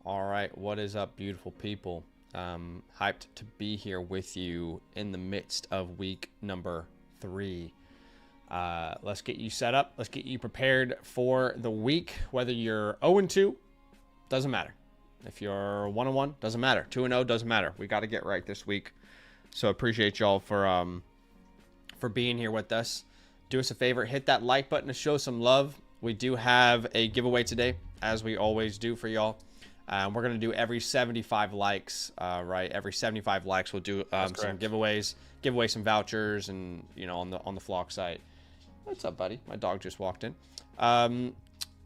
All right, what is up, beautiful people? Hyped to be here with you in the midst of week number 3. Let's get you set up. Let's get you prepared for the week. Whether you're 0-2, doesn't matter. If you're 1-1, doesn't matter. 2-0, doesn't matter. We got to get right this week. So appreciate y'all for being here with us. Do us a favor, hit that like button to show some love. We do have a giveaway today, as we always do for y'all. We're going to do every 75 likes, right? Every 75 likes, we'll do some giveaways, give away some vouchers, and on the flock site. What's up, buddy? My dog just walked in.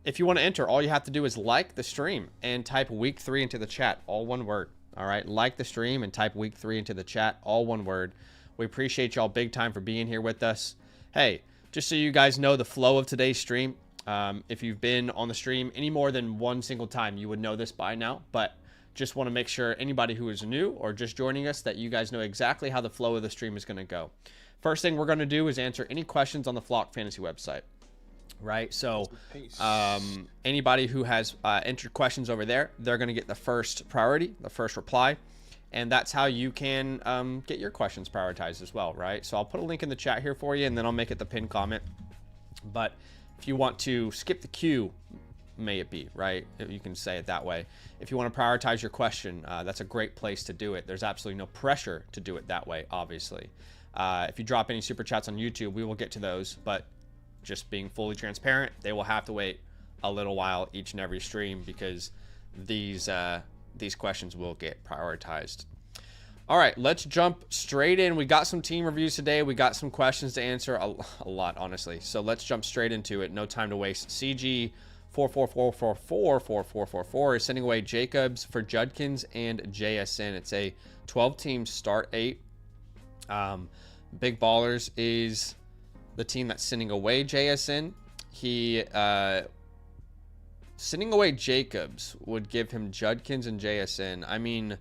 If you want to enter, all you have to do is like the stream and type week 3 into the chat, all one word. All right, like the stream and type week 3 into the chat, all one word. We appreciate y'all big time for being here with us. Hey, just so you guys know the flow of today's stream. If you've been on the stream any more than one single time, you would know this by now, but just want to make sure anybody who is new or just joining us that you guys know exactly how the flow of the stream is going to go. First thing we're going to do is answer any questions on the Flock Fantasy website, right? So anybody who has entered questions over there, they're going to get the first priority, the first reply, and that's how you can get your questions prioritized as well, right? So I'll put a link in the chat here for you, and then I'll make it the pinned comment. But if you want to skip the queue, may it be, right? You can say it that way. If you want to prioritize your question, that's a great place to do it. There's absolutely no pressure to do it that way, obviously. If you drop any super chats on YouTube, we will get to those, but just being fully transparent, they will have to wait a little while each and every stream because these questions will get prioritized. All right, let's jump straight in. We got some team reviews today. We got some questions to answer, a lot, honestly. So let's jump straight into it. No time to waste. CG44444444 is sending away Jacobs for Judkins and JSN. It's a 12-team start 8. Big Ballers is the team that's sending away JSN. He sending away Jacobs would give him Judkins and JSN. I mean,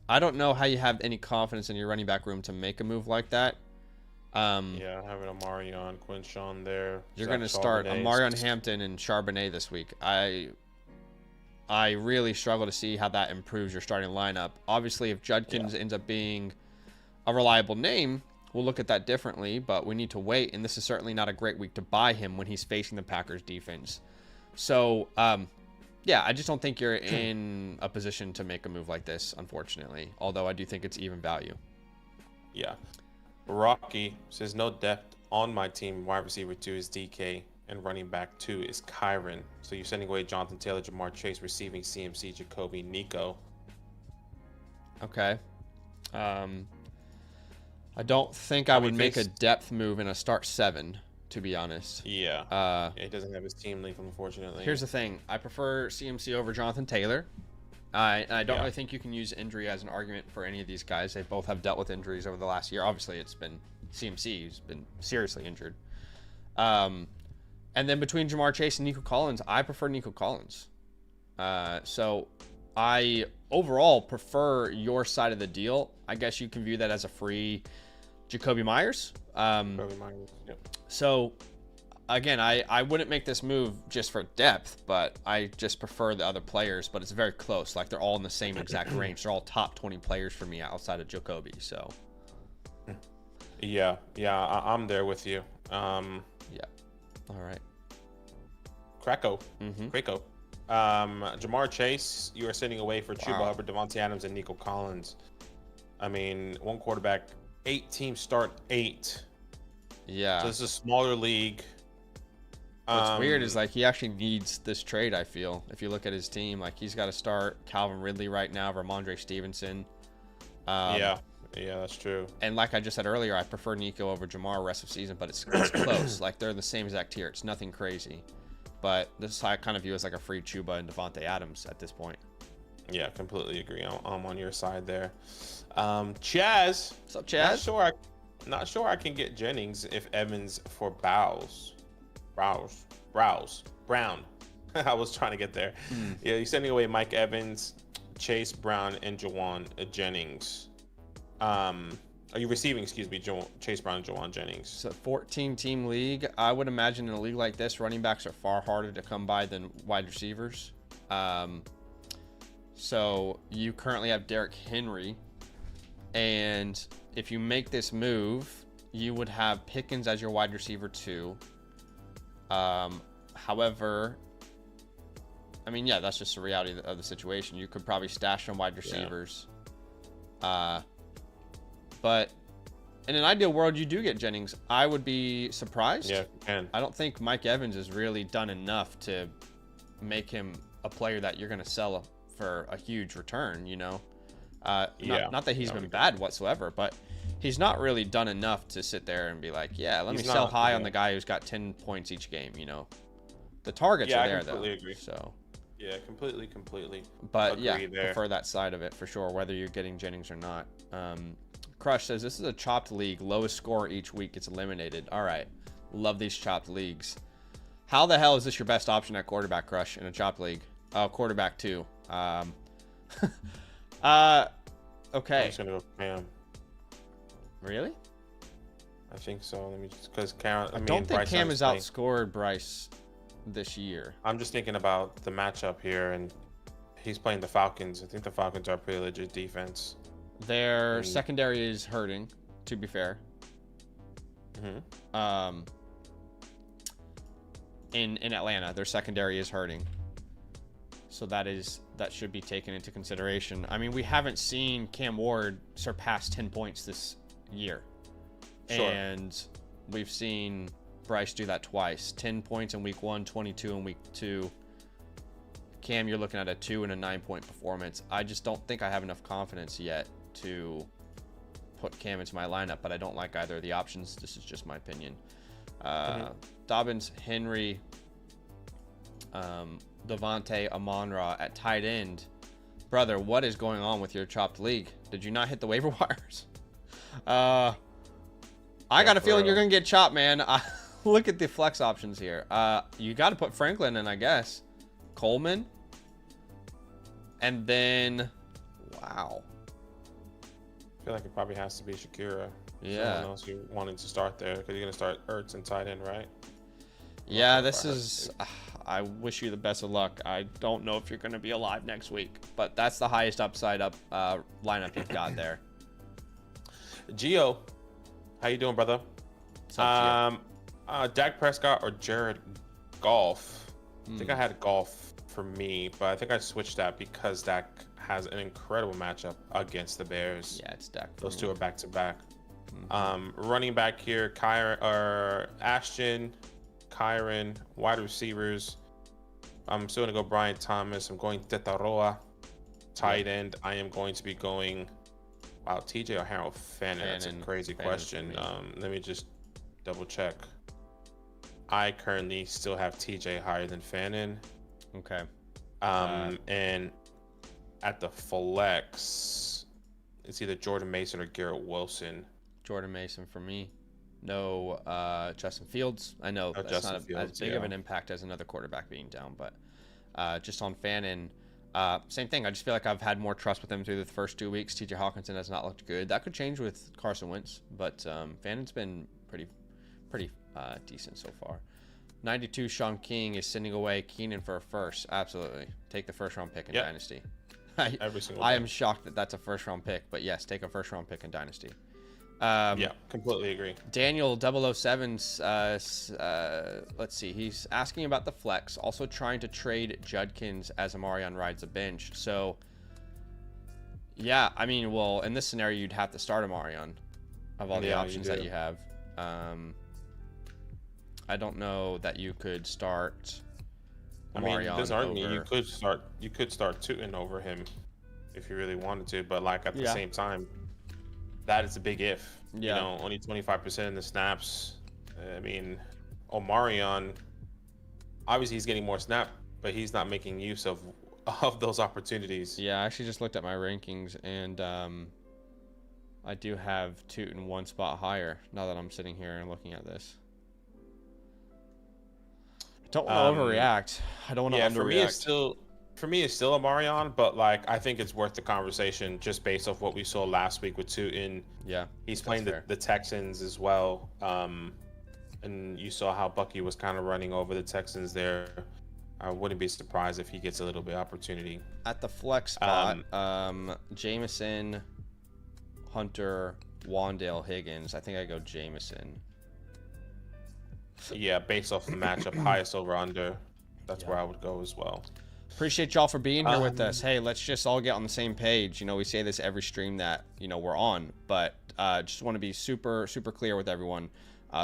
I don't know how you have any confidence in your running back room to make a move like that. Yeah, having Amarion, Quinshawn there. You're going to start Amarion Hampton and Charbonnet this week. I really struggle to see how that improves your starting lineup. Obviously, if Judkins ends up being a reliable name, we'll look at that differently, but we need to wait, and this is certainly not a great week to buy him when he's facing the Packers defense. So, yeah, I just don't think you're in a position to make a move like this, unfortunately, although I do think it's even value. Yeah. Rocky says, no depth on my team. Wide receiver 2 is DK, and running back 2 is Kyron. So you're sending away Jonathan Taylor, Jamar Chase, receiving CMC, Jacoby, Nico. Okay. I don't think I would make a depth move in a start 7. To be honest. Yeah. It doesn't have his team link, unfortunately. Here's the thing. I prefer CMC over Jonathan Taylor. I don't really think you can use injury as an argument for any of these guys. They both have dealt with injuries over the last year. Obviously, it's been CMC who's been seriously injured. And then between Jamar Chase and Nico Collins, I prefer Nico Collins. So I overall prefer your side of the deal. I guess you can view that as a free Jacoby Myers. So, again, I wouldn't make this move just for depth, but I just prefer the other players. But it's very close. Like, they're all in the same exact range. They're all top 20 players for me outside of Jacoby. So, yeah, I'm there with you. Yeah. All right. Krakow. Jamar Chase, you are sending away for Chuba Hubbard, Devontae Adams, and Nico Collins. I mean, one quarterback, 8 teams start 8. Yeah. So this is a smaller league. What's weird is, like, he actually needs this trade, I feel. If you look at his team, like, he's got to start Calvin Ridley right now, Ramondre Stevenson. Yeah, that's true. And like I just said earlier, I prefer Nico over Jamar rest of season, but it's close. Like, they're in the same exact tier. It's nothing crazy. But this I kind of view as like a free Chuba and Devontae Adams at this point. Yeah, completely agree. I'm on your side there. Chaz. What's up, Chaz? Not sure I can get Jennings if Evans for Brown. I was trying to get there. Yeah, you're sending away Mike Evans, Chase Brown, and Jawan Jennings. Are you receiving, Chase Brown and Jawan Jennings? So 14-team league. I would imagine in a league like this, running backs are far harder to come by than wide receivers. So you currently have Derrick Henry, and if you make this move, you would have Pickens as your wide receiver 2. However, I mean, yeah, that's just the reality of the situation. You could probably stash some wide receivers. Yeah. But in an ideal world, you do get Jennings. I would be surprised. Yeah, and I don't think Mike Evans has really done enough to make him a player that you're going to sell for a huge return, you know? Not that he's been bad whatsoever, but he's not really done enough to sit there and be like, yeah, let me sell high on the guy who's got 10 points each game, you know? The targets are there, though. Yeah, I completely agree. So. Yeah, completely. But yeah, prefer that side of it for sure, whether you're getting Jennings or not. Crush says, this is a chopped league. Lowest score each week gets eliminated. All right. Love these chopped leagues. How the hell is this your best option at quarterback, Crush, in a chopped league? Oh, quarterback, too. Okay. I'm just going to go Cam. Really? I think so. Let me just, because Cam, I don't think Cam has outscored Bryce this year. I'm just thinking about the matchup here, and he's playing the Falcons. I think the Falcons are a pretty legit defense. Their secondary is hurting, to be fair. In Atlanta, their secondary is hurting. So that should be taken into consideration. I mean, we haven't seen Cam Ward surpass 10 points this year. Sure. And we've seen Bryce do that twice. 10 points in week 1, 22 in week 2. Cam, you're looking at a 2 and a 9-point performance. I just don't think I have enough confidence yet to put Cam into my lineup, but I don't like either of the options. This is just my opinion. Dobbins, Henry, Devontae, Amon-Ra at tight end. Brother, what is going on with your chopped league? Did you not hit the waiver wires? I got a feeling you're going to get chopped, man. Look at the flex options here. You got to put Franklin in, I guess. Coleman. And then, wow. I feel like it probably has to be Shakira. Yeah. Someone else you wanted to start there, because you're going to start Ertz and tight end, right? Yeah, this is... I wish you the best of luck. I don't know if you're going to be alive next week, but that's the highest upside lineup you've got there. Gio, how you doing, brother? What's up, Dak Prescott or Jared Goff? I think I had Goff for me, but I think I switched that because Dak has an incredible matchup against the Bears. Yeah, it's Dak. Those two are back to back. Running back here, Ashton, Kyron, wide receivers. I'm still going to go Brian Thomas. I'm going Tetaroa. Tight end, I am going to be going, wow, TJ or Harold Fannin. That's a crazy question. Let me just double check. I currently still have TJ higher than Fannin. Okay. And at the flex, it's either Jordan Mason or Garrett Wilson. Jordan Mason for me. No Justin Fields. I know that's Justin not Fields, as big of an impact as another quarterback being down, but just on Fannin, same thing. I just feel like I've had more trust with him through the first 2 weeks. TJ Hawkinson has not looked good. That could change with Carson Wentz, but Fannin's been pretty decent so far. 92 Sean King is sending away Keenan for a first. Absolutely. Take the first round pick in Dynasty. Every single I day. am shocked that that's a first round pick, but yes, take a first round pick in Dynasty. Yeah, completely agree. Daniel 007's, let's see, he's asking about the flex, also trying to trade Judkins as Amarion rides a bench. So, yeah, I mean, well, in this scenario, you'd have to start Amarion of all the options that you have. I don't know that you could start Amarion. I mean, this argument, you could start Tootin over him if you really wanted to, but like at the same time, that is a big if. You know, only 25% of the snaps. I mean, Omarion, obviously he's getting more snap, but he's not making use of those opportunities. Yeah, I actually just looked at my rankings, and I do have Tootin one spot higher now that I'm sitting here and looking at this. I don't want to overreact. I don't want to underreact. For me, it's still Amarion, but like I think it's worth the conversation just based off what we saw last week with Tootin. Yeah, he's playing the Texans as well, and you saw how Bucky was kind of running over the Texans there. I wouldn't be surprised if he gets a little bit of opportunity. At the flex spot, Jameson, Hunter, Wandale, Higgins. I think I go Jameson. Yeah, based off the matchup, highest over under. That's where I would go as well. Appreciate y'all for being here with us. Hey, let's just all get on the same page. You know, we say this every stream that, you know, we're on, but just want to be super clear with everyone.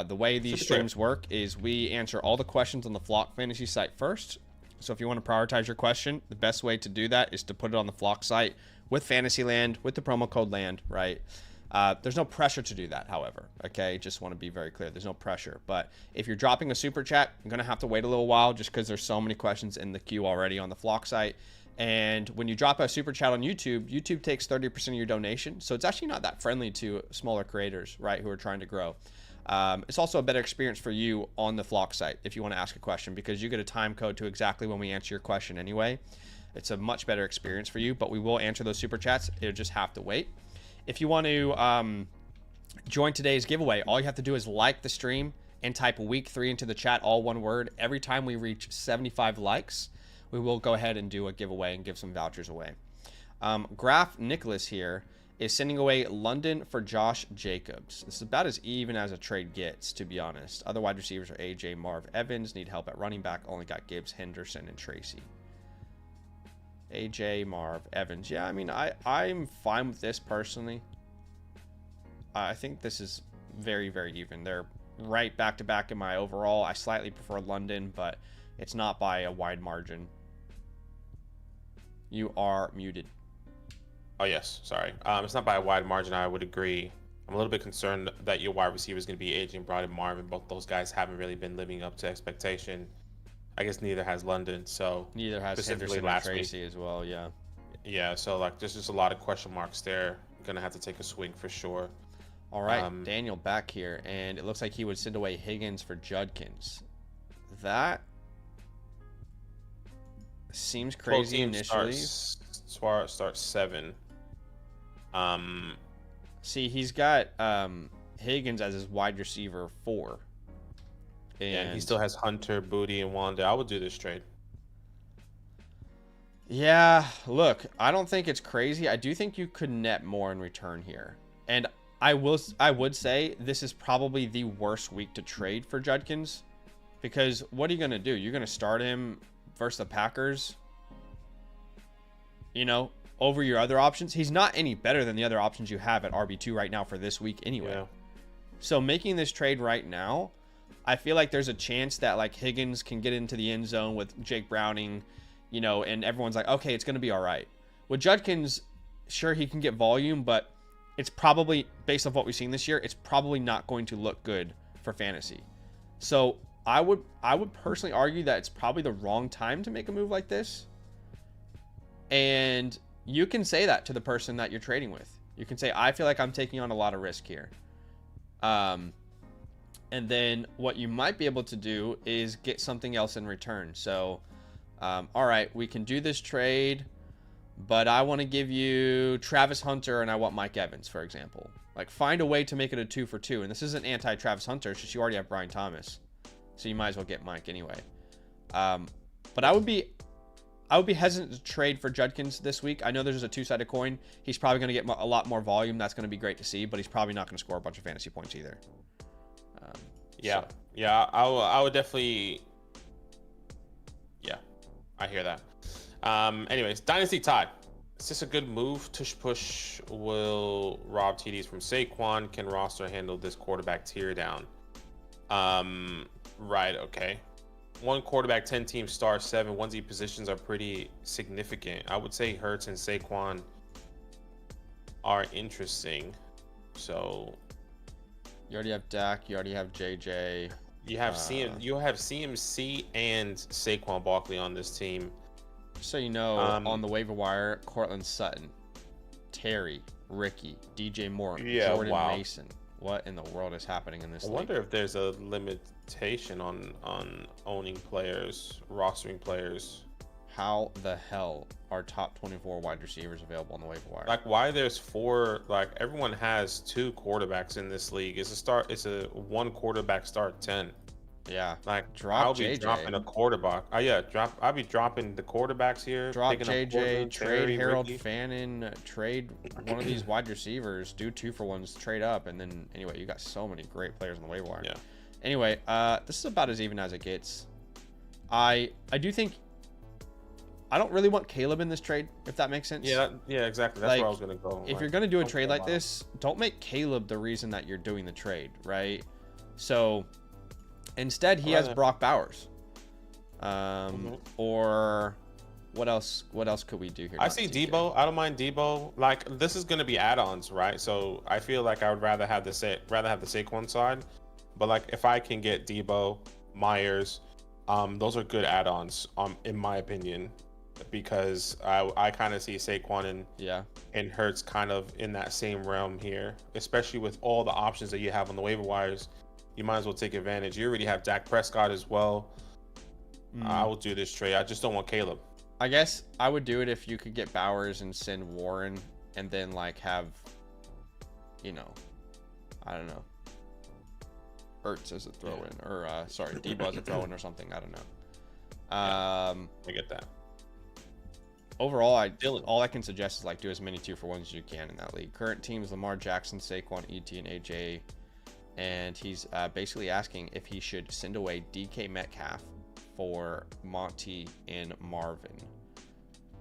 The way these streams work is we answer all the questions on the Flock Fantasy site first. So if you want to prioritize your question, the best way to do that is to put it on the Flock site with Fantasyland, with the promo code LAND, right? There's no pressure to do that, however, okay? Just want to be very clear. There's no pressure. But if you're dropping a super chat, I'm going to have to wait a little while just because there's so many questions in the queue already on the Flock site. And when you drop a super chat on YouTube, YouTube takes 30% of your donation. So it's actually not that friendly to smaller creators, right, who are trying to grow. It's also a better experience for you on the Flock site if you want to ask a question, because you get a time code to exactly when we answer your question anyway. It's a much better experience for you, but we will answer those super chats. It'll just have to wait. If you want to join today's giveaway, all you have to do is like the stream and type week 3 into the chat, all one word. Every time we reach 75 likes, we will go ahead and do a giveaway and give some vouchers away. Graf Nicholas here is sending away London for Josh Jacobs. This is about as even as a trade gets, to be honest. Other wide receivers are AJ, Marv, Evans. Need help at running back. Only got Gibbs, Henderson, and Tracy. AJ, Marv, Evans. Yeah, I mean, I'm fine with this personally. I think this is very even. They're right back to back in my overall. I slightly prefer London, but it's not by a wide margin. You are muted. Oh, yes. Sorry. It's not by a wide margin. I would agree. I'm a little bit concerned that your wide receiver is going to be AJ Brown and Marvin. Both those guys haven't really been living up to expectation. I guess neither has London. So neither has Henderson and Tracy as well. Yeah. Yeah. So like, there's just a lot of question marks there. Gonna have to take a swing for sure. All right, Daniel back here, and it looks like he would send away Higgins for Judkins. That seems crazy initially. Starts 7. See, he's got Higgins as his wide receiver 4. And he still has Hunter, Booty, and Wanda. I would do this trade. Yeah, look, I don't think it's crazy. I do think you could net more in return here. And I would say this is probably the worst week to trade for Judkins, because what are you going to do? You're going to start him versus the Packers, you know, over your other options. He's not any better than the other options you have at RB2 right now for this week anyway. Yeah. So making this trade right now, I feel like there's a chance that like Higgins can get into the end zone with Jake Browning, you know, and everyone's like, okay, it's going to be all right. With Judkins, sure, he can get volume, but it's probably, based off what we've seen this year, it's probably not going to look good for fantasy. So I would personally argue that it's probably the wrong time to make a move like this. And you can say that to the person that you're trading with. You can say, I feel like I'm taking on a lot of risk here. And then what you might be able to do is get something else in return. So, all right, we can do this trade, but I want to give you Travis Hunter and I want Mike Evans, for example. Like, find a way to make it a 2 for 2. And this isn't anti-Travis Hunter. It's just you already have Brian Thomas. So you might as well get Mike anyway. But I would be hesitant to trade for Judkins this week. I know there's a two-sided coin. He's probably going to get a lot more volume. That's going to be great to see, but he's probably not going to score a bunch of fantasy points either. Yeah, I would definitely. Yeah, I hear that. Anyways, Dynasty Todd. Is this a good move? Tush push will rob TDs from Saquon. Can roster handle this quarterback tear down? Right. Okay. 1 quarterback, 10 team star 7 onesie positions are pretty significant. I would say Hurts and Saquon are interesting. So. You already have Dak. You already have JJ. You have CMC and Saquon Barkley on this team. Just so you know, on the waiver wire, Cortland Sutton, Terry, Ricky, DJ Moore, Jordan Mason. What in the world is happening in this league? I wonder if there's a limitation on owning players, rostering players. How the hell are top 24 wide receivers available on the waiver wire? Like, why there's 4? Like, everyone has 2 quarterbacks in this league. It's a 1 quarterback start 10. Yeah. Like Drop I'll be JJ. dropping a quarterback. Yeah, I'll be dropping the quarterbacks here. Drop Picking up JJ, Courtland, trade Terry, Harold Ricky. Fannin, trade one of these wide receivers, do 2-for-1s, trade up, and then anyway, you got so many great players on the waiver wire. Yeah. Anyway, this is about as even as it gets. I do think I don't really want Caleb in this trade, if that makes sense. Yeah, exactly. That's Like, where I was gonna go. If Like, you're gonna do a don't trade care like about him. this, don't make Caleb the reason that you're doing the trade, right? So instead, he has Rather- Brock Bowers. Or what else? What else could we do here? I Not see DK. Debo. I don't mind Debo. Like this is gonna be add-ons, right? So I feel like I would rather have the Saquon side, but like if I can get Debo, Myers, those are good add-ons, in my opinion, because I kind of see Saquon and Hurts kind of in that same realm here, especially with all the options that you have on the waiver wires. You might as well take advantage. You already have Dak Prescott as well. I will do this trade. I just don't want Caleb. I guess I would do it if you could get Bowers and send Warren, and then like have, I don't know, Ertz as a throw-in, or sorry, Debo as a throw-in or something. I don't know. I get that. Overall, all I can suggest is like do as many 2-for-1s as you can in that league. Current teams: Lamar Jackson, Saquon, ET, and AJ, and he's basically asking if he should send away DK Metcalf for Monty and Marvin.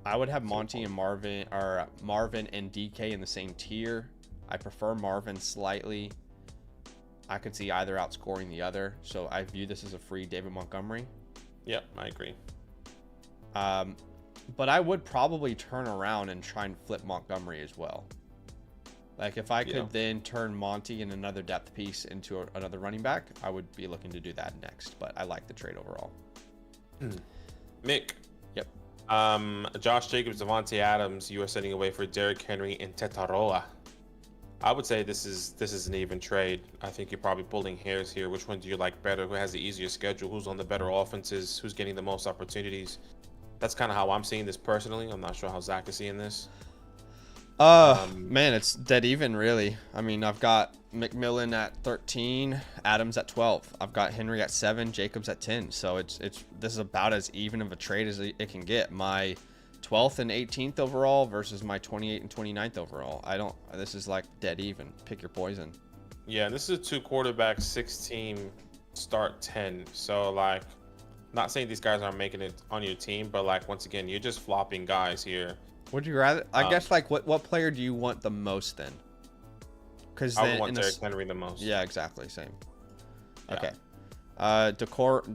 I would have Monty and Marvin, or Marvin and DK in the same tier. I prefer Marvin slightly. I could see either outscoring the other, so I view this as a free David Montgomery. Yep, I agree. But I would probably turn around and try and flip Montgomery as well. Like if I could then turn Monty and another depth piece into another running back, I would be looking to do that next. But I like the trade overall. Mick. Yep. Josh Jacobs, Devontae Adams, you are sending away for Derrick Henry and Tetaroa. I would say this is an even trade. I think you're probably pulling hairs here. Which one do you like better? Who has the easier schedule? Who's on the better offenses? Who's getting the most opportunities? That's kind of how I'm seeing this personally. I'm not sure how Zach is seeing this. Man, it's dead even, really. I mean, I've got McMillan at 13, Adams at 12. I've got Henry at 7, Jacobs at 10. So this is about as even of a trade as it can get. My 12th and 18th overall versus my 28th and 29th overall. This is like dead even. Pick your poison. Yeah, this is a 2 quarterback, 6-team start 10. So like, not saying these guys aren't making it on your team, but like once again, you're just flopping guys here. Would you rather? I guess like what player do you want the most then? Because I would want Derrick Henry the most. Yeah, exactly, same. Yeah. Okay.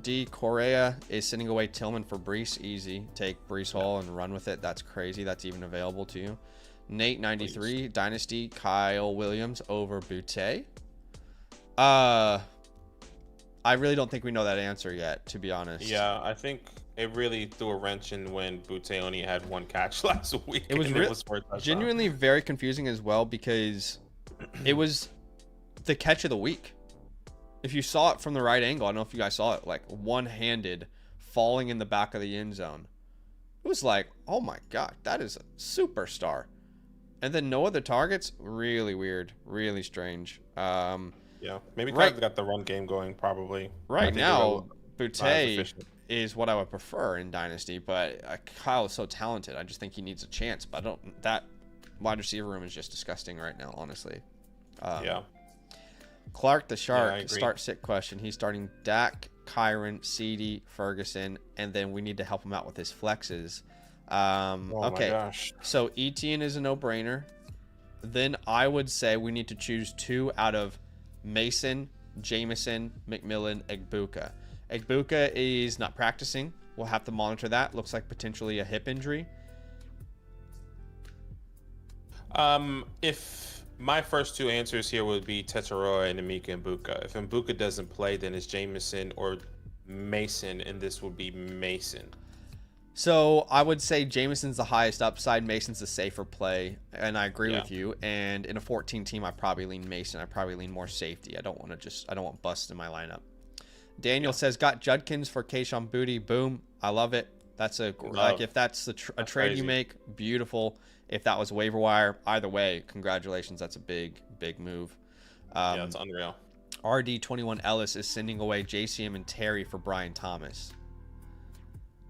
D. Correa is sending away Tillman for Brees. Easy. Take Brees Hall and run with it. That's crazy. That's even available to you. Nate 93 Dynasty Kyle Williams over Butte. I really don't think we know that answer yet, to be honest. Yeah, I think it really threw a wrench in when Butte only had 1 catch last week. It was, genuinely very confusing as well, because it was the catch of the week. If you saw it from the right angle, I don't know if you guys saw it, like one-handed falling in the back of the end zone. It was like, oh my God, that is a superstar. And then no other targets. Really weird, really strange. Yeah, maybe Kyle's got the run game going probably. Right now, Butte is what I would prefer in Dynasty, but Kyle is so talented. I just think he needs a chance. But that wide receiver room is just disgusting right now, honestly. Yeah. Clark the Shark, start-sit question. He's starting Dak, Kyron, CD, Ferguson, and then we need to help him out with his flexes. Okay, my gosh. So Etienne is a no-brainer. Then I would say we need to choose 2 out of Mason, Jameson, McMillan, Egbuka. Egbuka is not practicing. We'll have to monitor that. Looks like potentially a hip injury. If my first 2 answers here would be Tetaroa and Emeka Egbuka. If Egbuka doesn't play, then it's Jameson or Mason, and this would be Mason. So I would say Jameson's the highest upside. Mason's the safer play, and I agree with you. And in a 14 team, I probably lean Mason. I probably lean more safety. I don't want bust in my lineup. Daniel says got Judkins for Kayshon Boutte. Boom, I love it. That's like if that's a trade crazy. You make, beautiful. If that was waiver wire, either way, congratulations. That's a big move. Yeah, it's unreal. RD21 Ellis is sending away JCM and Terry for Brian Thomas.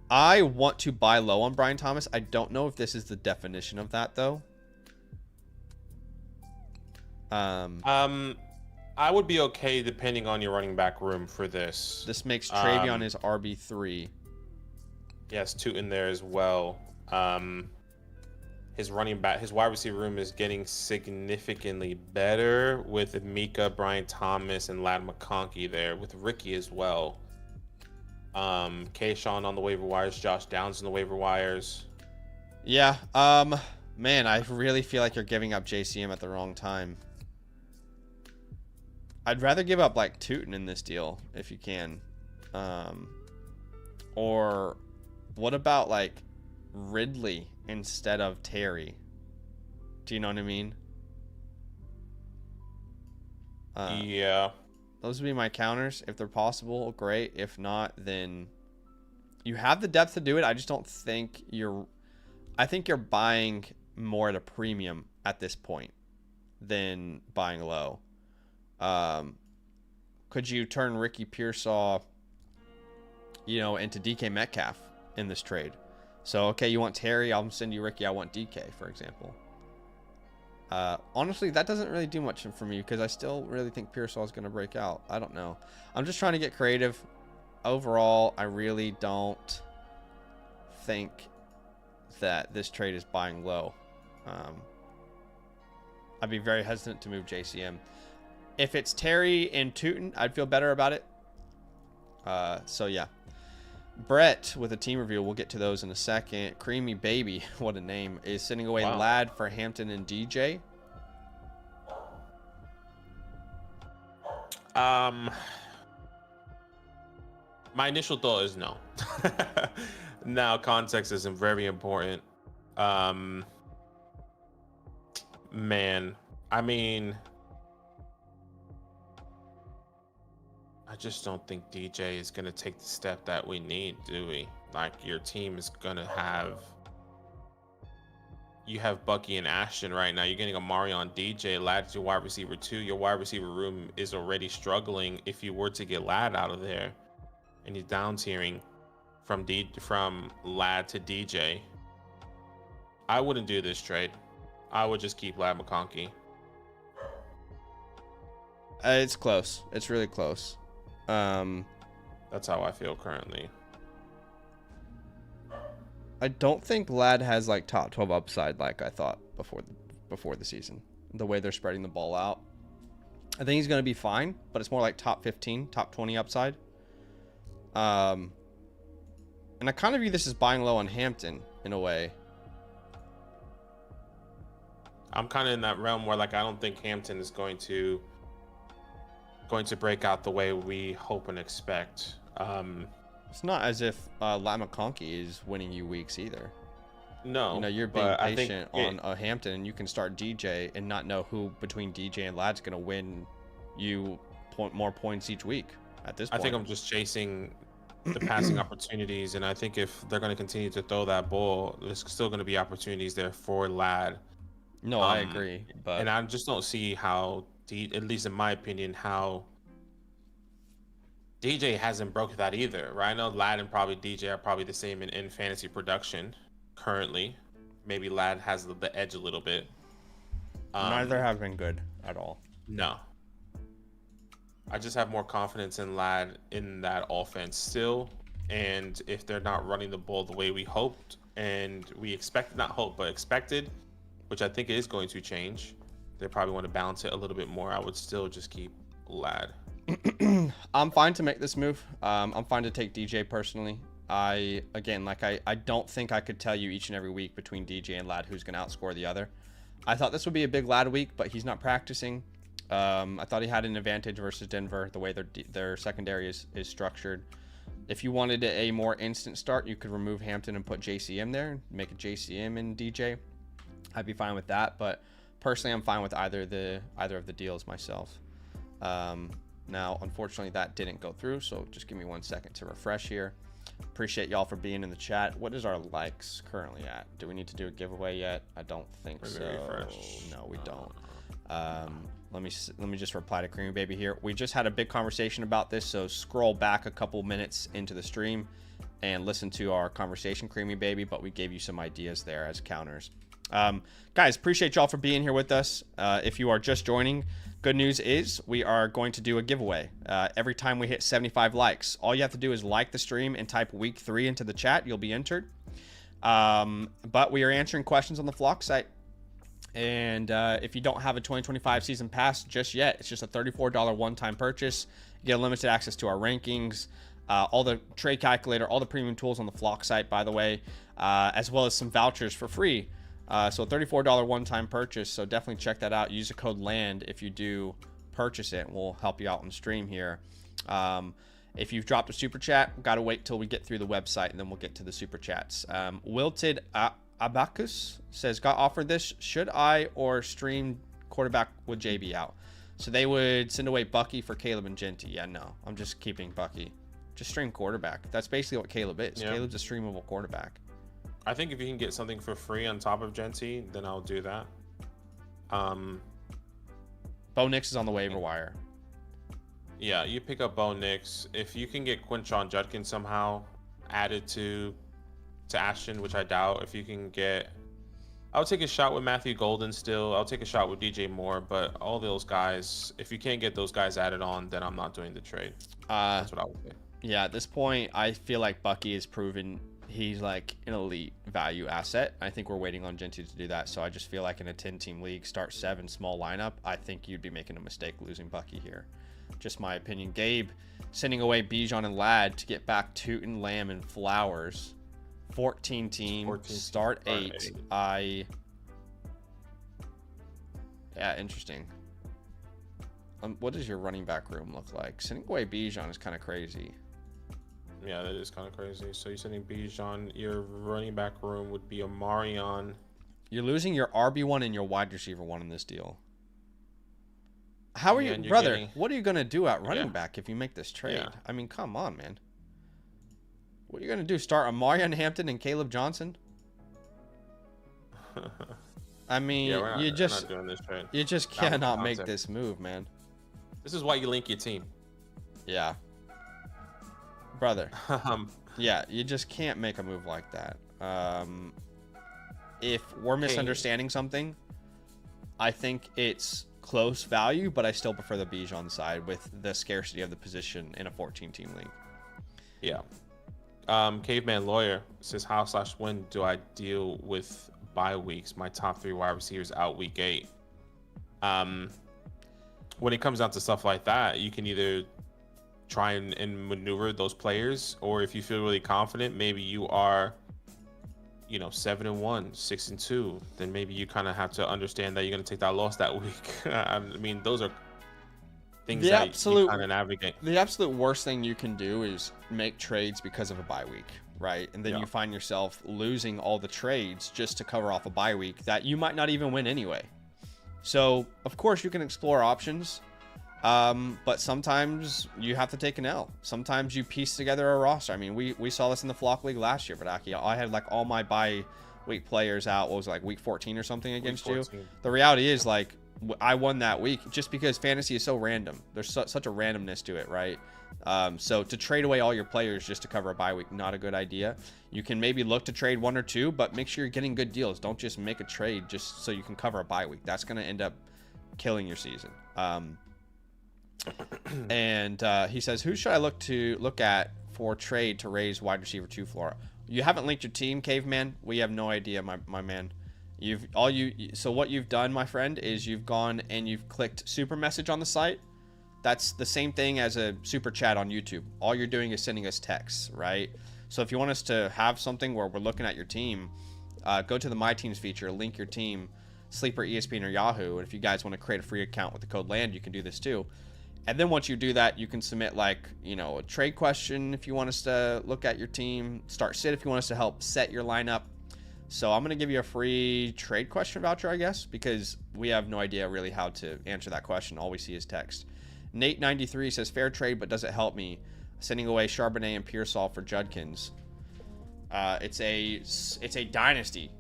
I want to buy low on Brian Thomas. I don't know if this is the definition of that, though. I would be okay depending on your running back room for this. This makes Travion his RB3. Yes, two in there as well. His wide receiver room is getting significantly better with Mika, Brian Thomas, and Ladd McConkey there, with Ricky as well. Kayshawn on the waiver wires, Josh Downs on the waiver wires. Yeah, man, I really feel like you're giving up JCM at the wrong time. I'd rather give up like Tootin in this deal if you can. Or what about like Ridley instead of Terry? Do you know what I mean? Yeah. Those would be my counters. If they're possible, great. If not, then you have the depth to do it. I just don't think I think you're buying more at a premium at this point than buying low. Could you turn Ricky Pearsall, into DK Metcalf in this trade? So, okay, you want Terry, I'll send you Ricky, I want DK, for example. Honestly, that doesn't really do much for me because I still really think Pearsall is going to break out. I don't know. I'm just trying to get creative. Overall, I really don't think that this trade is buying low. I'd be very hesitant to move JCM. If it's Terry and Tootin, I'd feel better about it. So, yeah. Brett with a team review. We'll get to those in a second. Creamy Baby, what a name, is sending away Ladd for Hampton and DJ. My initial thought is no. Now, context is very important. Man, I mean, I just don't think DJ is going to take the step that we need, do we? Like, your team is going to you have Bucky and Ashton right now. You're getting Amari on DJ. Ladd's your wide receiver 2. Your wide receiver room is already struggling if you were to get Ladd out of there. And you're down tiering from Ladd to DJ. I wouldn't do this trade. I would just keep Ladd McConkey. It's close. It's really close. That's how I feel currently. I don't think Ladd has like top 12 upside like I thought before the season. The way they're spreading the ball out, I think he's going to be fine, but it's more like top 15, top 20 upside. And I kind of view this as buying low on Hampton in a way. I'm kind of in that realm where like I don't think Hampton is going to break out the way we hope and expect. It's not as if Ladd McConkey is winning you weeks either. No, you're being patient on a Hampton, and you can start DJ and not know who between DJ and Ladd's going to win you more points each week at this point. I think I'm just chasing the passing opportunities, and I think if they're going to continue to throw that ball, there's still going to be opportunities there for Ladd. No, I agree. And I just don't see how, at least in my opinion, how DJ hasn't broke that either, right? I know Ladd and probably DJ are probably the same in fantasy production currently. Maybe Ladd has the edge a little bit. Neither have been good at all. No. I just have more confidence in Ladd in that offense still. And if they're not running the ball the way we hoped and we expected, not hope, but expected, which I think is going to change, they probably want to balance it a little bit more. I would still just keep Ladd. I'm fine to make this move. I'm fine to take DJ personally. I don't think I could tell you each and every week between DJ and Ladd who's going to outscore the other. I thought this would be a big Ladd week, but he's not practicing. I thought he had an advantage versus Denver, the way their secondary is structured. If you wanted a more instant start, you could remove Hampton and put JCM there, make a JCM and DJ. I'd be fine with that, but personally, I'm fine with either of the deals myself. Now, unfortunately, that didn't go through, so just give me 1 second to refresh here. Appreciate y'all for being in the chat. What is our likes currently at? Do we need to do a giveaway yet? I don't think so. No, we don't. Let me just reply to Creamy Baby here. We just had a big conversation about this, so scroll back a couple minutes into the stream and listen to our conversation, Creamy Baby, but we gave you some ideas there as counters. Guys, appreciate y'all for being here with us. If you are just joining, good news is we are going to do a giveaway every time we hit 75 likes. All you have to do is like the stream and type week 3 into the chat. You'll be entered. But we are answering questions on the Flock site. And if you don't have a 2025 season pass just yet, it's just a $34 one-time purchase. You get limited access to our rankings, all the trade calculator, all the premium tools on the Flock site, by the way, as well as some vouchers for free. So a $34 one-time purchase. So definitely check that out. Use the code LAND if you do purchase it. We'll help you out on stream here. If you've dropped a super chat, got to wait till we get through the website and then we'll get to the super chats. Wilted Abacus says, got offered this. Should I or stream quarterback with JB out? So they would send away Bucky for Caleb and Genty. Yeah, no, I'm just keeping Bucky. Just stream quarterback. That's basically what Caleb is. Yeah. Caleb's a streamable quarterback. I think if you can get something for free on top of Genty, then I'll do that. Bo Nix is on the waiver wire. Yeah, you pick up Bo Nix. If you can get Quinshon Judkins somehow added to Ashton, which I doubt. If you can get, I'll take a shot with Matthew Golden still. I'll take a shot with DJ Moore, but all those guys, if you can't get those guys added on, then I'm not doing the trade. That's what I would say. Yeah, at this point, I feel like Bucky has proven he's like an elite value asset. I think we're waiting on Genty to do that. So I just feel like in a 10-team league, start 7 small lineup, I think you'd be making a mistake losing Bucky here. Just my opinion. Gabe sending away Bijan and Ladd to get back Tootin, Lamb, and Flowers. 14 team, start 8. Yeah, interesting. What does your running back room look like? Sending away Bijan is kind of crazy. Yeah, that is kind of crazy. So you're sending Bijan. Your running back room would be Amarion. You're losing your RB1 and your wide receiver 1 in this deal. How are you, brother? What are you gonna do at running back if you make this trade? Yeah. I mean, come on, man. What are you gonna do? Start Amarion Hampton and Caleb Johnson? I mean, you just cannot make this move, man. This is why you link your team. Yeah, brother. Yeah, you just can't make a move like that. If we're misunderstanding something, I think it's close value, but I still prefer the Bijan side with the scarcity of the position in a 14-team league. Yeah. Caveman Lawyer says, how/when do I deal with bye weeks? My top 3 wide receivers out week 8. When it comes down to stuff like that, you can either try and maneuver those players, or if you feel really confident, maybe you are, 7-1, 6-2, then maybe you kind of have to understand that you're going to take that loss that week. I mean, those are things you kind of navigate. The absolute worst thing you can do is make trades because of a bye week, right? And then you find yourself losing all the trades just to cover off a bye week that you might not even win anyway. So, of course, you can explore options, but sometimes you have to take an L. Sometimes you piece together a roster. I mean, we saw this in the Flock League last year, but I had like all my bye week players out. What was it, like week 14 or something against you? The reality is, like, I won that week just because fantasy is so random. There's such a randomness to it, right? So to trade away all your players just to cover a bye week, not a good idea. You can maybe look to trade 1 or 2, but make sure you're getting good deals. Don't just make a trade just so you can cover a bye week. That's going to end up killing your season. And he says, who should I look at for trade to raise wide receiver 2 floor? You haven't linked your team, Caveman. We have no idea, my man. So what you've done, my friend, is you've gone and you've clicked super message on the site. That's the same thing as a super chat on YouTube. All you're doing is sending us texts, right? So if you want us to have something where we're looking at your team, go to the My Teams feature, link your team, Sleeper, ESPN, or Yahoo. And if you guys want to create a free account with the code LAND, you can do this too. And then once you do that, you can submit like, a trade question if you want us to look at your team, start sit if you want us to help set your lineup. So I'm going to give you a free trade question voucher, I guess, because we have no idea really how to answer that question. All we see is text. Nate93 says, fair trade, but does it help me? Sending away Charbonnet and Pearsall for Judkins. It's a dynasty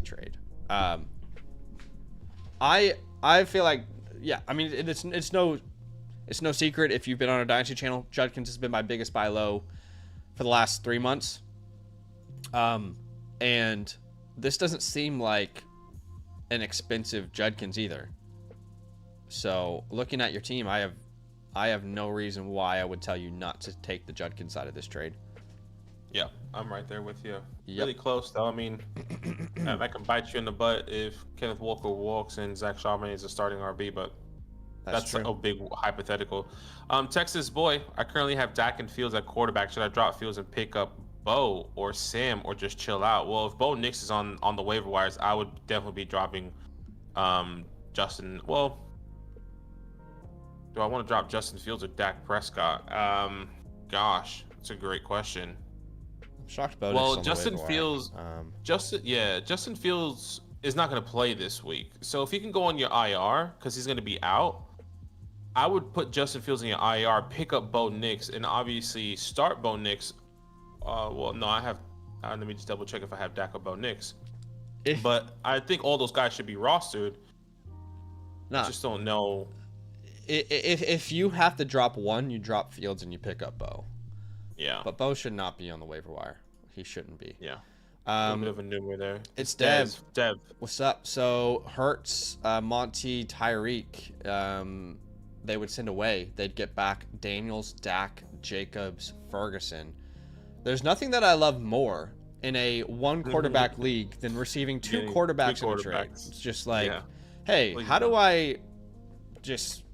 trade. I feel like yeah, I mean, it's no secret if you've been on our Dynasty channel, Judkins has been my biggest buy low for the last 3 months. And this doesn't seem like an expensive Judkins either. So looking at your team, I have no reason why I would tell you not to take the Judkins side of this trade. Yeah, I'm right there with you. Yep. Really close, though. I mean, that can bite you in the butt if Kenneth Walker walks and Zach Charbonnet is a starting RB, but that's a big hypothetical. Texas boy, I currently have Dak and Fields at quarterback. Should I drop Fields and pick up Bo or Sam or just chill out? Well, if Bo Nix is on the waiver wires, I would definitely be dropping Justin. Well, do I want to drop Justin Fields or Dak Prescott? Gosh, that's a great question. Shocked about well, Justin Fields. Justin Fields is not going to play this week. So if he can go on your IR because he's going to be out, I would put Justin Fields in your IR, pick up Bo Nix, and obviously start Bo Nix. Well, no, I have. Let me just double check if I have Dak or Bo Nix. But I think all those guys should be rostered. I just don't know. If you have to drop one, you drop Fields and you pick up Bo. Yeah. But Bo should not be on the waiver wire. He shouldn't be. Yeah. A little bit of a number there. It's Dev. Dev. What's up? So Hurts, Monty, Tyreek, they would send away. They'd get back Daniels, Dak, Jacobs, Ferguson. There's nothing that I love more in a one quarterback league than receiving two quarterbacks in a trade. It's just like, hey, how do I just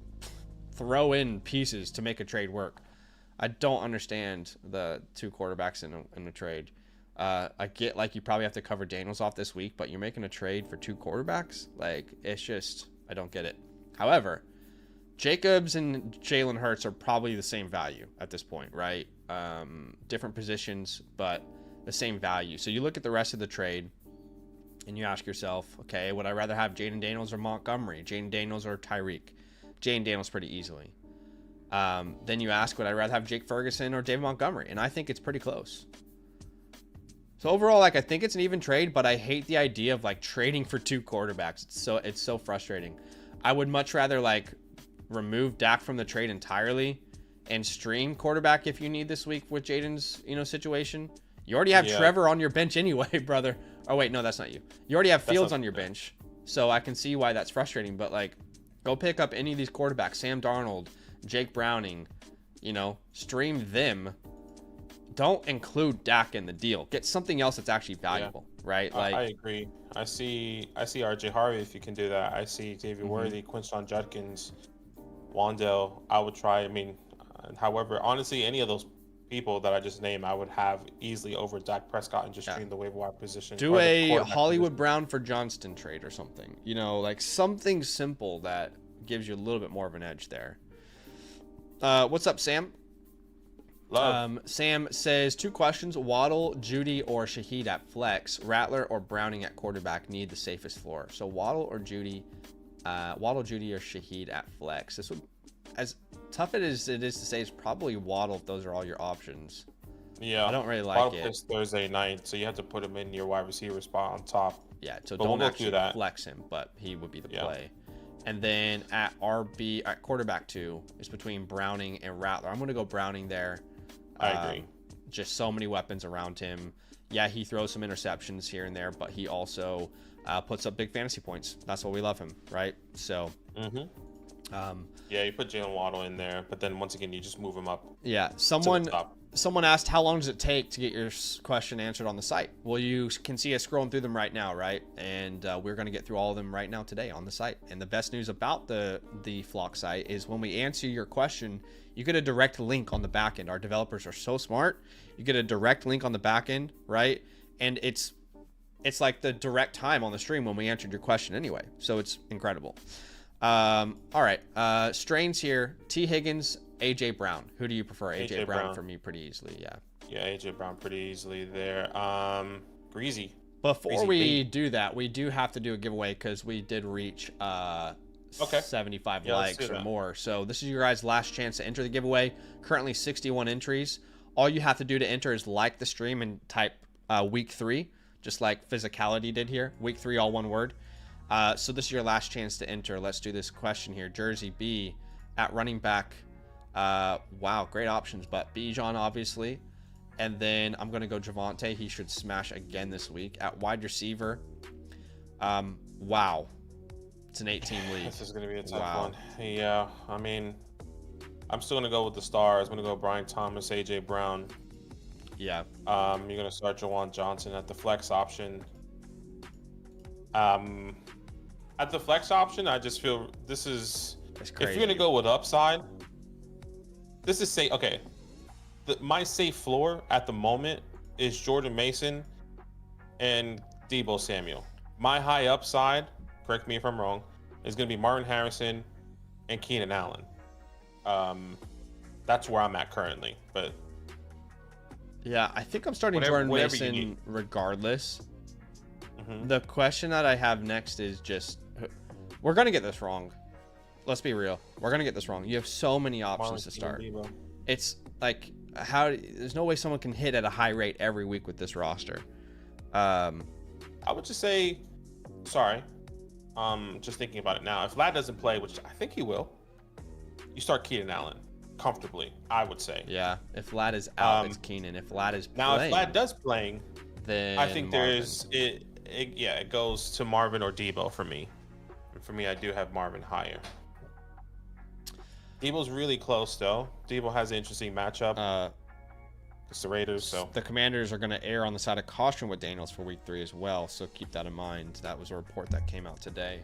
throw in pieces to make a trade work? I don't understand the two quarterbacks in a trade. I get like you probably have to cover Daniels off this week, but you're making a trade for two quarterbacks? Like, it's just, I don't get it. However, Jacobs and Jalen Hurts are probably the same value at this point, right? Different positions, but the same value. So you look at the rest of the trade and you ask yourself, okay, would I rather have Jaden Daniels or Montgomery? Jaden Daniels or Tyreek? Jaden Daniels pretty easily. Then you ask, would I rather have Jake Ferguson or David Montgomery? And I think it's pretty close. So overall, like, I think it's an even trade, but I hate the idea of like trading for two quarterbacks. It's so frustrating. I would much rather like remove Dak from the trade entirely and stream quarterback if you need this week with Jaden's, situation. You already have Trevor on your bench anyway, brother. Oh wait, no, that's not you. You already have Fields on your bench. So I can see why that's frustrating, but like, go pick up any of these quarterbacks, Sam Darnold, Jake Browning, stream them. Don't include Dak in the deal. Get something else that's actually valuable, right? Like, I agree. I see RJ Harvey if you can do that. I see David Worthy, Quinshon Judkins, Wandell. I would try. I mean, however, honestly, any of those people that I just named, I would have easily over Dak Prescott and just stream the waiver wire position. Do a Hollywood Brown for Johnston trade or something. Like something simple that gives you a little bit more of an edge there. What's up, Sam? Sam says 2 questions: Waddle, Judy, or Shaheed at flex. Rattler or Browning at quarterback need the safest floor. So Waddle, Judy, or Shaheed at flex. This would, as tough as it is to say, is probably Waddle if those are all your options. Yeah, I don't really like Waddle it. plays Thursday night, so you have to put him in your wide receiver spot on top. Yeah, so don't actually flex him, but he would be the play. And then at quarterback 2 is between Browning and Rattler. I'm going to go Browning there. I agree. Just so many weapons around him. Yeah, he throws some interceptions here and there, but he also puts up big fantasy points. That's why we love him, right? So. You put Jalen Waddle in there, but then once again, you just move him up. Yeah, someone asked, how long does it take to get your question answered on the site? Well, you can see us scrolling through them right now, right? And we're going to get through all of them right now today on the site. And the best news about the Flock site is when we answer your question, you get a direct link on the back end. Our developers are so smart. You get a direct link on the back end, right? And it's like the direct time on the stream when we answered your question anyway. So it's incredible. All right. Strains here. T. Higgins, AJ Brown. Who do you prefer? AJ Brown for me pretty easily. Yeah. Yeah, AJ Brown pretty easily there. Greasy. Before we do that, we do have to do a giveaway because we did reach 75 likes or more. So this is your guys' last chance to enter the giveaway. Currently 61 entries. All you have to do to enter is like the stream and type week 3, just like Physicality did here. Week 3, all one word. So this is your last chance to enter. Let's do this question here. Jersey B at running back. Wow, great options, but Bijan obviously. And then I'm going to go Javonte. He should smash again this week. At wide receiver, wow. It's an 18 league. This is going to be a tough one. Yeah, I mean, I'm still going to go with the stars. I'm going to go Brian Thomas, A.J. Brown. Yeah. You're going to start Jawan Johnson at the flex option. At the flex option, I just feel this is... If you're going to go with upside, this is safe. Okay. My safe floor at the moment is Jordan Mason and Deebo Samuel. My high upside, correct me if I'm wrong, is going to be Martin Harrison and Keenan Allen. That's where I'm at currently. But yeah, I think I'm starting Jordan Mason regardless. Mm-hmm. The question that I have next is just, we're going to get this wrong. Let's be real. We're going to get this wrong. You have so many options to start. It's like, there's no way someone can hit at a high rate every week with this roster. I would just say, sorry. Just thinking about it now. If Vlad doesn't play, which I think he will, you start Keenan Allen comfortably, I would say. Yeah. If Vlad is out, it's Keenan. If Vlad is now, playing, if Vlad does playing, then I think Marvin. It goes to Marvin or Deebo for me. And for me, I do have Marvin higher. Deebo's really close though. Deebo has an interesting matchup. It's the Raiders, so the Commanders are going to err on the side of caution with Daniels for week 3 as well. So keep that in mind. That was a report that came out today.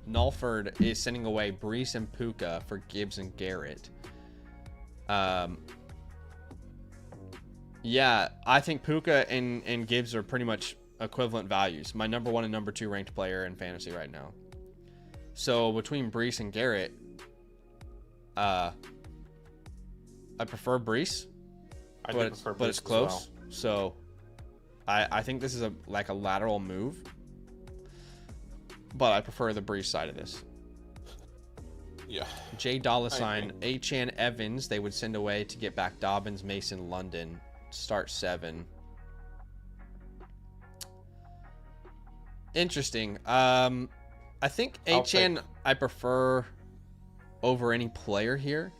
Nulford is sending away Brees and Puka for Gibbs and Garrett. Yeah, I think Puka and Gibbs are pretty much equivalent values. My number 1 and number 2 ranked player in fantasy right now. So between Brees and Garrett, I prefer Brees. But it's close. Well. So I think this is a lateral move. But I prefer the Brees side of this. Yeah. J Dollar sign Achan Evans they would send away to get back Dobbins, Mason, London. Start 7. Interesting. I think Achan I prefer over any player here.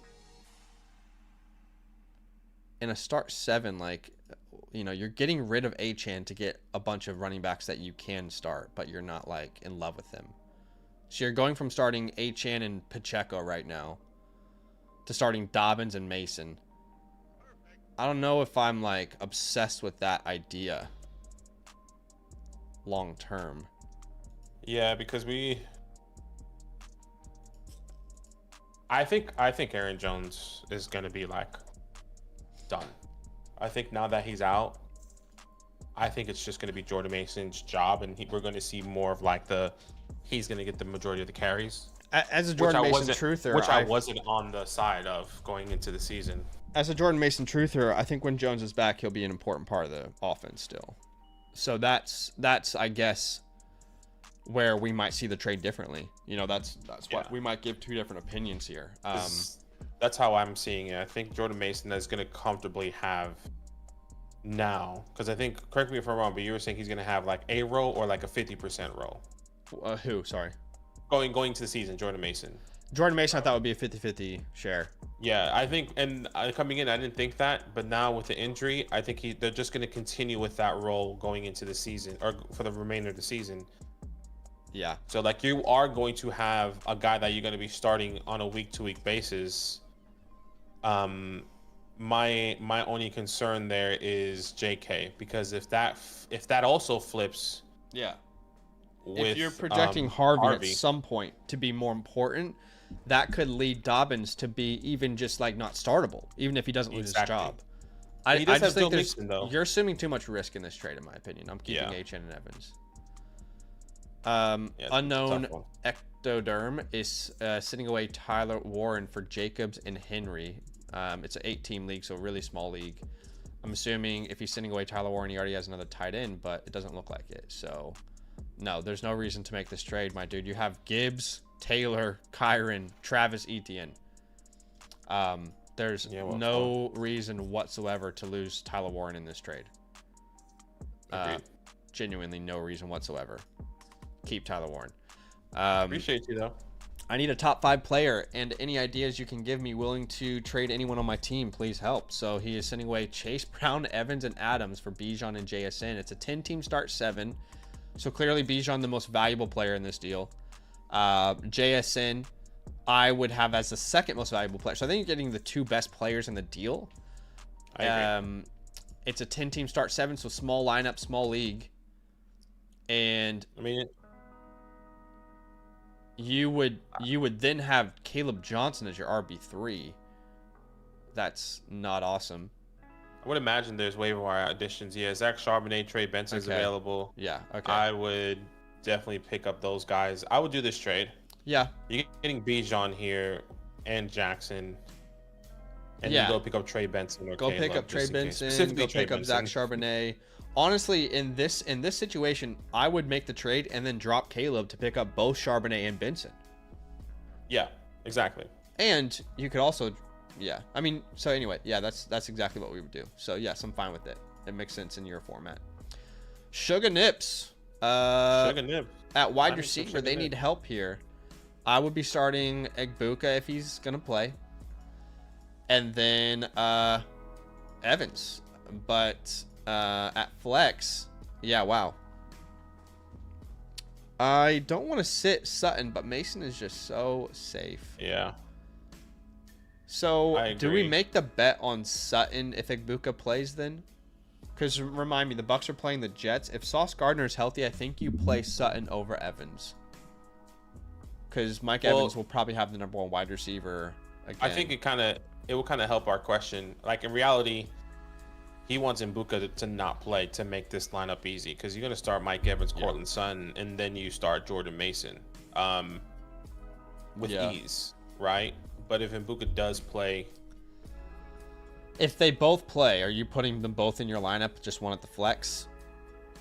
In a start 7, you're getting rid of Achan to get a bunch of running backs that you can start, but you're not in love with them. So you're going from starting Achan and Pacheco right now to starting Dobbins and Mason. I don't know if I'm obsessed with that idea long term. Yeah, because I think Aaron Jones is going to be done. I think now that he's out, I think it's just going to be Jordan Mason's job, and we're going to see more of he's going to get the majority of the carries. As a Jordan Mason truther, which I wasn't on the side of going into the season. As a Jordan Mason truther, I think when Jones is back, he'll be an important part of the offense still. So that's I guess where we might see the trade differently. That's what we might give 2 different opinions here. That's how I'm seeing it. I think Jordan Mason is going to comfortably have now, because I think, correct me if I'm wrong, but you were saying he's going to have a role or a 50% role. Who? Sorry. Going to the season, Jordan Mason. Jordan Mason, I thought would be a 50-50 share. Yeah, I think, and coming in, I didn't think that, but now with the injury, I think they're just going to continue with that role going into the season, or for the remainder of the season. Yeah. So you are going to have a guy that you're going to be starting on a week-to-week basis. My only concern there is JK, because if that also flips, yeah. If you're projecting Harvey at Harvey some point to be more important, that could lead Dobbins to be even just not startable, even if he doesn't lose his job. I just think you're assuming too much risk in this trade, in my opinion. I'm keeping Achan and Evans. Unknown Ectoderm is sending away Tyler Warren for Jacobs and Henry. It's an 8-team league, so a really small league. I'm assuming if he's sending away Tyler Warren, he already has another tight end, but it doesn't look like it. So, no, there's no reason to make this trade, my dude. You have Gibbs, Taylor, Kyron, Travis Etienne. There's no reason whatsoever to lose Tyler Warren in this trade. Genuinely no reason whatsoever. keep Tyler Warren. Appreciate you though. I need a top 5 player, and any ideas you can give me, willing to trade anyone on my team, please help. So he is sending away Chase Brown, Evans, and Adams for Bijan and JSN. It's a 10-team start 7. So clearly Bijan the most valuable player in this deal. JSN I would have as the second most valuable player. So I think you're getting the 2 best players in the deal. I agree. It's a 10-team start 7, so small lineup, small league. And I mean, you would then have Caleb Johnson as your RB3. That's not awesome. I would imagine there's waiver wire additions. Yeah, Zach Charbonnet, Trey Benson's available. Yeah, okay. I would definitely pick up those guys. I would do this trade. Yeah. You're getting Bijan here and Jackson. And Yeah. you go pick up Trey Benson or Go Caleb, pick up Trey just in case. Benson. Specifically Go Trey pick up Benson. Zach Charbonnet. Honestly, in this situation, I would make the trade and then drop Caleb to pick up both Charbonnet and Benson. Yeah, exactly. And you could also, yeah. I mean, so anyway, yeah, that's exactly what we would do. So yes, I'm fine with it. It makes sense in your format. Sugar Nips. Sugar Nip. At wide receiver, they need help here. I would be starting Egbuka if he's gonna play, and then Evans. But at flex, yeah, wow. I don't want to sit Sutton, but Mason is just so safe. Yeah. So I do we agree. make the bet on Sutton if Egbuka plays then? Because remind me, the Bucks are playing the Jets. If Sauce Gardner is healthy, I think you play Sutton over Evans. Because Mike Evans will probably have the #1 wide receiver again. I think it will kind of help our question. Like in reality, he wants Mbuka to not play to make this lineup easy, because you're going to start Mike Evans, Cortland Sutton, and then you start Jordan Mason with ease, right? But if Mbuka does play, if they both play, are you putting them both in your lineup, just one at the flex?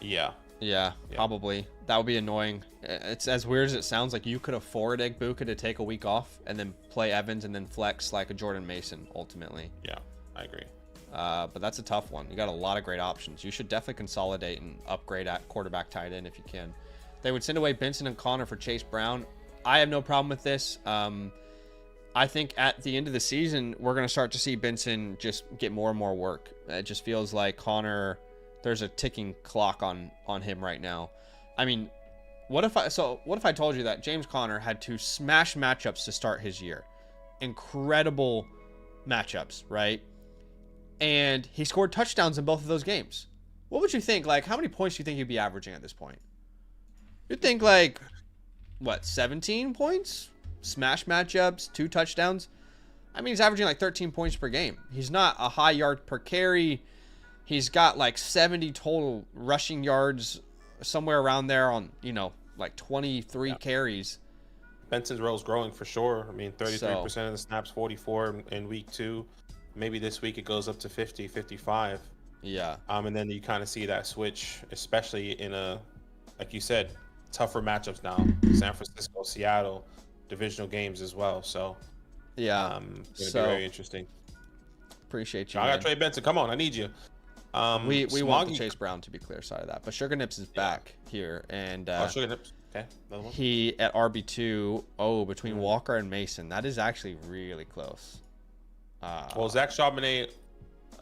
yeah, Yeah, probably. That would be annoying. It's as weird as it sounds. Like you could afford Egbuka to take a week off and then play Evans and then flex like a Jordan Mason ultimately. yeah, I agree. But that's a tough one. You got a lot of great options. You should definitely consolidate and upgrade at quarterback tight end if you can. They would send away Benson and Connor for Chase Brown. I have no problem with this. I think at the end of the season, we're going to start to see Benson just get more and more work. It just feels like Connor, there's a ticking clock on him right now. I mean, what if I told you that James Conner had to smash matchups to start his year? Incredible matchups, right? And he scored touchdowns in both of those games. What would you think? Like, how many points do you think he'd be averaging at this point? You'd think like, what, 17 points? Smash matchups, 2 touchdowns. I mean, he's averaging like 13 points per game. He's not a high yard per carry. He's got like 70 total rushing yards, somewhere around there on, like 23 carries. Benson's role is growing for sure. I mean, 33% of the snaps, 44 in week 2. Maybe this week it goes up to 50, 55. Yeah. And then you kind of see that switch, especially in like you said, tougher matchups now. San Francisco, Seattle, divisional games as well. So yeah, it's gonna be very interesting. Appreciate you. I got Trey Benson. Come on, I need you. We want the Chase Brown to be clear side of that, but Sugar Nips is back here, and Sugar Nips. Okay, another one. He at RB2. Between Walker and Mason, that is actually really close. Well, Zach Charbonnet,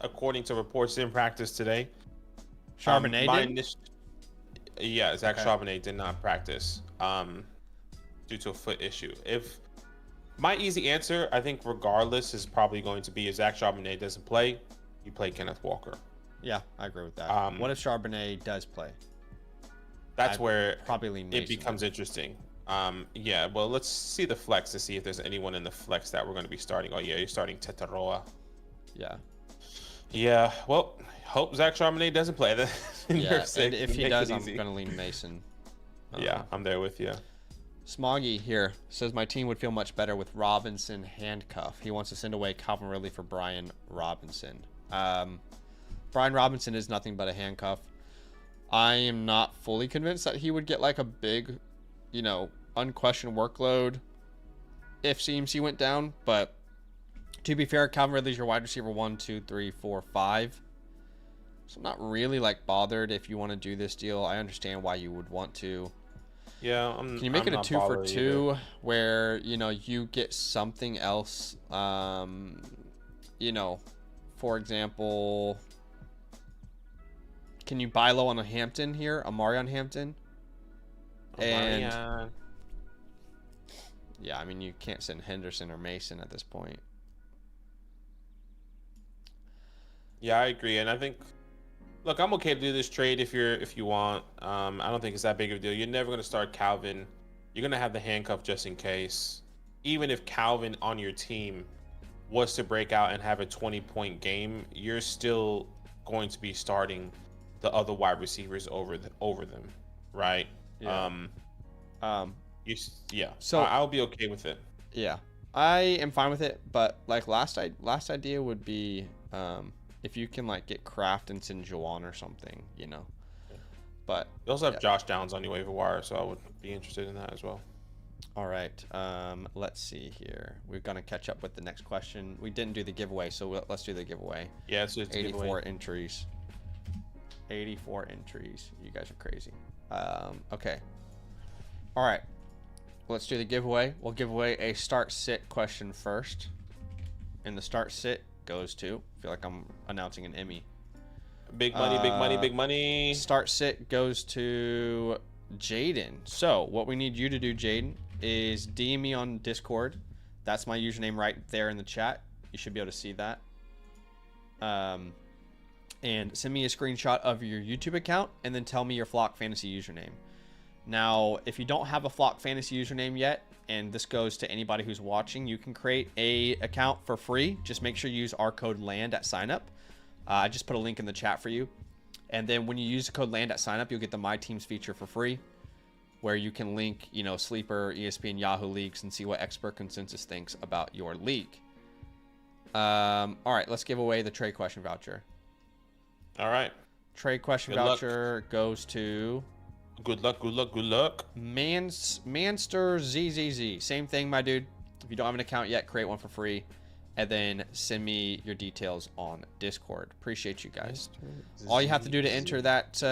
according to reports in practice today, Charbonnet did? Zach Charbonnet did not practice due to a foot issue. If my easy answer, I think regardless, is probably going to be if Zach Charbonnet doesn't play, you play Kenneth Walker. Yeah, I agree with that. What if Charbonnet does play? That's where probably it becomes interesting. Well, let's see the flex to see if there's anyone in the flex that we're going to be starting. Oh, yeah, you're starting Tetaroa. Yeah, well, hope Zach Charbonnet doesn't play. And if he does, I'm going to lean Mason. I'm there with you. Smoggy here says, my team would feel much better with Robinson handcuff. He wants to send away Calvin Ridley for Brian Robinson. Brian Robinson is nothing but a handcuff. I am not fully convinced that he would get like a big, unquestioned workload if CMC went down. But to be fair, Calvin Ridley's your wide receiver 1, 2, 3, 4, 5. So I'm not really like bothered if you want to do this deal. I understand why you would want to. Yeah, Can you make I'm it a not 2 for bothered 2 either. where, you get something else, for example, can you buy low on a Hampton here, a Marion Hampton? And Marianne. yeah, I mean, you can't send Henderson or Mason at this point. Yeah, I agree, and I think, look, I'm okay to do this trade if you want. I don't think it's that big of a deal. You're never gonna start Calvin. You're gonna have the handcuff just in case. Even if Calvin on your team was to break out and have a 20-point game, you're still going to be starting the other wide receivers over them, right? Yeah. Yeah. So I'll be okay with it. yeah, I am fine with it, but like last idea would be if you can like get Kraft and send Juwan or something, But You also have Josh Downs on your waiver wire, so I would be interested in that as well. all right, let's see here. We're gonna catch up with the next question. We didn't do the giveaway, so let's do the giveaway. Yeah, it's just 84 entries. 84 entries. You guys are crazy. Okay. All right. Let's do the giveaway. We'll give away a start sit question first. And the start sit goes to, I feel like I'm announcing an Emmy. Big money, big money, big money. Start sit goes to Jaden. So what we need you to do, Jaden, is DM me on Discord. That's my username right there in the chat. You should be able to see that. And send me a screenshot of your YouTube account and then tell me your Flock Fantasy username. Now, if you don't have a Flock Fantasy username yet, and this goes to anybody who's watching, you can create a account for free. Just make sure you use our code LAND at signup. I just put a link in the chat for you. And then when you use the code LAND at signup, you'll get the My Teams feature for free, where you can link, Sleeper, ESPN, Yahoo leagues and see what expert consensus thinks about your league. All right, let's give away the trade question voucher. All right. Trade question Good luck. voucher goes to Good luck, good luck, good luck. Manster ZZZ. Same thing, my dude. If you don't have an account yet, create one for free. And then send me your details on Discord. Appreciate you guys. All you have to do to enter that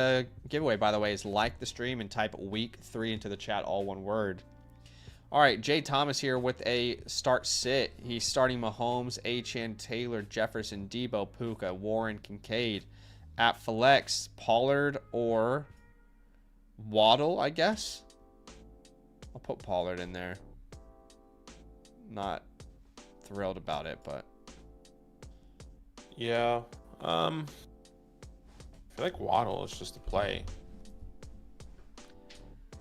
giveaway, by the way, is like the stream and type week 3 into the chat, all one word. All right, Jay Thomas here with a start sit. He's starting Mahomes, Achane, Taylor, Jefferson, Debo, Puka, Warren, Kincaid. At flex, Pollard or Waddle, I guess. I'll put Pollard in there. Not thrilled about it, but yeah. I feel like Waddle is just a play.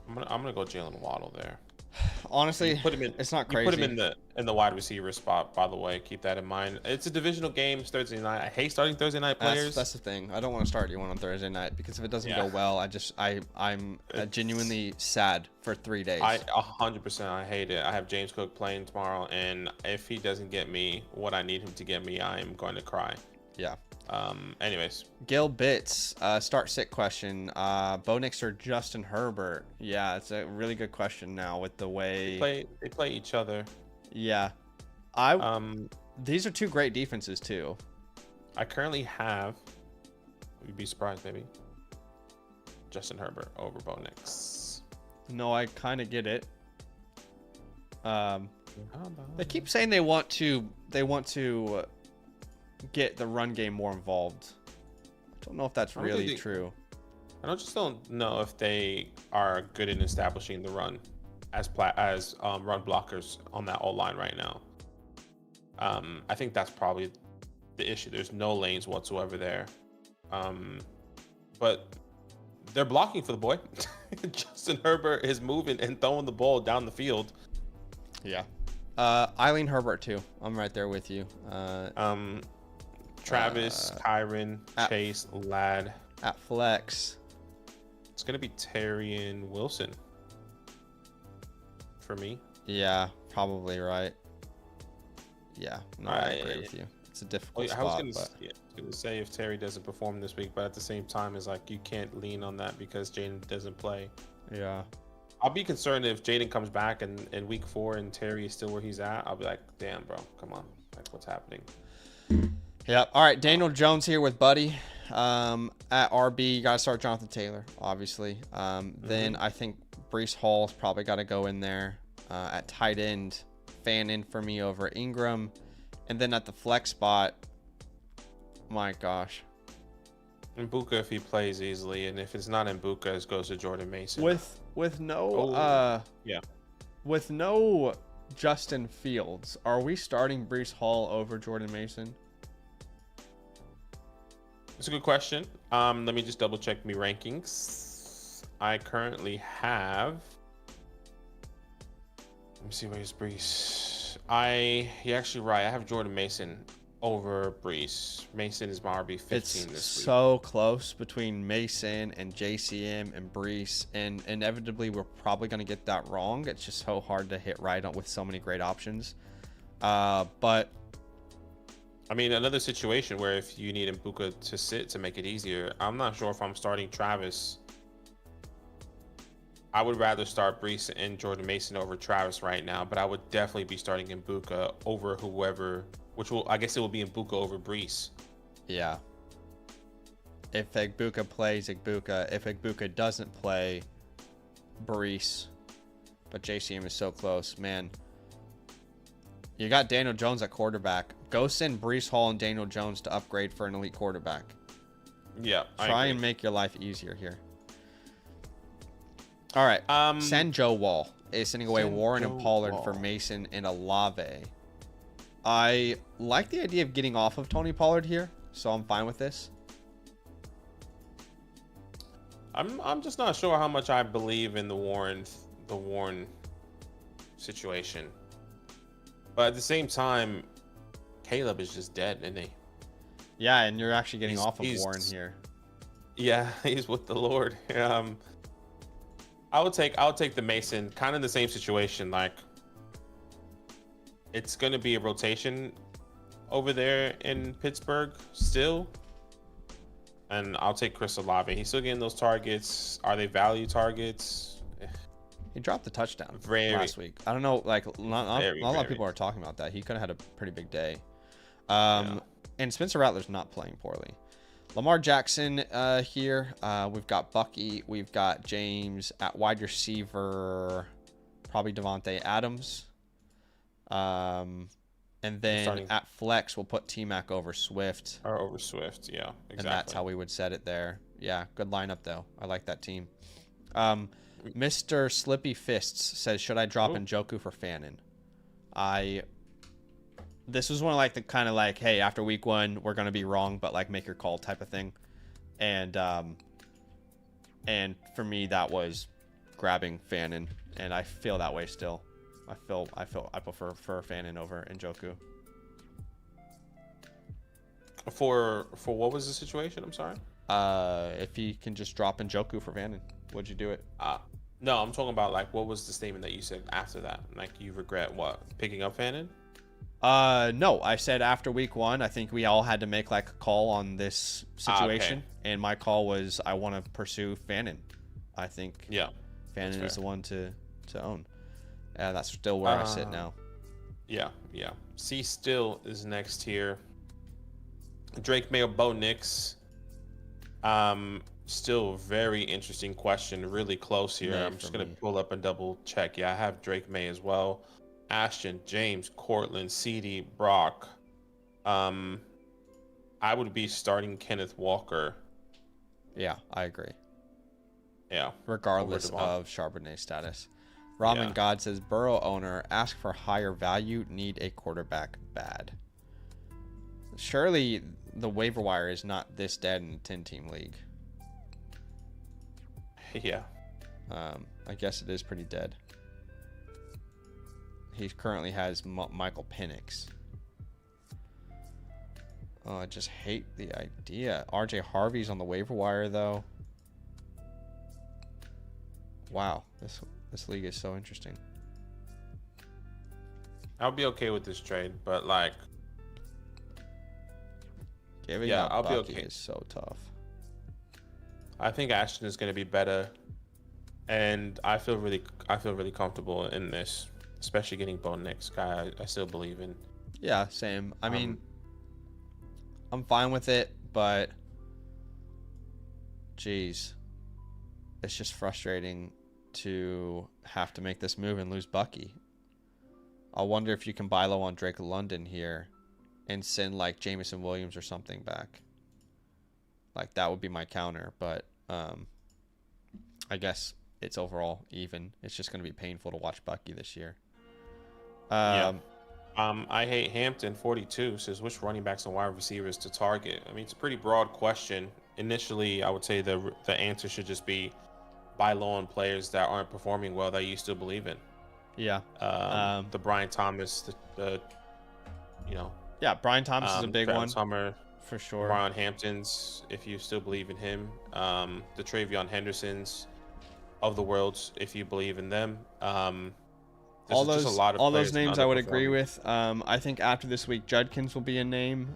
I'm gonna go Jalen Waddle there. honestly, Put him in. it's not You crazy. put him in the wide receiver spot. By the way, keep that in mind. It's a divisional game. It's Thursday night. I hate starting Thursday night players. That's the thing. I don't want to start you one on Thursday night because if it doesn't go well, I'm genuinely sad for 3 days. 100%. I hate it. I have James Cook playing tomorrow, and if he doesn't get me what I need him to get me, I am going to cry. Yeah. Anyways. Gil Bits, start sit question. Bo Nix or Justin Herbert? Yeah, it's a really good question now with the way They play each other. Yeah. These are two great defenses too. I currently have, you'd be surprised maybe, Justin Herbert over Bo Nix. No, I kind of get it. They keep saying they want to get the run game more involved. I don't know if that's really true. I just don't know if they are good in establishing the run as run blockers on that O-line right now. I think that's probably the issue. There's no lanes whatsoever there. But they're blocking for the boy. Justin Herbert is moving and throwing the ball down the field. Yeah. Eileen Herbert too. I'm right there with you. Travis, Kyron, Chase, Ladd. At flex. It's going to be Terry and Wilson for me. Yeah, probably right. Yeah, no, I agree with you. It's a difficult spot. I was going to say if Terry doesn't perform this week, but at the same time, it's like you can't lean on that because Jaden doesn't play. Yeah. I'll be concerned if Jaden comes back in week 4 and Terry is still where he's at. I'll be like, damn, bro, come on. Like, what's happening? Yeah. All right. Daniel Jones here with Buddy. At RB, you got to start Jonathan Taylor, obviously. Then I think Brees Hall's probably got to go in there. At tight end, Fannin for me over Ingram. And then at the flex spot, my gosh. Mbuka if he plays easily, and if it's not Mbuka, it goes to Jordan Mason. With no yeah. With no Justin Fields, are we starting Brees Hall over Jordan Mason? It's a good question. Let me just double check my rankings. I currently have. Let me see where's Brees. You're actually right. I have Jordan Mason over Brees. Mason is my RB 15 this week. It's so close between Mason and JCM and Brees, and inevitably we're probably going to get that wrong. It's just so hard to hit right on with so many great options. But I mean, another situation where if you need Mbuka to sit to make it easier, I'm not sure if I'm starting Travis. I would rather start Brees and Jordan Mason over Travis right now, but I would definitely be starting Mbuka over whoever, I guess it will be Mbuka over Brees. Yeah. If Egbuka plays, Egbuka. If Egbuka doesn't play, Brees. But JCM is so close. Man, you got Daniel Jones at quarterback. Go send Brees Hall and Daniel Jones to upgrade for an elite quarterback. Yeah, Try and make your life easier here. All right. Send Joe Wall is sending away Warren and Pollard for Mason and Olave. I like the idea of getting off of Tony Pollard here, so I'm fine with this. I'm just not sure how much I believe in the Warren situation. But at the same time, Caleb is just dead, isn't he? Yeah, and you're actually getting off of Warren here. Yeah, he's with the Lord. I'll take the Mason, kind of the same situation. Like, it's going to be a rotation over there in Pittsburgh still. And I'll take Chris Olave. He's still getting those targets. Are they value targets? He dropped the touchdown last week. I don't know, like, not a lot of people are talking about that. He could have had a pretty big day. And Spencer Rattler's not playing poorly. Lamar Jackson here. We've got Bucky. We've got James at wide receiver. Probably Devontae Adams. And then at flex, we'll put T-Mac over Swift. Or over Swift, yeah, exactly. And that's how we would set it there. Yeah, good lineup, though. I like that team. Mr. Slippy Fists says, should I drop Njoku for Fannin? This was one of like the kind of like, hey, after week 1, we're going to be wrong, but like make your call type of thing. And for me, that was grabbing Fannin, and I feel that way still. I prefer Fannin over Njoku. For what was the situation? I'm sorry. If he can just drop Njoku for Fannin, would you do it? No, I'm talking about like what was the statement that you said after that? Like you regret what? Picking up Fannin? No, I said after week 1, I think we all had to make like a call on this situation, and my call was I want to pursue Fannin. I think Fannin is the one to own. That's still where I sit now. Yeah. C Still is next here. Drake May or Bo Nix. Still very interesting question. Really close here. I'm just gonna pull up and double check. Yeah, I have Drake May as well. Ashton, James, Cortland, CD, Brock. I would be starting Kenneth Walker. Yeah, I agree. Yeah. Regardless of Charbonnet status. Ramen God says, Burrow owner, ask for higher value, need a quarterback bad. Surely the waiver wire is not this dead in a 10-team league. Yeah. I guess it is pretty dead. He currently has Michael Penix. Oh, I just hate the idea. RJ Harvey's on the waiver wire, though. Wow, this league is so interesting. I'll be okay with this trade, but like, giving up I'll Bucky be okay. Is so tough. I think Ashton is going to be better, and I feel really comfortable in this, especially getting Bo Nix, guy I still believe in. Yeah, same. I mean, I'm fine with it, but geez, it's just frustrating to have to make this move and lose Bucky. I wonder if you can buy low on Drake London here and send like Jamison Williams or something back. Like that would be my counter, but I guess it's overall even. It's just going to be painful to watch Bucky this year. I hate Hampton 42 says which running backs and wide receivers to target. I mean, it's a pretty broad question. Initially, I would say the answer should just be buy low on players that aren't performing well that you still believe in. Yeah. The Brian Thomas, Yeah, Brian Thomas is a big Travis one. Summer, for sure. Brian Hamptons, if you still believe in him. The Travion Hendersons of the world, if you believe in them. All those names I would agree underperforming. with. I think after this week, Judkins will be a name.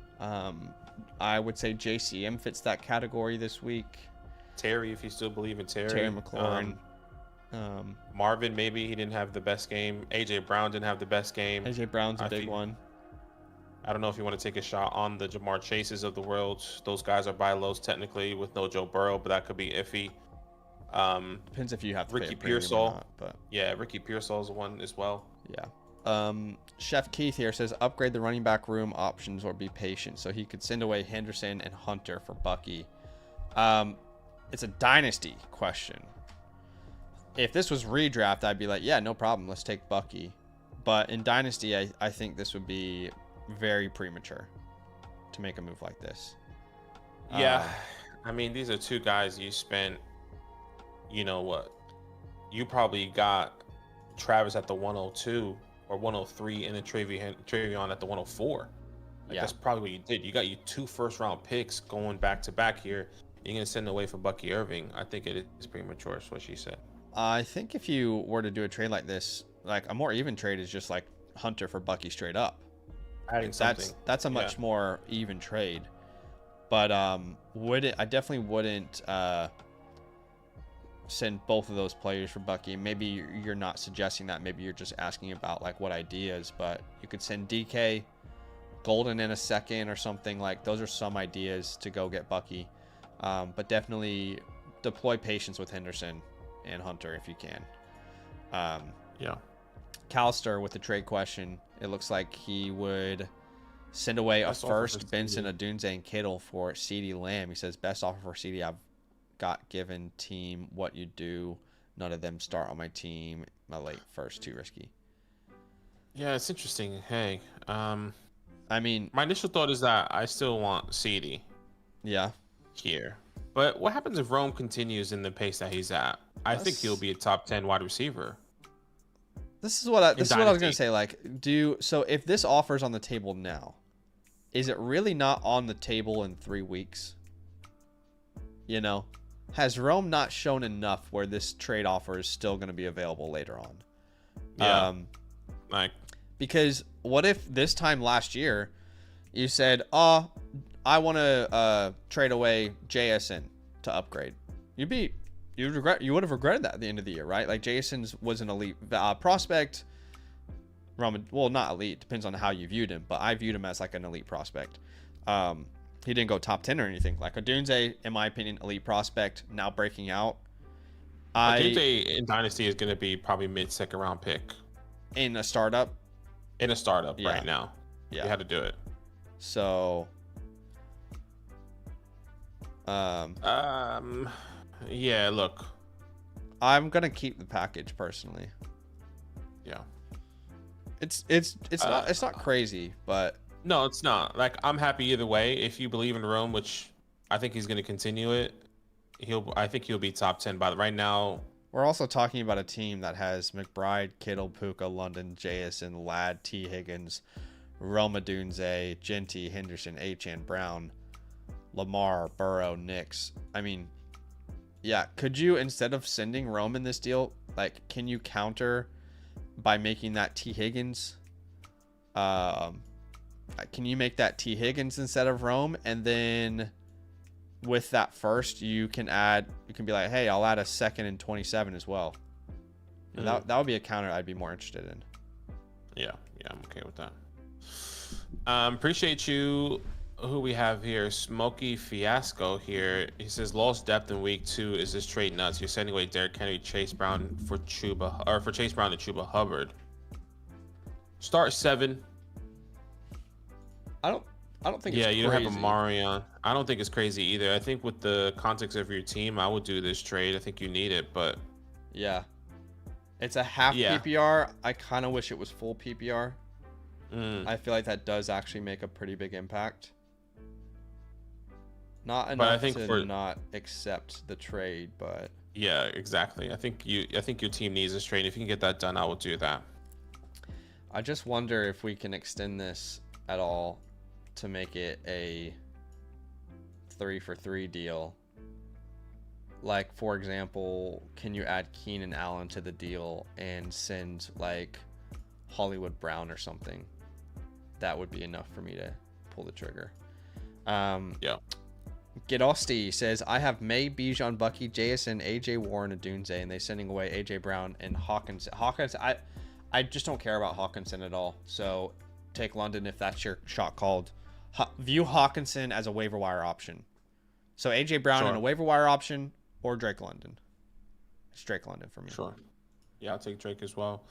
I would say JCM fits that category this week. Terry, if you still believe in Terry. Terry McLaurin. Marvin, maybe he didn't have the best game. AJ Brown didn't have the best game. AJ Brown's a big one. I don't know if you want to take a shot on the Jamar Chases of the world. Those guys are buy lows technically with no Joe Burrow, but that could be iffy. Depends if you have to Ricky pay a premium or Pearsall. not, but Yeah, Ricky Pearsall's one as well. yeah. Chef Keith here says upgrade the running back room options or be patient. So he could send away Henderson and Hunter for Bucky. It's a dynasty question. If this was redraft, I'd be like, yeah, no problem. Let's take Bucky. But in dynasty, I think this would be very premature to make a move like this. Yeah. I mean, these are two guys you spent, you know what? You probably got Travis at the 102 or 103 and then Travion at the 104. Like, Yeah. That's probably what you did. You got you 2 first-round picks going back to back here. You're going to send away for Bucky Irving. I think it is premature, is what she said. I think if you were to do a trade like this, like a more even trade is just like Hunter for Bucky straight up. Adding something. That's a much more even trade. But I definitely wouldn't send both of those players for Bucky. Maybe you're not suggesting that. Maybe you're just asking about like what ideas. But you could send DK, Golden in a second or something. Like those are some ideas to go get Bucky. But definitely deploy patience with Henderson and Hunter if you can. Yeah. Calster with the trade question. It looks like he would send away a Best offer first, for Benson, CD. a Dunze, and Kittle for CeeDee Lamb. He says, best offer for CD I've got given team. What you do. None of them start on my team. My late first, too risky. Yeah, it's interesting. Hey, I mean, my initial thought is that I still want CD yeah. here. But what happens if Rome continues in the pace that he's at? I think he'll be a top 10 wide receiver. This is what I was going to Dynasty. say. Like, so if this offer's on the table now, is it really not on the table in 3 weeks? You know, has Rome not shown enough where this trade offer is still going to be available later on? Yeah. Because what if this time last year you said, "Oh, I want to trade away JSN to upgrade"? You would have regretted that at the end of the year, right? Like JSN was an elite prospect. Well, not elite, depends on how you viewed him, but I viewed him as like an elite prospect. He didn't go top 10 or anything. Like Odunze, in my opinion, elite prospect, now breaking out. Dunze in Dynasty is going to be probably mid-second round pick. In a startup. In a startup Yeah. right now. Yeah. You had to do it. So, yeah, look. I'm gonna keep the package personally. Yeah. It's not crazy, but No, it's not. Like, I'm happy either way. If you believe in Rome, which I think he's going to continue it, I think he'll be top 10 by right now. we're also talking about a team that has McBride, Kittle, Puka, London, Jason, Ladd, T. Higgins, Roma Dunze, Genty, Henderson, Achan, Brown, Lamar, Burrow, Nix. I mean, yeah, could you, instead of sending Rome in this deal, like, can you counter by making that T. Higgins? Can you make that T. Higgins instead of Rome? And then with that first, you can be like, hey, I'll add a second and 27 as well. And that would be a counter I'd be more interested in. Yeah, I'm okay with that. Appreciate you who we have here, Smokey Fiasco here. He says lost depth in week 2. Is this trade nuts? You're sending away Derrick Henry, Chase Brown for Chase Brown and Chuba Hubbard. Start 7. I don't think it's yeah, crazy. You don't have a Marion. I don't think it's crazy either. I think with the context of your team, I would do this trade. I think you need it, but yeah, it's a half PPR. I kind of wish it was full PPR. I feel like that does actually make a pretty big impact. Not enough to not accept the trade, but yeah, exactly. I think your team needs this trade. If you can get that done, I will do that. I just wonder if we can extend this at all to make it a 3-for-3 deal. Like, for example, can you add Keenan Allen to the deal and send like Hollywood Brown or something? That would be enough for me to pull the trigger. Yeah. Gedosty says, I have May, Bijan, Bucky, JSN, AJ Warren, and Dunze, and they're sending away AJ Brown and Hawkins. I just don't care about Hawkinson at all. So take London if that's your shot called. View Hawkinson as a waiver wire option. So AJ Brown and a waiver wire option, or Drake London. It's Drake London for me. Sure. Yeah, I'll take Drake as well.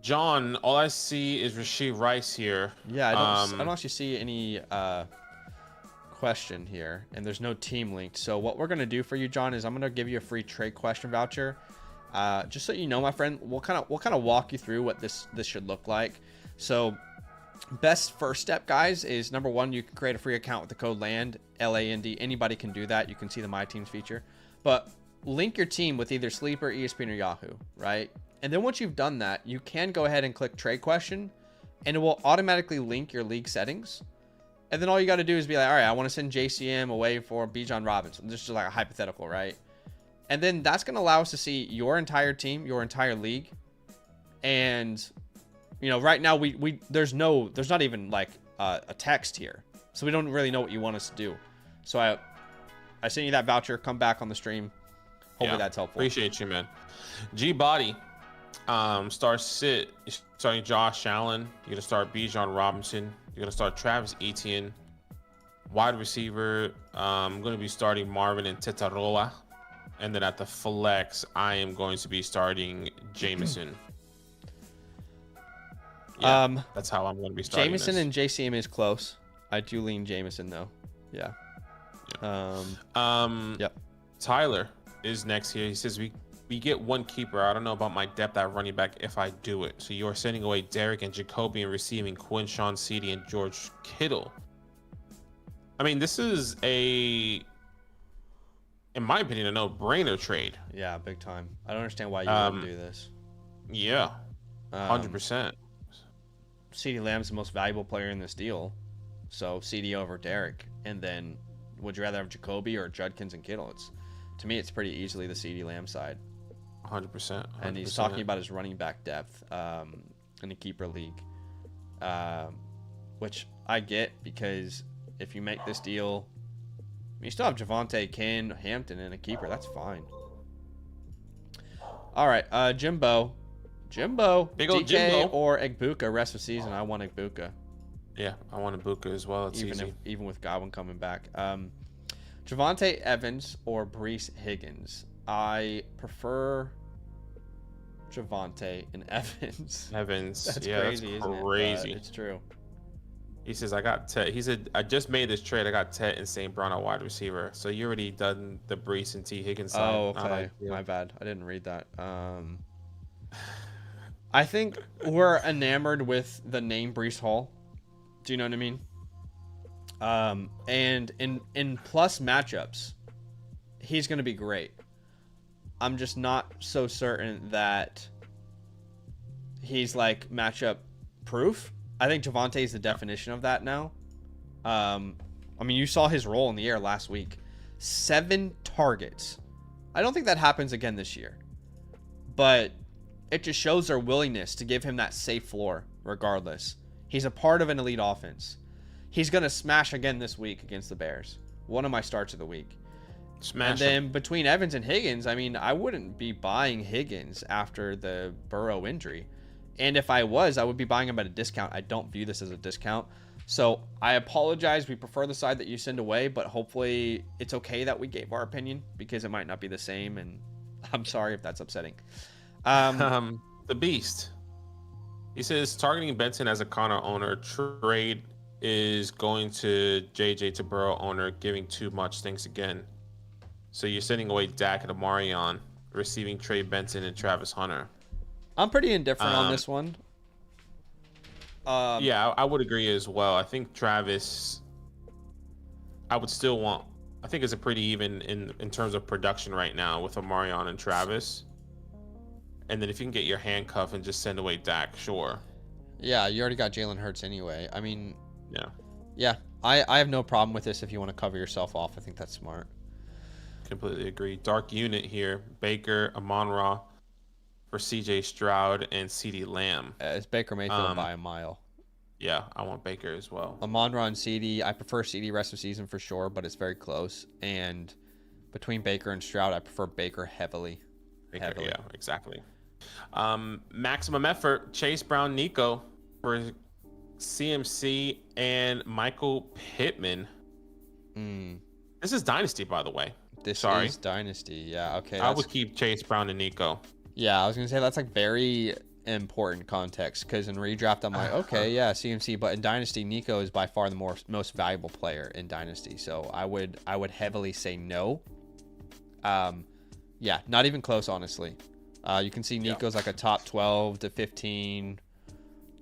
John, all I see is Rashee Rice here. Yeah, I don't actually see any question here, and there's no team linked. So what we're gonna do for you, John, is I'm gonna give you a free trade question voucher. Just so you know, my friend, we'll kind of walk you through what this should look like. So best first step, guys, is number 1, you can create a free account with the code LAND, LAND. Anybody can do that. You can see the My Teams feature, but link your team with either Sleeper, ESPN, or Yahoo, right? And then once you've done that, you can go ahead and click trade question, and it will automatically link your league settings. And then all you got to do is be like, all right, I want to send JCM away for Bijan Robinson. This is like a hypothetical, right? And then that's going to allow us to see your entire team, your entire league. And, you know, right now there's not even like a text here. So we don't really know what you want us to do. So I sent you that voucher. Come back on the stream. Hopefully that's helpful. Appreciate you, man. G-Body. Start sit. You're starting Josh Allen. You're going to start Bijan Robinson. You're going to start Travis Etienne. Wide receiver, I'm going to be starting Marvin and Tetarola. And then at the flex, I am going to be starting Jameson. Yeah, that's how I'm going to be starting Jameson and JCM is close. I do lean Jameson, though. Yeah. Yep. Tyler is next here. He says, we get one keeper. I don't know about my depth at running back if I do it. So you're sending away Derek and Jacoby and receiving Quinshawn, CD, and George Kittle. I mean, this is in my opinion, a no-brainer trade. Yeah, big time. I don't understand why you wouldn't do this. Yeah, 100%. CD Lamb's the most valuable player in this deal. So CD over Derek. And then would you rather have Jacoby or Judkins and Kittle? To me, it's pretty easily the CD Lamb side. 100%. And he's talking about his running back depth in a keeper league, which I get, because if you make this deal, you still have Javonte, Ken, Hampton, and a keeper. That's fine. All right, Jimbo, big old DK Jimbo, or Egbuka rest of the season. I want Egbuka. Yeah, I want Egbuka as well. It's even with Godwin coming back. Javonte Evans or Breece Higgins. I prefer Javonte and Evans. That's crazy, that's isn't crazy. It? It's true. He says, I got Ted. He said, I just made this trade. I got Ted and St. Brown at wide receiver. So you already done the Breece and T. Higgins side. Oh, okay. My bad. I didn't read that. I think we're enamored with the name Breece Hall. Do you know what I mean? And in plus matchups, he's going to be great. I'm just not so certain that he's like matchup proof. I think Javonte is the definition of that now. I mean, you saw his role in the air last week. 7 targets. I don't think that happens again this year. But it just shows their willingness to give him that safe floor regardless. He's a part of an elite offense. He's going to smash again this week against the Bears. One of my starts of the week. And then between Evans and Higgins, I mean, I wouldn't be buying Higgins after the Burrow injury. And if I was, I would be buying them at a discount. I don't view this as a discount. So I apologize. We prefer the side that you send away, but hopefully it's okay that we gave our opinion because it might not be the same. And I'm sorry if that's upsetting. The Beast. He says targeting Benson as a Connor owner. Trade is going to JJ to Burrow owner, giving too much. Thanks again. So you're sending away Dak and Amarion, receiving Trey Benson and Travis Hunter. I'm pretty indifferent on this one. Yeah, I would agree as well. I think Travis, I would still want. I think it's a pretty even in terms of production right now with Amarion and Travis. And then if you can get your handcuff and just send away Dak, sure. Yeah, you already got Jalen Hurts anyway. I mean, yeah. I have no problem with this if you want to cover yourself off. I think that's smart. Completely agree. Dark unit here. Baker, Amon-Ra for CJ Stroud and CeeDee Lamb. It's Baker Mayfield by a mile. Yeah, I want Baker as well. Amon-Ra and CeeDee. I prefer CeeDee rest of season for sure, but it's very close. And between Baker and Stroud, I prefer Baker heavily. Baker, yeah, exactly. Maximum effort. Chase Brown, Nico for CMC and Michael Pittman. This is Dynasty, by the way. This is Dynasty. Yeah, okay. I would keep Chase Brown and Nico. Yeah, I was going to say that's like very important context because in redraft, I'm like, okay, yeah, CMC. But in Dynasty, Nico is by far the most valuable player in Dynasty. So I would heavily say no. Yeah, not even close, honestly. You can see Nico's like a top 12 to 15,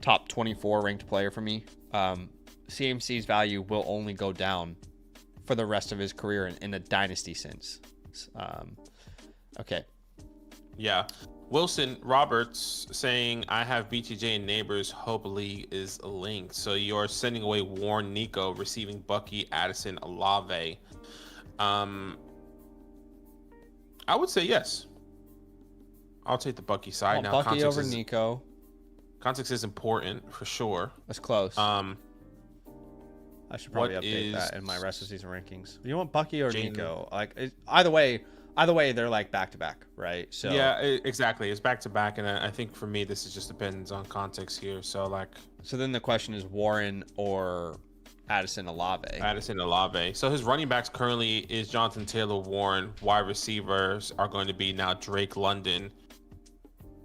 top 24 ranked player for me. CMC's value will only go down for the rest of his career in a Dynasty sense. Okay. Yeah. Wilson Roberts saying, I have BTJ and Neighbors. Hope League is linked. So you're sending away Warren Nico, receiving Bucky, Addison, Olave. I would say yes. I'll take the Bucky side now. Bucky over Nico. Context is important for sure. That's close. I should probably update that in my rest of season rankings. You want Bucky or Nico? Like either way, they're like back to back, right? So yeah, exactly. It's back to back, and I think for me, this is just depends on context here. So then the question is Warren or Addison Olave. Addison Olave. So his running backs currently is Jonathan Taylor, Warren. Wide receivers are going to be now Drake London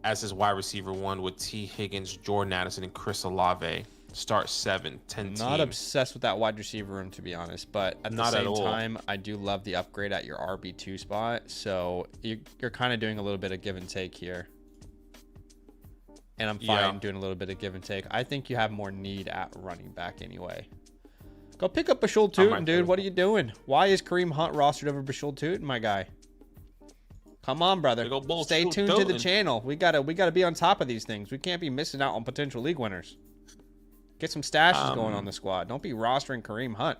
as his wide receiver one with T. Higgins, Jordan Addison, and Chris Olave. Start 7, 10 Not obsessed with that wide receiver room, to be honest, but at the same time, I do love the upgrade at your RB2 spot. So you're kind of doing a little bit of give and take here. And I'm fine doing a little bit of give and take. I think you have more need at running back anyway. Go pick up Bashul Tootin, dude. What are you doing? Why is Kareem Hunt rostered over Bashul Tootin, my guy? Come on, brother. Stay tuned to the channel. We gotta be on top of these things. We can't be missing out on potential league winners. Get some stashes going on the squad. Don't be rostering Kareem Hunt.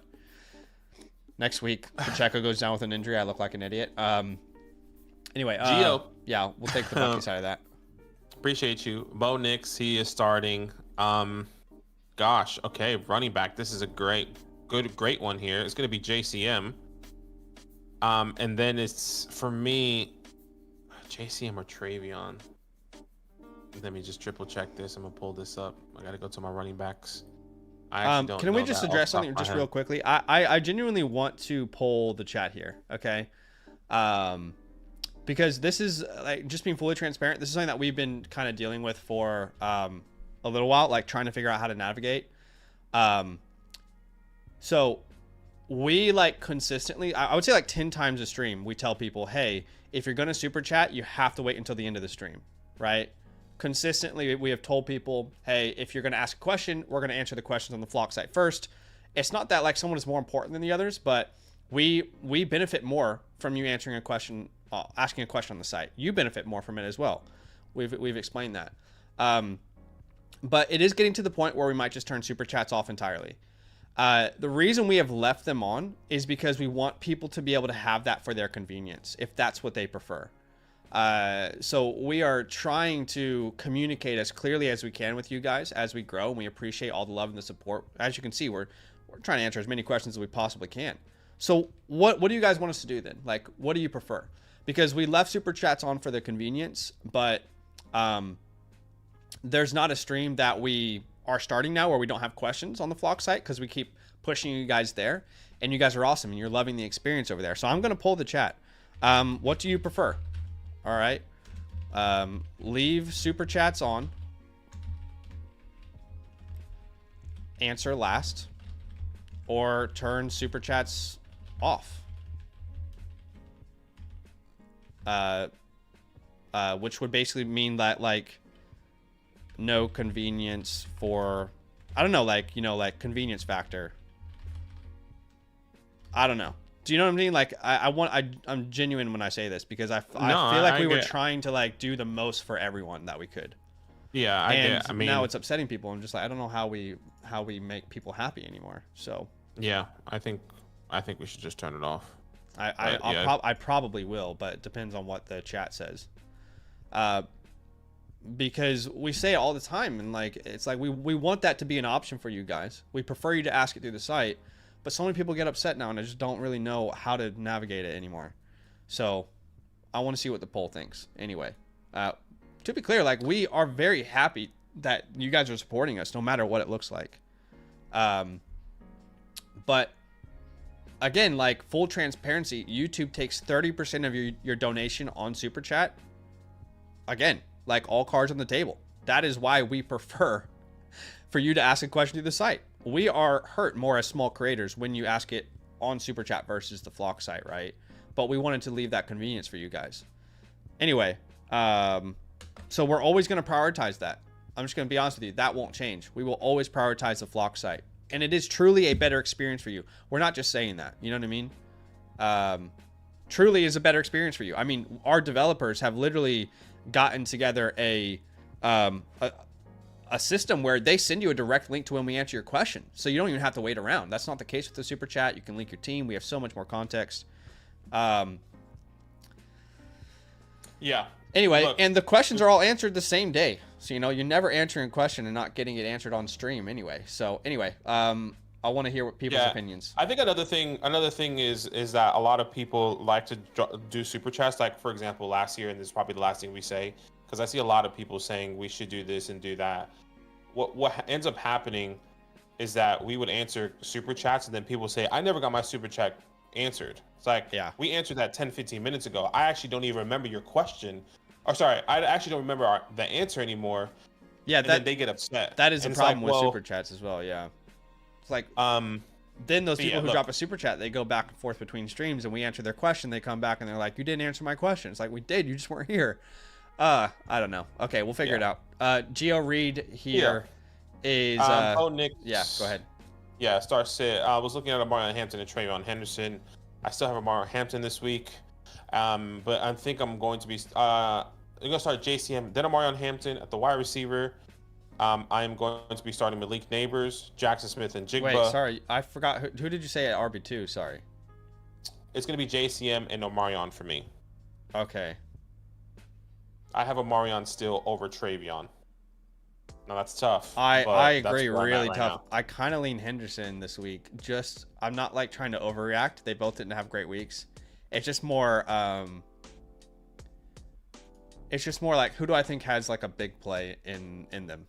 Next week, Pacheco goes down with an injury. I look like an idiot. Anyway, Gio. Yeah, we'll take the Bucky side of that. Appreciate you. Bo Nix, he is starting. Gosh, okay, running back. This is a great one here. It's going to be JCM. And then it's, for me, JCM or Travion. Let me just triple check this. I'm gonna pull this up. I gotta go to my running backs. Can we just address something just real quickly? I genuinely want to poll the chat here, okay? Because this is like just being fully transparent. This is something that we've been kind of dealing with for a little while, like trying to figure out how to navigate. So we like consistently, I would say like 10 times a stream, we tell people, hey, if you're gonna super chat, you have to wait until the end of the stream, right? Consistently, we have told people, hey, if you're going to ask a question, we're going to answer the questions on the Flock site first. It's not that like someone is more important than the others, but we benefit more from you answering a question, asking a question on the site. You benefit more from it as well. We've explained that. But it is getting to the point where we might just turn super chats off entirely. The reason we have left them on is because we want people to be able to have that for their convenience, if that's what they prefer. So we are trying to communicate as clearly as we can with you guys as we grow, and we appreciate all the love and the support. As you can see, we're trying to answer as many questions as we possibly can. So what do you guys want us to do then? Like, what do you prefer? Because we left super chats on for the convenience, but there's not a stream that we are starting now where we don't have questions on the Flock site because we keep pushing you guys there, and you guys are awesome and you're loving the experience over there. So I'm going to pull the chat. What do you prefer? All right. Leave super chats on. Answer last. Or turn super chats off. Which would basically mean that, like, no convenience for, I don't know, like, you know, like convenience factor. I don't know. Do you know what I mean? Like, I'm genuine when I say this because I feel like we were trying to like do the most for everyone that we could. Yeah, I mean, now it's upsetting people. I'm just like, I don't know how we make people happy anymore. So yeah, I think we should just turn it off. I probably will, but it depends on what the chat says. Because we say it all the time, and like it's like we want that to be an option for you guys. We prefer you to ask it through the site, but so many people get upset now and I just don't really know how to navigate it anymore. So I want to see what the poll thinks. Anyway, to be clear, like, we are very happy that you guys are supporting us no matter what it looks like. But again, like, full transparency, YouTube takes 30% of your donation on Super Chat. Again, like, all cards on the table. That is why we prefer for you to ask a question through the site. We are hurt more as small creators when you ask it on Super Chat versus the Flock site, right? But we wanted to leave that convenience for you guys. Anyway, so we're always going to prioritize that. I'm just going to be honest with you. That won't change. We will always prioritize the Flock site. And it is truly a better experience for you. We're not just saying that. You know what I mean? Truly is a better experience for you. I mean, our developers have literally gotten together a system where they send you a direct link to when we answer your question. So you don't even have to wait around. That's not the case with the Super Chat. You can link your team. We have so much more context. Yeah. Anyway, Look, and the questions are all answered the same day. So, you know, you're never answering a question and not getting it answered on stream anyway. So anyway, I want to hear what people's opinions. I think another thing is that a lot of people like to do super chats. Like, for example, last year, and this is probably the last thing we say, because I see a lot of people saying we should do this and do that. What ends up happening is that we would answer super chats, and then people say, I never got my super chat answered. It's like, yeah, we answered that 10-15 minutes ago. I actually don't even remember your question. Or sorry, I actually don't remember the answer anymore. Yeah, then they get upset. That is the problem with super chats as well. Yeah, it's like then those people who drop a super chat, they go back and forth between streams, and we answer their question. They come back and they're like, "You didn't answer my question." It's like, we did. You just weren't here. I don't know. Okay, we'll figure it out. Geo Reed here is. Nick. Yeah, go ahead. Yeah, Star Sit. I was looking at Amarion Hampton and Travion Henderson. I still have Amarion Hampton this week, but I think I'm going to be. I'm going to start JCM, then Amarion Hampton at the wide receiver. I am going to be starting Malik Neighbors, Jackson Smith, and Jigba. Wait, sorry. I forgot. Who did you say at RB2? Sorry. It's going to be JCM and Omarion for me. Okay. I have Omarion still over Travion. Now, that's tough. I agree. Really tough. I kind of lean Henderson this week. I'm not, like, trying to overreact. They both didn't have great weeks. It's just more... It's just more like, who do I think has like a big play in them?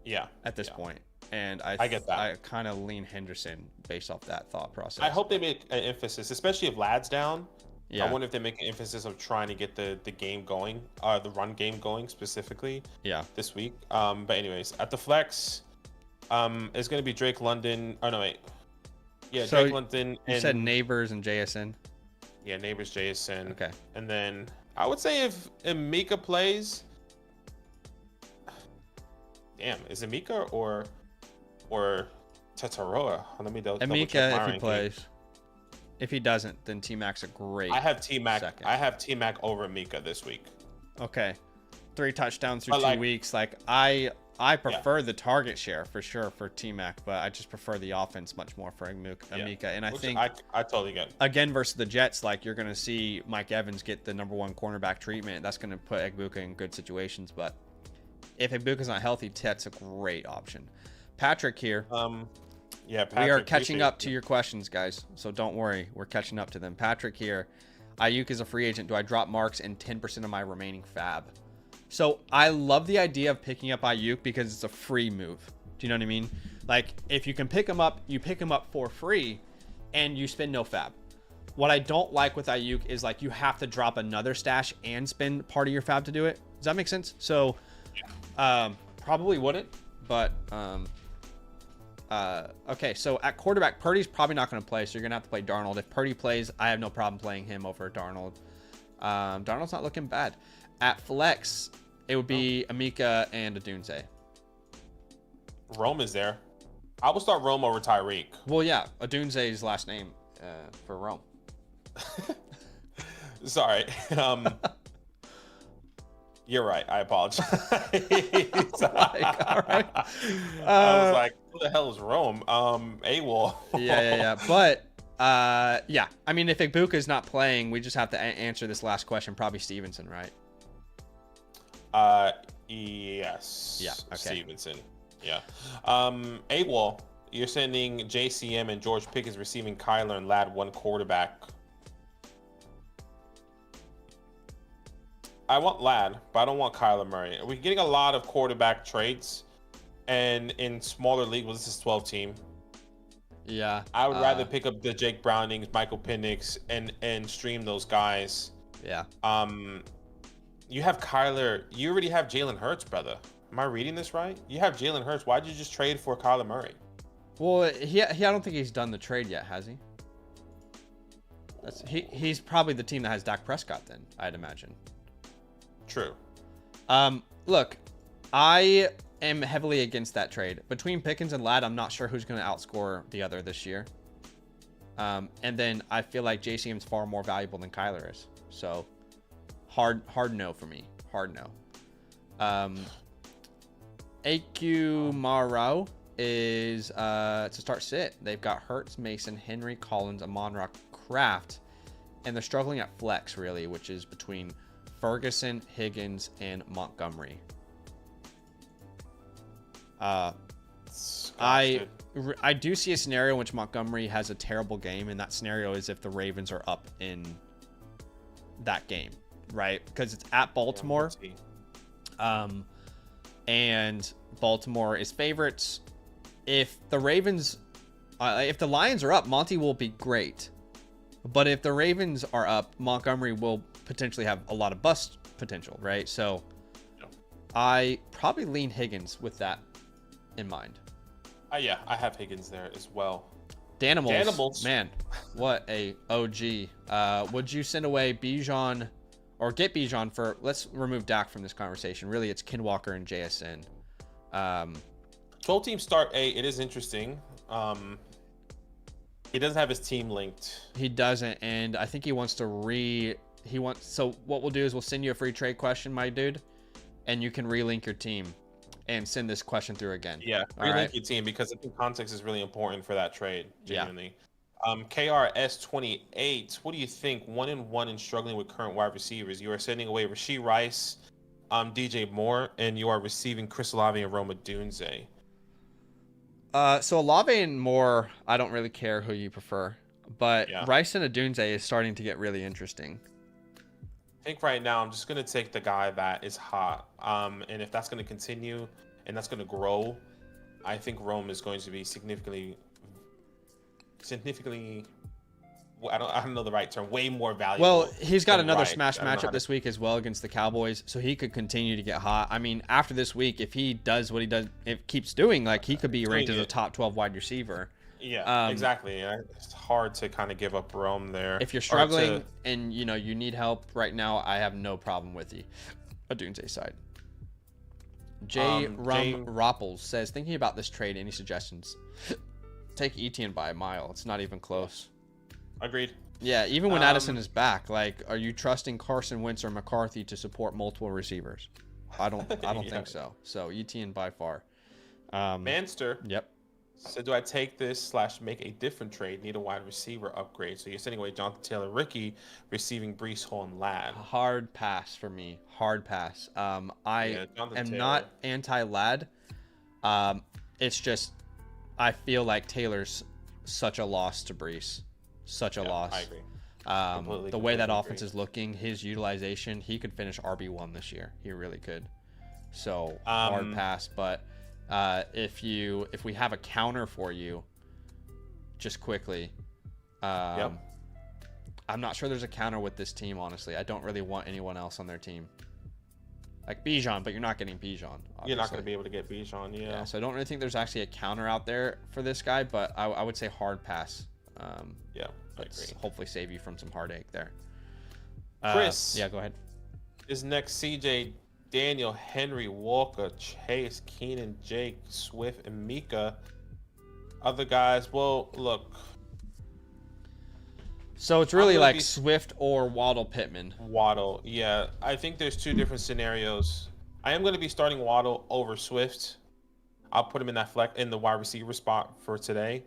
Yeah. At this point, and I get that. I kind of lean Henderson based off that thought process. I hope they make an emphasis, especially if Lad's down. Yeah. I wonder if they make an emphasis of trying to get the game going, the run game going specifically. Yeah. This week. But anyways, at the flex, it's gonna be Drake London. Oh no, wait. Yeah, so Drake London. You said Neighbors and JSN. Yeah, Neighbors, JSN. Okay. And then I would say if Emeka plays, damn, is Emeka or Tataroa? Let me double check Emeka if he plays. If he doesn't, then T-Mac's a great. I have T-Mac. I have T-Mac over Emeka this week. Okay, 3 touchdowns through 2 weeks. Like I prefer the target share for sure for T-Mac, but I just prefer the offense much more for Emeka. And I think I totally get it. Again, versus the Jets, like, you're going to see Mike Evans get the #1 cornerback treatment. That's going to put Egbuka in good situations. But if Egbuka's not healthy, that's a great option. Patrick here. Yeah, Patrick, we are catching up to your questions, guys. So don't worry. We're catching up to them. Patrick here. Ayuk is a free agent. Do I drop Marks and 10% of my remaining fab? So I love the idea of picking up Ayuk because it's a free move. Do you know what I mean? Like, if you can pick him up, you pick him up for free and you spend no fab. What I don't like with Ayuk is, like, you have to drop another stash and spend part of your fab to do it. Does that make sense? So probably wouldn't, but okay, so at quarterback, Purdy's probably not going to play, so you're going to have to play Darnold. If Purdy plays, I have no problem playing him over Darnold. Darnold's not looking bad. At flex, it would be Amika and Adunze. Rome is there. I will start Rome over Tyreek. Well, yeah, Adunze's last name for Rome. Sorry. You're right. I apologize. All right. I was like, who the hell is Rome? AWOL. yeah. But yeah, I mean, if Ibuka's not playing, we just have to answer this last question. Probably Stevenson, right? Yes. Yeah. Okay. Stevenson. Yeah. AWOL, you're sending JCM and George Pickens receiving Kyler and Ladd one quarterback. I want Ladd, but I don't want Kyler Murray. We're getting a lot of quarterback trades, and in smaller leagues, well, this is 12 team. Yeah. I would rather pick up the Jake Brownings, Michael Penix, and stream those guys. Yeah. You have Kyler. You already have Jalen Hurts, brother. Am I reading this right? You have Jalen Hurts. Why'd you just trade for Kyler Murray? Well, I don't think he's done the trade yet, has he? He's probably the team that has Dak Prescott then, I'd imagine. True. Look, I am heavily against that trade. Between Pickens and Ladd, I'm not sure who's going to outscore the other this year. And then I feel like JCM's far more valuable than Kyler is. So hard no for me. Hard no. AQ Marau is to start sit. They've got Hurts, Mason, Henry, Collins, Amon-Ra, Kraft, and they're struggling at flex really, which is between Ferguson, Higgins, and Montgomery. I do see a scenario in which Montgomery has a terrible game, and that scenario is if the Ravens are up in that game, right? Because it's at Baltimore. And Baltimore is favorites. If the Ravens, if the Lions are up, Monty will be great. But if the Ravens are up, Montgomery will potentially have a lot of bust potential, right? So I probably lean Higgins with that in mind. Yeah, I have Higgins there as well. Danimals, man, what a OG. Would you send away Bijan or get Bijan for, let's remove Dak from this conversation. Really, it's Ken Walker and JSN. 12 team start A, it is interesting. He doesn't have his team linked. He doesn't, and I think he wants to so what we'll do is we'll send you a free trade question, my dude, and you can relink your team and send this question through again. Yeah, relink your team, because I think context is really important for that trade, genuinely. KRS28, what do you think? 1-1 and struggling with current wide receivers. You are sending away Rashee Rice, DJ Moore, and you are receiving Chris Olave and Rome Odunze. So Olave and Moore, I don't really care who you prefer, but Rice and Odunze is starting to get really interesting. I think right now I'm just going to take the guy that is hot. And if that's going to continue and that's going to grow, I think Rome is going to be significantly, I don't know the right term, way more valuable. Well, he's got another smash matchup this week as well against the Cowboys, so he could continue to get hot. I mean, after this week, if he does what he does, if keeps doing, like, he could be ranked as a top 12 wide receiver. Yeah, exactly. It's hard to kind of give up Rome there. If you're struggling and you need help right now, I have no problem with the Odunze side. Ropples says, thinking about this trade, any suggestions? Take Etienne by a mile. It's not even close. Agreed. Yeah, even when Addison is back, like, are you trusting Carson Wentz or McCarthy to support multiple receivers? I don't think so. So Etienne by far. Manster. Yep. So do I take this / make a different trade? Need a wide receiver upgrade. So you're sending away Jonathan Taylor, Ricky, receiving Breece Hall and Ladd. Hard pass for me. Hard pass. I am not anti-Ladd. It's just I feel like Taylor's such a loss to Breece. Such a loss. I agree. Completely, The way that completely offense agree. is looking, his utilization, he could finish RB1 this year. He really could. So hard pass. But if we have a counter for you, just quickly, Yep. I'm not sure there's a counter with this team. Honestly, I don't really want anyone else on their team. Like Bijan, but you're not getting Bijan. Obviously. You're not going to be able to get Bijan, yeah. So I don't really think there's actually a counter out there for this guy, but I would say hard pass. Yeah, I Let's agree. hopefully save you from some heartache there. Chris. Yeah, go ahead. Is next CJ, Daniel, Henry, Walker, Chase, Keenan, Jake, Swift, and Mika. Other guys, well, look. So it's really like be... Swift or Waddle Pittman. Waddle, yeah. I think there's two different scenarios. I am going to be starting Waddle over Swift. I'll put him in that in the wide receiver spot for today,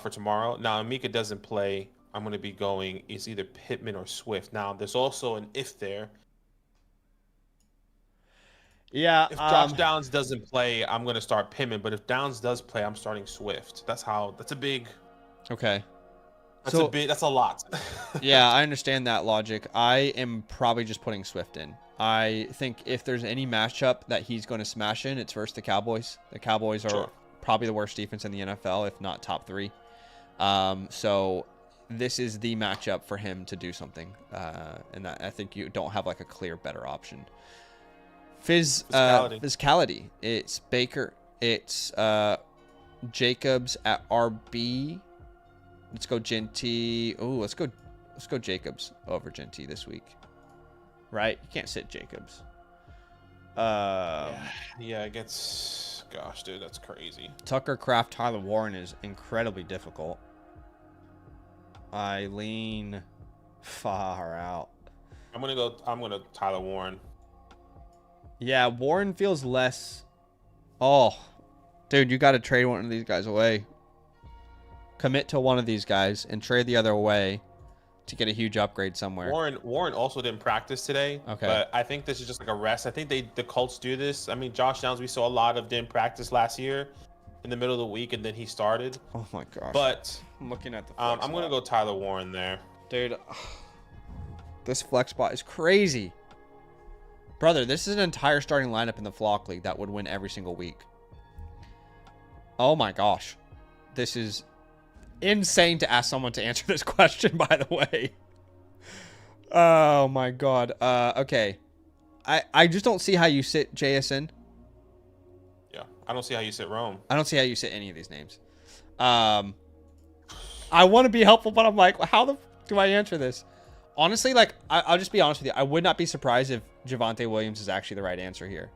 for tomorrow. Now, Mika doesn't play. I'm going to be going, it's either Pittman or Swift. Now, there's also an if there. Yeah. If Josh Downs doesn't play, I'm going to start Pittman. But if Downs does play, I'm starting Swift. That's a big. Okay. That's a lot. Yeah, I understand that logic. I am probably just putting Swift in. I think if there's any matchup that he's going to smash in, it's versus the Cowboys. The Cowboys are probably the worst defense in the NFL, if not top 3. So this is the matchup for him to do something. And I think you don't have like a clear better option. Physicality. It's Baker. It's Jacobs at RB. Let's go Genty. Oh, let's go Jacobs over Genty this week. Right? You can't sit Jacobs. Yeah, it gets. Gosh, dude, that's crazy. Tucker, Kraft, Tyler Warren is incredibly difficult. I lean far out. I'm gonna Tyler Warren. Yeah, Warren feels less. Oh, dude, you got to trade one of these guys away. Commit to one of these guys and trade the other away to get a huge upgrade somewhere. Warren also didn't practice today. Okay. But I think this is just like a rest. I think the Colts do this. I mean, Josh Downs, we saw a lot of didn't practice last year in the middle of the week, and then he started. Oh my gosh. But I'm looking at the I'm going to go Tyler Warren there. Dude, this flex spot is crazy. Brother, this is an entire starting lineup in the Flock League that would win every single week. Oh my gosh. This is insane to ask someone to answer this question, by the way. Oh my god. Okay. I just don't see how you sit JSN. Yeah. I don't see how you sit Rome. I don't see how you sit any of these names. I want to be helpful, but I'm like, how the do I answer this? Honestly, like, I'll just be honest with you. I would not be surprised if Javonte Williams is actually the right answer here.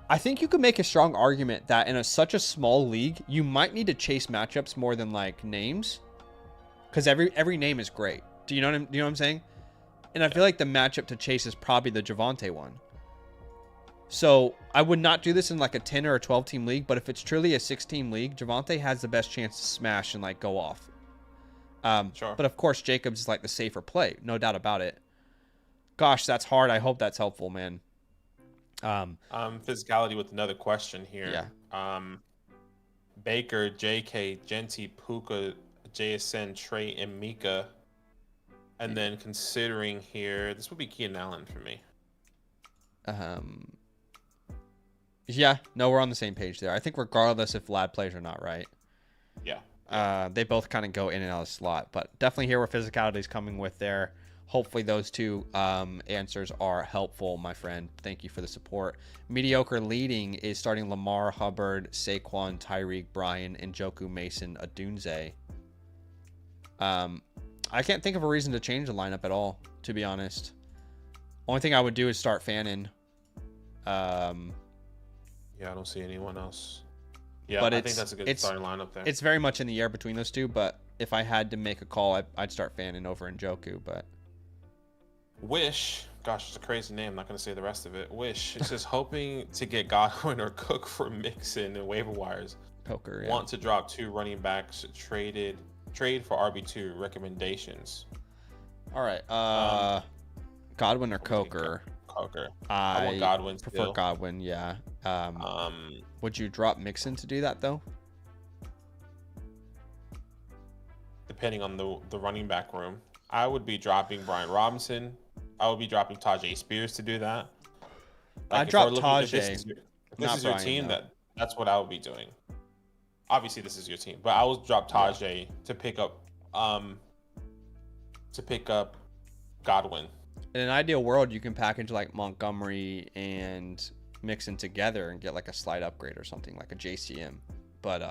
I think you could make a strong argument that in such a small league, you might need to chase matchups more than like names, because every name is great. Do you know what I'm saying? And I feel like the matchup to chase is probably the Javonte one. So I would not do this in like a 10 or a 12 team league, but if it's truly a 6-team league, Javonte has the best chance to smash and like go off. Sure. But of course, Jacobs is like the safer play, no doubt about it. Gosh, that's hard. I hope that's helpful, man. Physicality with another question here. Yeah. Baker, JK, Genty, Puka, JSN, Trey, and Mika. And then considering here, this would be Keenan Allen for me. Yeah, no, we're on the same page there. I think regardless if Lad plays or not, right? Yeah. They both kind of go in and out of the slot, but definitely hear where physicality is coming with there. Hopefully those two answers are helpful, my friend. Thank you for the support. Mediocre leading is starting Lamar, Hubbard, Saquon, Tyreek, Bryan, Njoku, Mason, Adunze. I can't think of a reason to change the lineup at all, to be honest. Only thing I would do is start Fannin. Yeah, I don't see anyone else. Yeah, but I think that's a good starting lineup there. It's very much in the air between those two, but if I had to make a call, I'd start Fannin over Njoku, but... Wish, gosh, it's a crazy name. I'm not going to say the rest of it. Wish, it says hoping to get Godwin or Cook for Mixon and waiver wires. Coker, yeah. Want to drop 2 running backs, trade for RB2 recommendations. All right, Godwin or Coker? Coker. I want Godwin. Prefer Godwin, yeah. Would you drop Mixon to do that though? depending on the running back room. I would be dropping Brian Robinson. I would be dropping Tajay Spears to do that. I Like if we're dropped looking, if Tajay, this not is your Brian, team, no. that's what I would be doing. Obviously, this is your team, but I will drop Tajay to pick up Godwin. In an ideal world, you can package like Montgomery and Mixon together and get like a slight upgrade or something like a JCM. But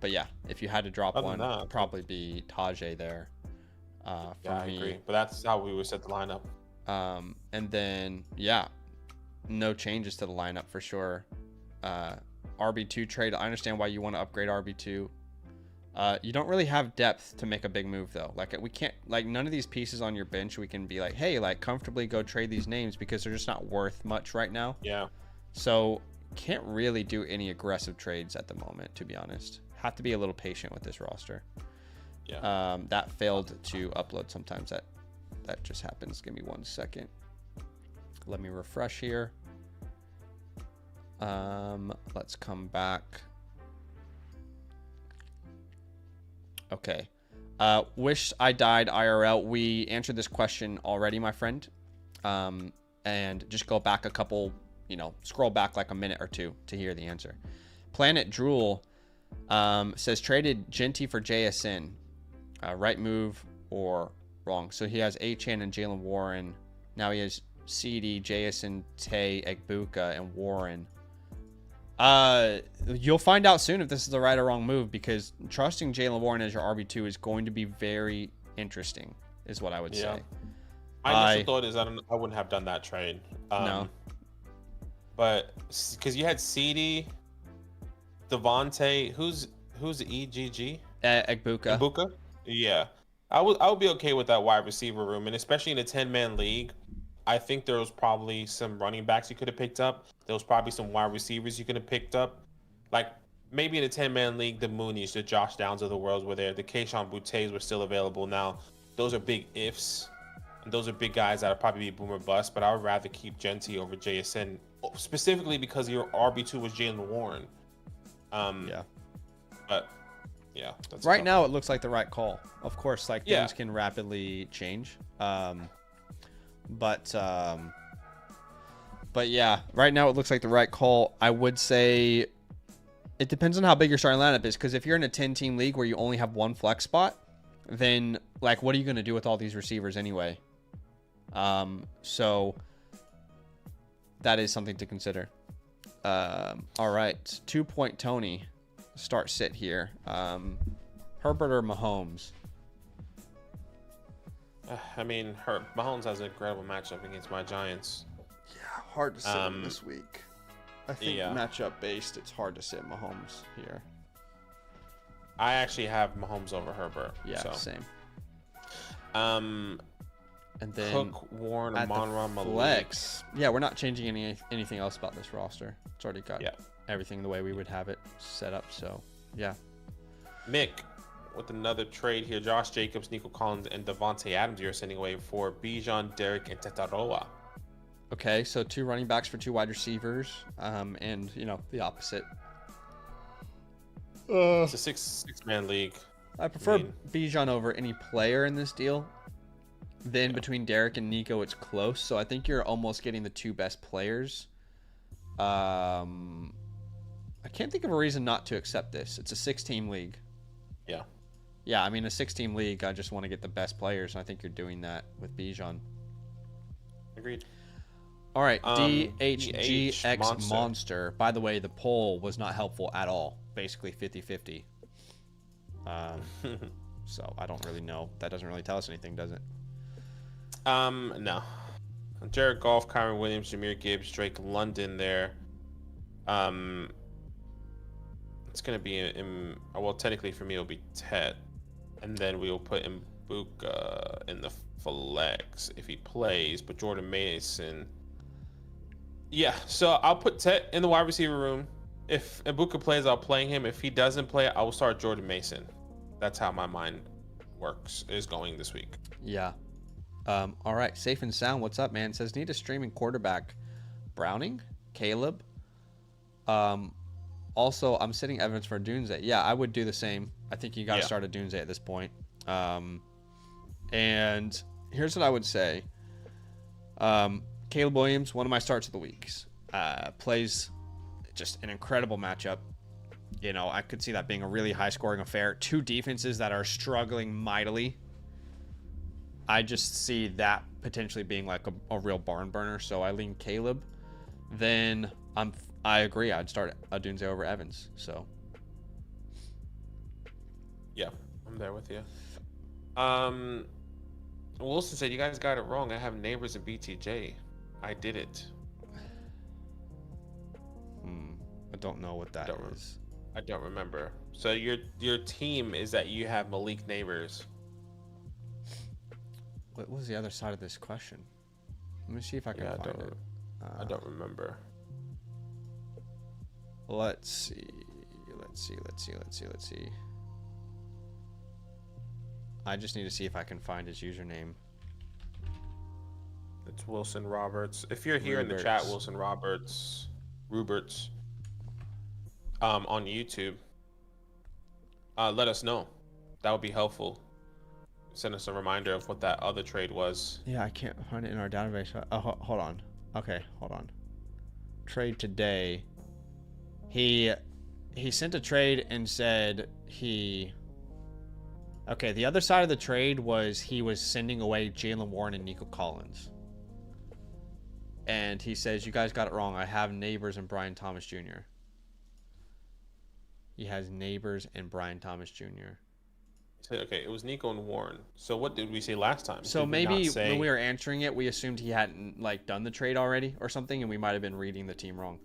but yeah, if you had to drop one, it'd probably be Tajay there. For I me. agree. But that's how we would set the lineup. And then no changes to the lineup for sure. RB2 trade. I understand why you want to upgrade RB2. You don't really have depth to make a big move though. Like we can't, like none of these pieces on your bench we can be like, hey, like comfortably go trade these names because they're just not worth much right now. Yeah. So can't really do any aggressive trades at the moment, to be honest. Have to be a little patient with this roster. Yeah. That failed to upload sometimes. That just happens. Give me 1 second. Let me refresh here. Let's come back. Okay. Wish I died IRL. We answered this question already, my friend. And just go back a couple, scroll back like a minute or two to hear the answer. Planet Drool says traded Genty for JSN. Right move or wrong? So he has Achane and Jalen Warren. Now he has CD, JSN, Tay, Egbuka, and Warren. You'll find out soon if this is the right or wrong move, because trusting Jalen Warren as your RB2 is going to be very interesting, is what I would say. My initial thought is I wouldn't have done that trade. No. But because you had CD, Devontae, who's EGG? Egbuka. Egbuka? Yeah. I would be okay with that wide receiver room, and especially in a 10-man league, I think there was probably some running backs you could have picked up. There was probably some wide receivers you could have picked up. Like maybe in a 10-man league, the Moonies, the Josh Downs of the world were there. The Keyshawn Bouttes were still available. Now, those are big ifs. And those are big guys that would probably be boom or bust, but I would rather keep Genty over JSN, specifically because your RB2 was Jalen Warren. But yeah. That's right now, it looks like the right call. Of course, like things can rapidly change. But yeah, right now it looks like the right call. I would say it depends on how big your starting lineup is, because if you're in a 10-team league where you only have one flex spot, then like what are you going to do with all these receivers anyway? So that is something to consider. All right, 2-point Tony, start sit here. Herbert or Mahomes? I mean, Mahomes has an incredible matchup against my Giants. Yeah, hard to sit him this week. I think matchup based, it's hard to sit Mahomes here. I actually have Mahomes over Herbert. Yeah, so. Same. And then Cook, Warren, Amon-Ra, flex. Yeah, we're not changing anything else about this roster. It's already got everything the way we would have it set up. So, yeah. Mick with another trade here. Josh Jacobs, Nico Collins, and Devontae Adams you're sending away for Bijan, Derek, and Tetaroa. Okay, so 2 running backs for 2 wide receivers, and, the opposite. It's a six-man league. I prefer Bijan over any player in this deal. Then between Derek and Nico, it's close. So I think you're almost getting the 2 best players. I can't think of a reason not to accept this. It's a 6-team league. Yeah. Yeah, I mean, a 6-team league, I just want to get the best players. And I think you're doing that with Bijan. Agreed. All right, DHGX Monster. By the way, the poll was not helpful at all. Basically 50-50. So I don't really know. That doesn't really tell us anything, does it? No. Jared Goff, Kyron Williams, Jahmyr Gibbs, Drake London there. It's going to be well, technically for me, it'll be Tet. And then we'll put Mbuka in the flex if he plays, but Jordan Mason. Yeah, so I'll put Tet in the wide receiver room. If Mbuka plays, I'll play him. If he doesn't play, I will start Jordan Mason. That's how my mind is going this week. Yeah. All right, Safe and Sound, what's up, man? Says need a streaming quarterback. Browning, Caleb. Also, I'm sitting Evans for Dunze. Yeah, I would do the same. I think you got to Yeah. start a Dunze at this point. And here's what I would say. Caleb Williams, one of my starts of the weeks, plays just an incredible matchup. You know, I could see that being a really high-scoring affair. Two defenses that are struggling mightily. I just see that potentially being like a real barn burner. So I lean Caleb. Then I agree. I'd start Dunze over Evans. So Yeah, I'm there with you. Wilson said, you guys got it wrong. I have Neighbors and BTJ. I did it. I don't know what that is. I don't remember. So your team is that you have Malik Neighbors. What was the other side of this question? Let me see if I can find it. I don't remember. Let's see. I just need to see if I can find his username. It's Wilson Roberts. If you're here in the chat, Wilson Roberts, Ruberts, on YouTube, let us know. That would be helpful. Send us a reminder of what that other trade was. Yeah, I can't find it in our database. Oh, hold on. Okay, hold on. Trade today. He sent a trade and said Okay, the other side of the trade was he was sending away Jalen Warren and Nico Collins. And he says, you guys got it wrong. I have Neighbors and Brian Thomas Jr. He has Neighbors and Brian Thomas Jr. Okay, it was Nico and Warren. So what did we say last time? So maybe when we were answering it, we assumed he hadn't done the trade already or something, and we might have been reading the team wrong.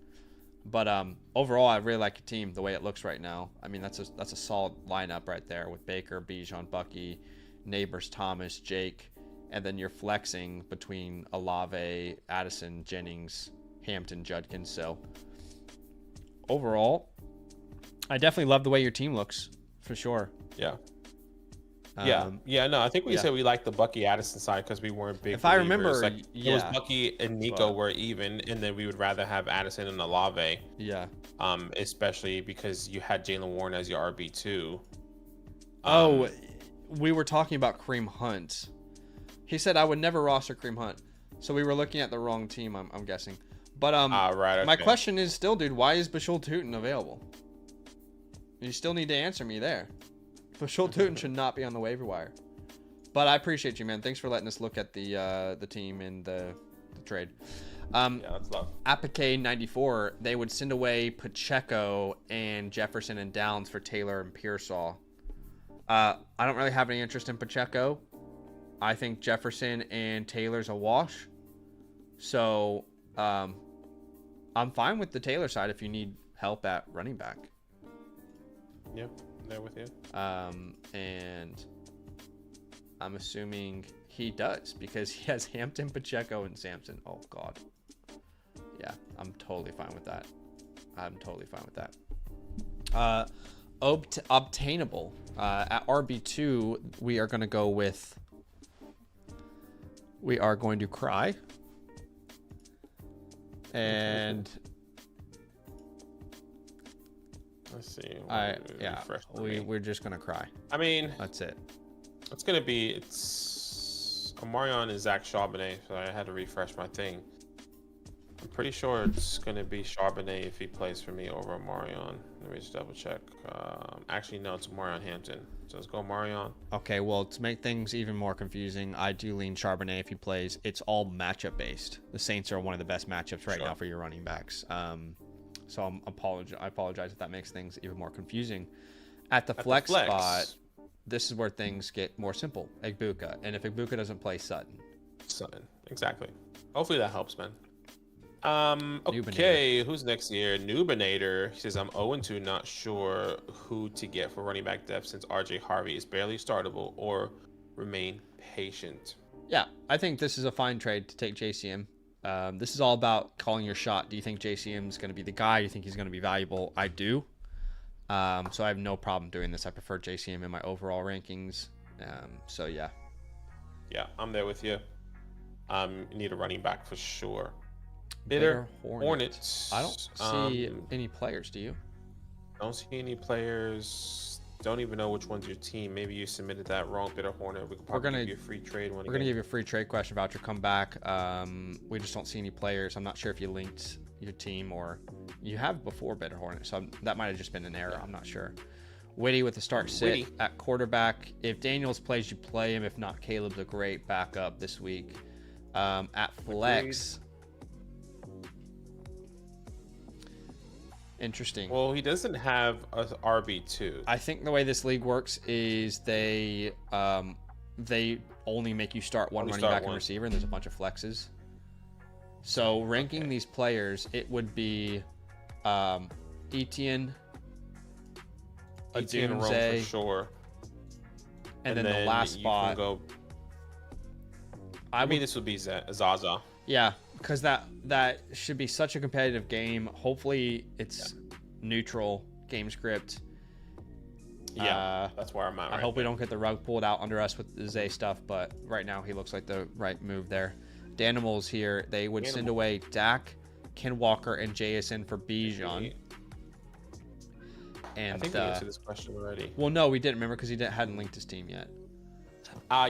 But overall, I really like your team the way it looks right now. I mean, that's a solid lineup right there with Baker, Bijan, Bucky, Neighbors, Thomas, Jake, and then you're flexing between Olave, Addison, Jennings, Hampton, Judkins. So overall, I definitely love the way your team looks for sure. Yeah. No, I think we said we liked the Bucky Addison side because we weren't big. If I remember, it was Bucky and Nico were even, and then we would rather have Addison and Olave. Yeah. Especially because you had Jalen Warren as your RB2. We were talking about Kareem Hunt. He said I would never roster Kareem Hunt, so we were looking at the wrong team. I'm guessing. But right. Okay. My question is still, dude, why is Bashul Tootin available? You still need to answer me there. Bashul Tootin should not be on the waiver wire. But I appreciate you, man. Thanks for letting us look at the team and the trade. That's love. Apike 94, they would send away Pacheco and Jefferson and Downs for Taylor and Pearsall. I don't really have any interest in Pacheco. I think Jefferson and Taylor's a wash. So I'm fine with the Taylor side if you need help at running back. Yep, there with you. And I'm assuming he does because he has Hampton, Pacheco, and Sampson. Oh, God. Yeah, I'm totally fine with that. Obtainable. At RB2, we are going to cry. And let's see. We're just going to cry. I mean, that's it. It's Omarion and Zach Charbonnet, so I had to refresh my thing. I'm pretty sure it's going to be Charbonnet if he plays for me over Omarion. Let me just double check. Actually, no, it's Omarion Hampton. So let's go Omarion. Okay, well, to make things even more confusing, I do lean Charbonnet if he plays. It's all matchup based. The Saints are one of the best matchups right now for your running backs. So I apologize if that makes things even more confusing. At the flex spot, this is where things get more simple. Egbuka. And if Egbuka doesn't play, Sutton. Exactly. Hopefully that helps, man. Okay, who's next here? Nubinator. He says, I'm 0-2, not sure who to get for running back depth since RJ Harvey is barely startable or remain patient. Yeah, I think this is a fine trade to take JCM. This is all about calling your shot. Do you think JCM is going to be the guy? Do you think he's going to be valuable? I do. So I have no problem doing this. I prefer JCM in my overall rankings. So yeah. Yeah, I'm there with you. You need a running back for sure. Bitter Hornets. I don't see any players. Do you? Don't see any players. don't even know which one's your team. Maybe you submitted that wrong, Bitter Hornet. We could probably give you a free trade one. We're gonna give you a free trade question voucher. Come back. We just don't see any players. I'm not sure if you linked your team or you have before Bitter Hornet, so that might have just been an error. I'm not sure. Witty with the start sit at quarterback. If Daniels plays, you play him. If not, Caleb's a great backup this week. At flex. Interesting. Well, he doesn't have a RB2. I think the way this league works is they only make you start one running back and receiver, and there's a bunch of flexes. So ranking these players, it would be Etienne, Rome for sure, and then the last spot. I mean, this would be Zaza. Yeah, because that should be such a competitive game. Hopefully, it's neutral game script. Yeah, that's where I'm at. I hope we don't get the rug pulled out under us with the Zay stuff, but right now he looks like the right move there. Danimals here, they would send away Dak, Ken Walker, and JSN for Bijan. And I think we answered this question already. Well, no, we didn't, remember, because he hadn't linked his team yet.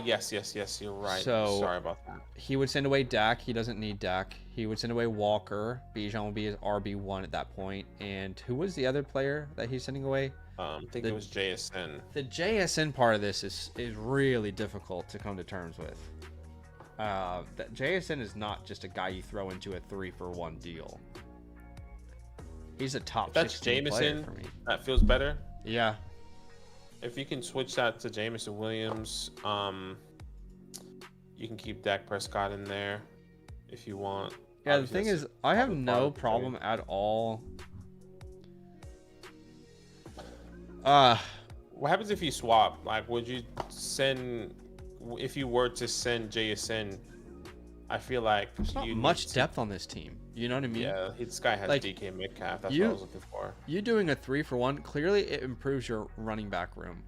Yes, you're right. So sorry about that. He would send away Dak. He doesn't need Dak. He would send away Walker. Bijan would be his RB1 at that point. And who was the other player that he's sending away? I think it was JSN. The JSN part of this is really difficult to come to terms with. That JSN is not just a guy you throw into a 3-for-1 deal. He's a top 16 player for me. That feels better. Yeah. If you can switch that to Jameson Williams, you can keep Dak Prescott in there if you want. Yeah, the thing is, I have no problem at all. What happens if you swap? Like, would you send? If you were to send JSN, I feel like there's not much depth on this team. You know what I mean? Yeah, this guy has DK Metcalf. That's what I was looking for. You doing a 3-for-1, clearly it improves your running back room.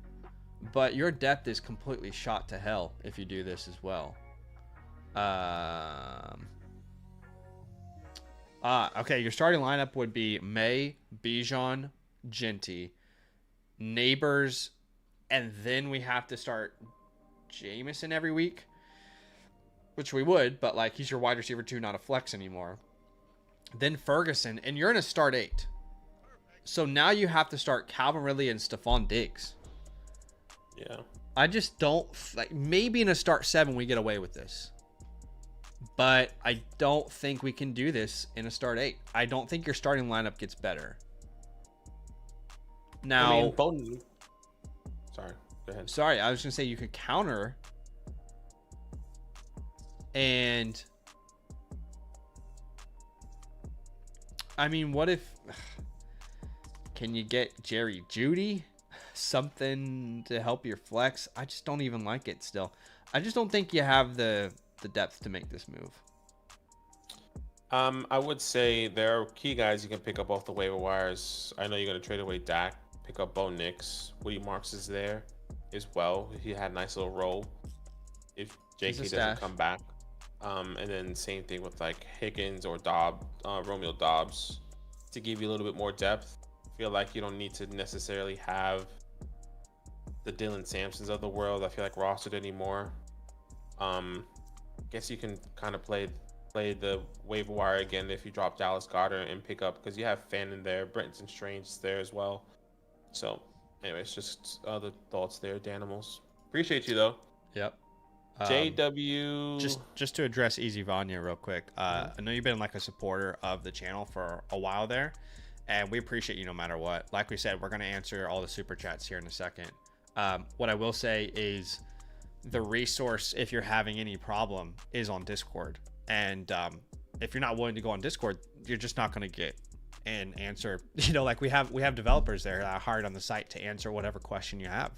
But your depth is completely shot to hell if you do this as well. Okay, your starting lineup would be May, Bijan, Genty, Neighbors, and then we have to start Jameson every week, which we would, but like he's your wide receiver 2, not a flex anymore. Then Ferguson, and you're in a start 8. So now you have to start Calvin Ridley and Stephon Diggs. Yeah. I just don't, like, maybe in a start 7 we get away with this. But I don't think we can do this in a start 8. I don't think your starting lineup gets better. Now, sorry, go ahead. Sorry, I was going to say you could counter and I mean, what if can you get Jerry Jeudy? Something to help your flex? I just don't even like it still. I just don't think you have the depth to make this move. I would say there are key guys you can pick up off the waiver wires. I know you're going to trade away Dak, pick up Bo Nix. Woody Marks is there as well. He had a nice little role if JK doesn't come back. And then same thing with like Higgins or Romeo Dobbs to give you a little bit more depth. I feel like you don't need to necessarily have the Dylan Sampsons of the world, I feel like, rostered anymore. Guess you can kind of play the waiver wire again if you drop Dallas Goedert and pick up, because you have Fan in there, Brenton Strange is there as well. So anyways, just other thoughts there, Danimals. Appreciate you though. Yep. JW. Just to address Easy Vanya real quick. I know you've been like a supporter of the channel for a while there, and we appreciate you no matter what. Like we said, we're going to answer all the super chats here in a second. What I will say is the resource, if you're having any problem, is on Discord. And if you're not willing to go on Discord, you're just not going to get an answer. You know, like we have developers there that are hired on the site to answer whatever question you have.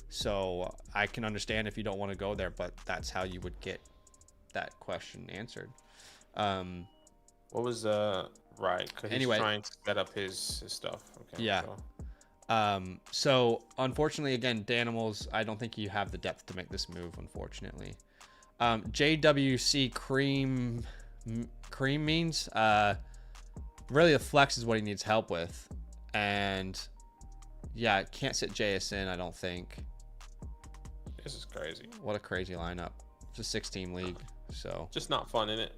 So I can understand if you don't want to go there, but that's how you would get that question answered. What was right? Because anyway, he's trying to set up his stuff. Okay. Yeah. So unfortunately, again, Danimals, I don't think you have the depth to make this move, unfortunately. JWC cream means really the flex is what he needs help with, and Yeah, can't sit JSN, I don't think. This is crazy. What a crazy lineup. It's a 6-team league, so. Just not fun, innit?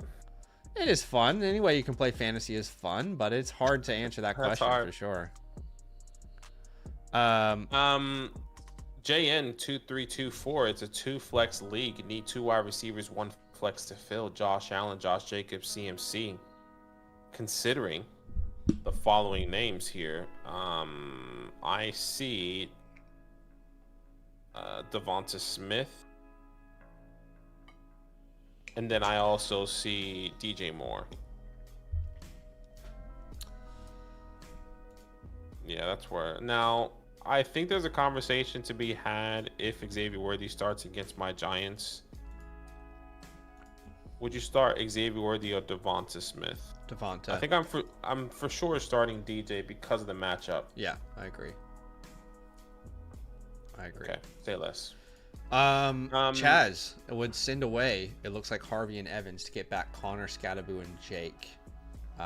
It is fun. Any way you can play fantasy is fun, but it's hard to answer that That's question hard. for sure. JN2324. It's a 2-flex league. You need 2 wide receivers, 1 flex to fill. Josh Allen, Josh Jacobs, CMC. Considering the following names here, I see Devonta Smith, and then I also see DJ Moore. Yeah, that's where. Now, I think there's a conversation to be had if Xavier Worthy starts against my Giants. Would you start Xavier Worthy or Devonta Smith? Devonta. I think I'm for sure starting DJ because of the matchup. Yeah, I agree. Okay, say less. Chaz would send away. It looks like Harvey and Evans to get back Connor, Scadaboo, and Jake. It's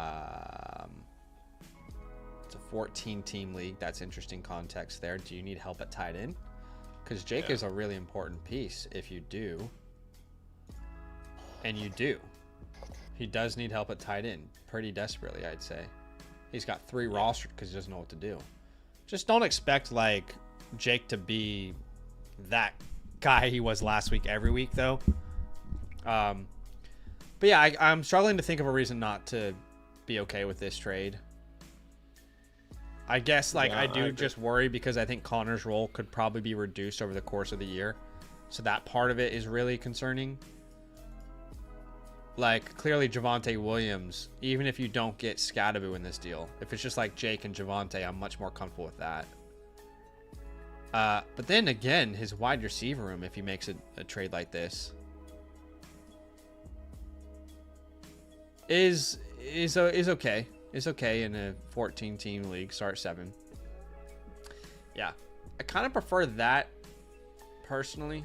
a 14-team league. That's interesting context there. Do you need help at tight end? Because Jake is a really important piece. If you do, and you do, he does need help at tight end pretty desperately, I'd say. He's got 3 rostered because he doesn't know what to do. Just don't expect like Jake to be that guy he was last week every week though. But yeah, I'm struggling to think of a reason not to be okay with this trade. I guess like I do just worry because I think Connor's role could probably be reduced over the course of the year. So that part of it is really concerning. Like clearly Javonte Williams, even if you don't get Scadaboo in this deal, if it's just like Jake and Javonte, I'm much more comfortable with that. But then again, his wide receiver room, if he makes a trade like this, is okay. It's okay in a 14-team league. Start 7. Yeah, I kind of prefer that personally.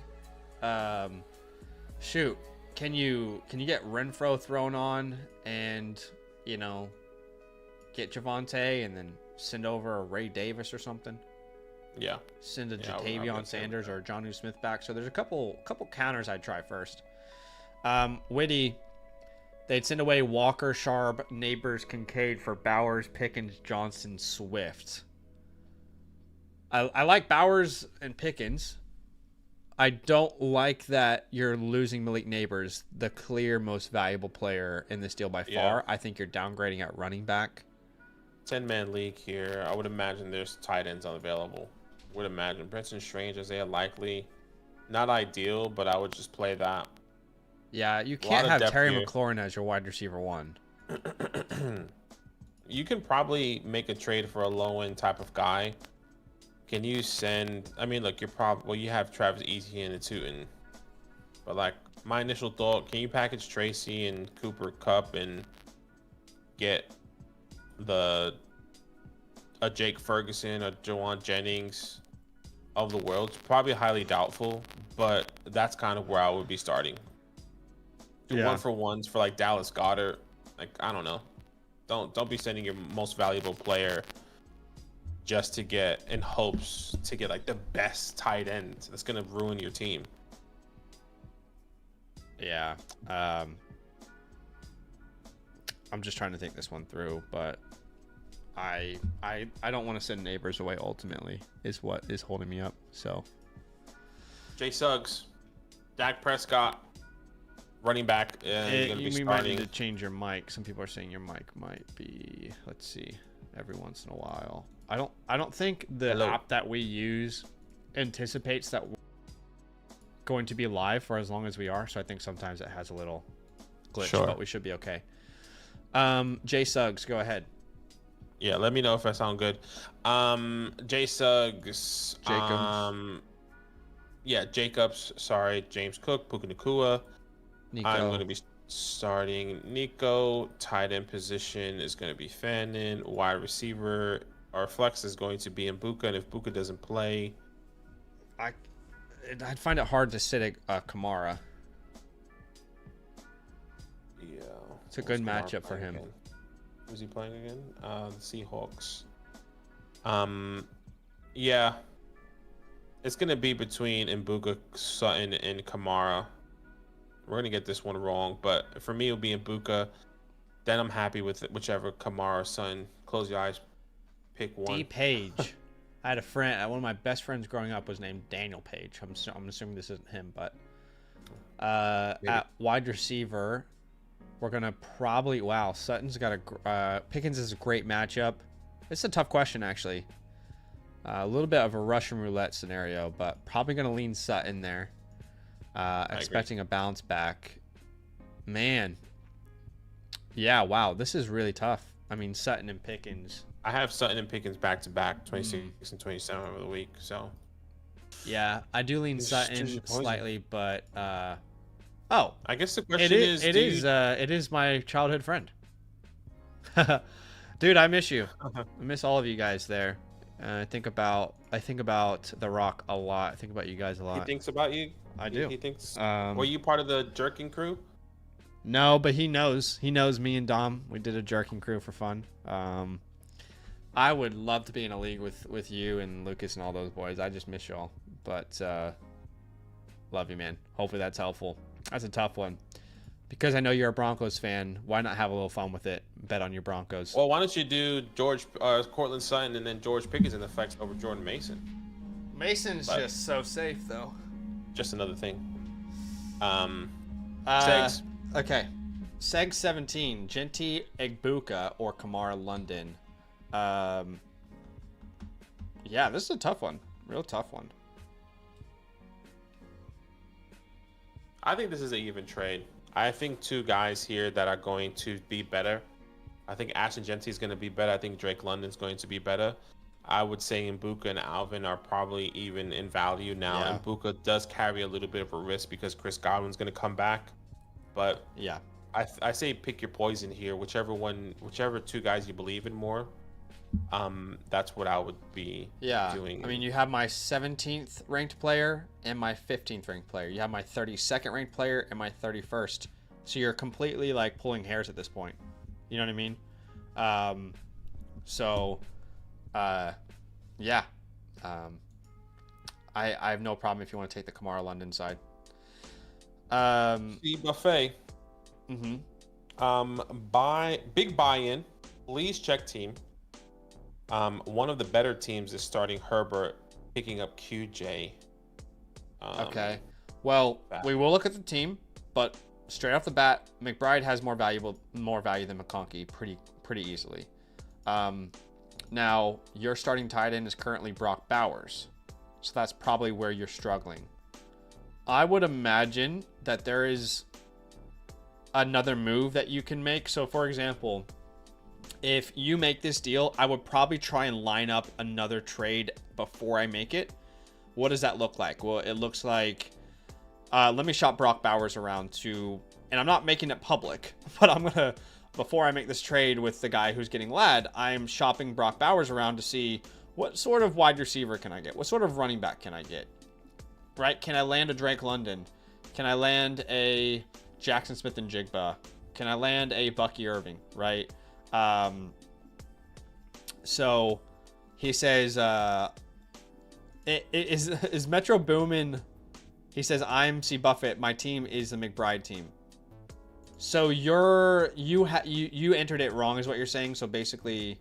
Shoot, can you get Renfro thrown on and get Javonte and then send over a Ray Davis or something? Yeah. Send a Jatavion Sanders or Jonnu Smith back. So there's a couple counters I'd try first. Witty, they'd send away Walker, Sharp, Neighbors, Kincaid for Bowers, Pickens, Johnson, Swift. I like Bowers and Pickens. I don't like that you're losing Malik Neighbors, the clear most valuable player in this deal by far. Yeah. I think you're downgrading at running back. 10-man league here. I would imagine there's tight ends unavailable. Would imagine Brenton Strange, Isaiah Likely. Not ideal, but I would just play that. Yeah, you can't have Terry here. McLaurin as your wide receiver 1. You can probably make a trade for a low-end type of guy. Can you send... I mean, look, you have Travis Etienne and Tootin. But, like, my initial thought, can you package Tracy and Cooper Kupp and get a Jake Ferguson, a Jawan Jennings of the world? It's probably highly doubtful, but that's kind of where I would be starting. Do 1-for-1s for like Dallas Goedert. Like, I don't know. Don't be sending your most valuable player just to get in hopes to get like the best tight end. That's gonna ruin your team. Yeah. I'm just trying to think this one through, but I don't want to send Neighbors away ultimately is what is holding me up. So Jay Suggs, Dak Prescott, running back, going to be you starting. might need to change your mic. Some people are saying your mic might be, let's see, every once in a while. I don't think the app that we use anticipates that we're going to be live for as long as we are. So I think sometimes it has a little glitch, but we should be okay. Jay Suggs, go ahead. Yeah, let me know if I sound good. Jay Suggs. Jacobs. Jacobs. Sorry. James Cook, Puka Nacua. Nico. I'm going to be starting Nico. Tight end position is going to be Fannin. Wide receiver, our flex is going to be Mbuka. And if Buka doesn't play... I'd find it hard to sit a Kamara. Yeah. It's a good matchup for him. Who's he playing again? The Seahawks. Yeah, it's gonna be between Mbuga, Sutton, and Kamara. We're gonna get this one wrong, but for me, it'll be Mbuga. Then I'm happy with it, whichever Kamara or Sutton. Close your eyes, pick D one. Page. I had a friend. One of my best friends growing up was named Daniel Page. I'm assuming this isn't him, but at wide receiver, we're gonna probably. Wow, Sutton's got a Pickens is a great matchup. It's a tough question actually. A little bit of a Russian roulette scenario, but probably gonna lean Sutton there. Expecting a bounce back. Man. Yeah, wow, this is really tough. I mean, Sutton and Pickens. I have Sutton and Pickens back to back, 26 and 27 over the week. So yeah, I do lean Sutton slightly, but oh, I guess the question is, it is my childhood friend. Dude, I miss you. I miss all of you guys there. I think about The Rock a lot. I think about you guys a lot. He thinks about you. I do. He thinks. Were you part of the jerking crew? No, but he knows. He knows me and Dom. We did a jerking crew for fun. I would love to be in a league with you and Lucas and all those boys. I just miss y'all. But love you, man. Hopefully that's helpful. That's a tough one. Because I know you're a Broncos fan, why not have a little fun with it? Bet on your Broncos. Well, why don't you do Cortland Sutton and then George Pickens in the flex over Jordan Mason? Mason's just so safe, though. Just another thing. Segs. Okay. Seg 17, Genti Egbuka or Kamara London. Yeah, this is a tough one. Real tough one. I think this is an even trade. I think two guys here that are going to be better. I think Ashton Genti is going to be better. I think Drake London's going to be better. I would say Mbuka and Alvin are probably even in value now. Yeah. Mbuka does carry a little bit of a risk because Chris Godwin's going to come back. But yeah, I say pick your poison here. Whichever two guys you believe in more. That's what I would be doing. I mean, you have my 17th ranked player and my 15th ranked player. You have my 32nd ranked player and my 31st. So you're completely like pulling hairs at this point. You know what I mean? Yeah. I have no problem if you want to take the Kamara London side. The buffet. Big buy-in. Please check team. One of the better teams is starting Herbert, picking up QJ. Okay. Well, we will look at the team, but straight off the bat, McBride has more value than McConkey pretty easily. Now, your starting tight end is currently Brock Bowers, so that's probably where you're struggling. I would imagine that there is another move that you can make. So, for example, if you make this deal, I would probably try and line up another trade before I make it. What does that look like? Well, it looks like, let me shop Brock Bowers around to, and I'm not making it public, but I'm going to, before I make this trade with the guy who's getting led, I'm shopping Brock Bowers around to see what sort of wide receiver can I get? What sort of running back can I get? Right? Can I land a Drake London? Can I land a Jackson Smith and Jigba? Can I land a Bucky Irving? Right? So he says, is Metro Boomin? He says, I'm C Buffett. My team is the McBride team. So you entered it wrong, is what you're saying. So basically,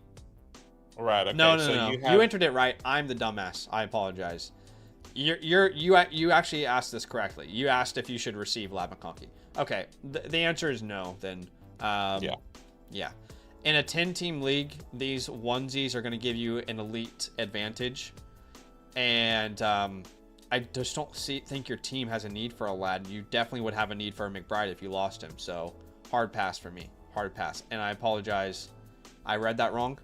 right? Okay. No. So You entered it right. I'm the dumbass. I apologize. You actually asked this correctly. You asked if you should receive Lab McConkey. Okay. The answer is no. Then yeah. In a 10-team league, these onesies are going to give you an elite advantage. And I just don't think your team has a need for a lad. You definitely would have a need for a McBride if you lost him. So hard pass for me. Hard pass. And I apologize. I read that wrong.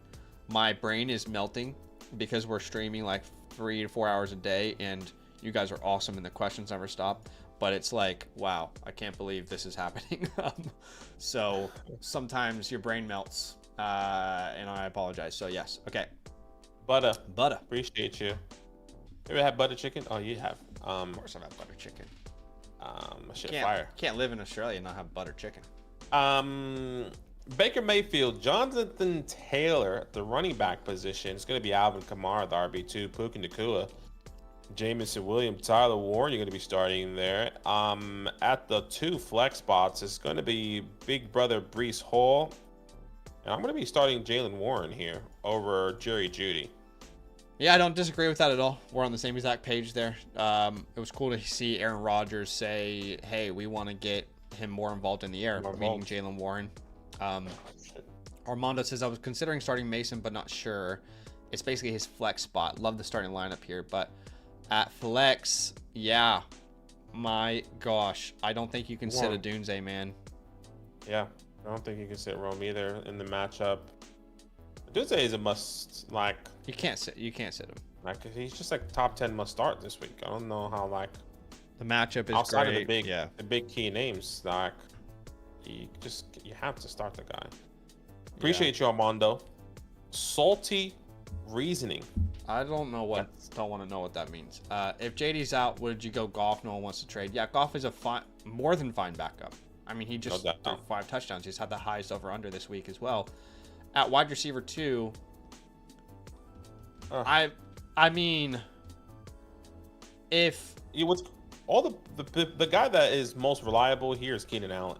My brain is melting because we're streaming like 3 to 4 hours a day. And you guys are awesome and the questions never stop. But it's like, wow, I can't believe this is happening. So sometimes your brain melts, and I apologize. So yes, okay. Butter. Appreciate you. You ever had butter chicken? Oh, you have. Of course I've had butter chicken. Fire. Can't live in Australia and not have butter chicken. Baker Mayfield, Jonathan Taylor at the running back position. It's going to be Alvin Kamara, the RB2, Puka Nacua, Jamison Williams, Tyler Warren. You're going to be starting there. At the 2 flex spots, it's going to be big brother Breece Hall. And I'm going to be starting Jalen Warren here over Jerry Jeudy. Yeah, I don't disagree with that at all. We're on the same exact page there. It was cool to see Aaron Rodgers say, hey, we want to get him more involved in the air, meaning Jalen Warren. Armando says, I was considering starting Mason, but not sure. It's basically his flex spot. Love the starting lineup here, but at flex, yeah, my gosh, I don't think you can sit a Dunze, man. Yeah, I don't think you can sit Rome either in the matchup. Dunze is a must. Like you can't sit him. Like he's just like top 10 must start this week. I don't know how like the matchup is outside great. of the big key names. Like you have to start the guy. Appreciate you, Armando. Salty reasoning. I don't know what. Don't want to know what that means. If JD's out, would you go Goff? No one wants to trade. Yeah, Goff is a more than fine backup. I mean, he just threw 5 touchdowns. He's had the highest over under this week as well. At wide receiver 2, I mean, if you what's all the guy that is most reliable here is Keenan Allen.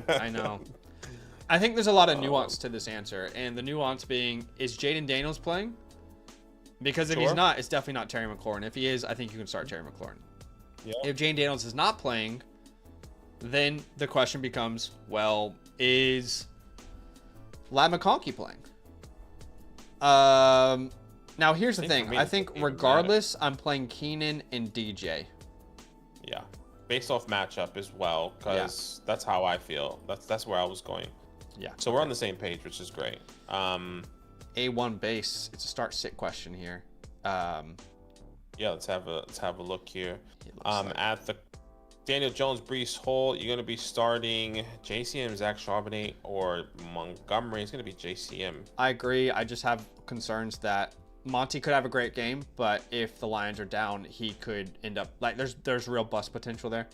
I know. I think there's a lot of nuance to this answer, and the nuance being, is Jaden Daniels playing? Because if he's not, it's definitely not Terry McLaurin. If he is, I think you can start Terry McLaurin. Yeah. If Jaden Daniels is not playing, then the question becomes, well, is Ladd McConkey playing? Now here's the thing. I think regardless, I'm playing Keenan and DJ. Yeah, based off matchup as well, because that's how I feel. That's where I was going. Yeah. So we're on the same page, which is great. A1 base. It's a start sit question here. Yeah, let's have a look here. At the Daniel Jones, Breece Hall, you're going to be starting JCM, Zach Charbonnet, or Montgomery. It's going to be JCM. I agree. I just have concerns that Monty could have a great game, but if the Lions are down, he could end up like there's real bust potential there.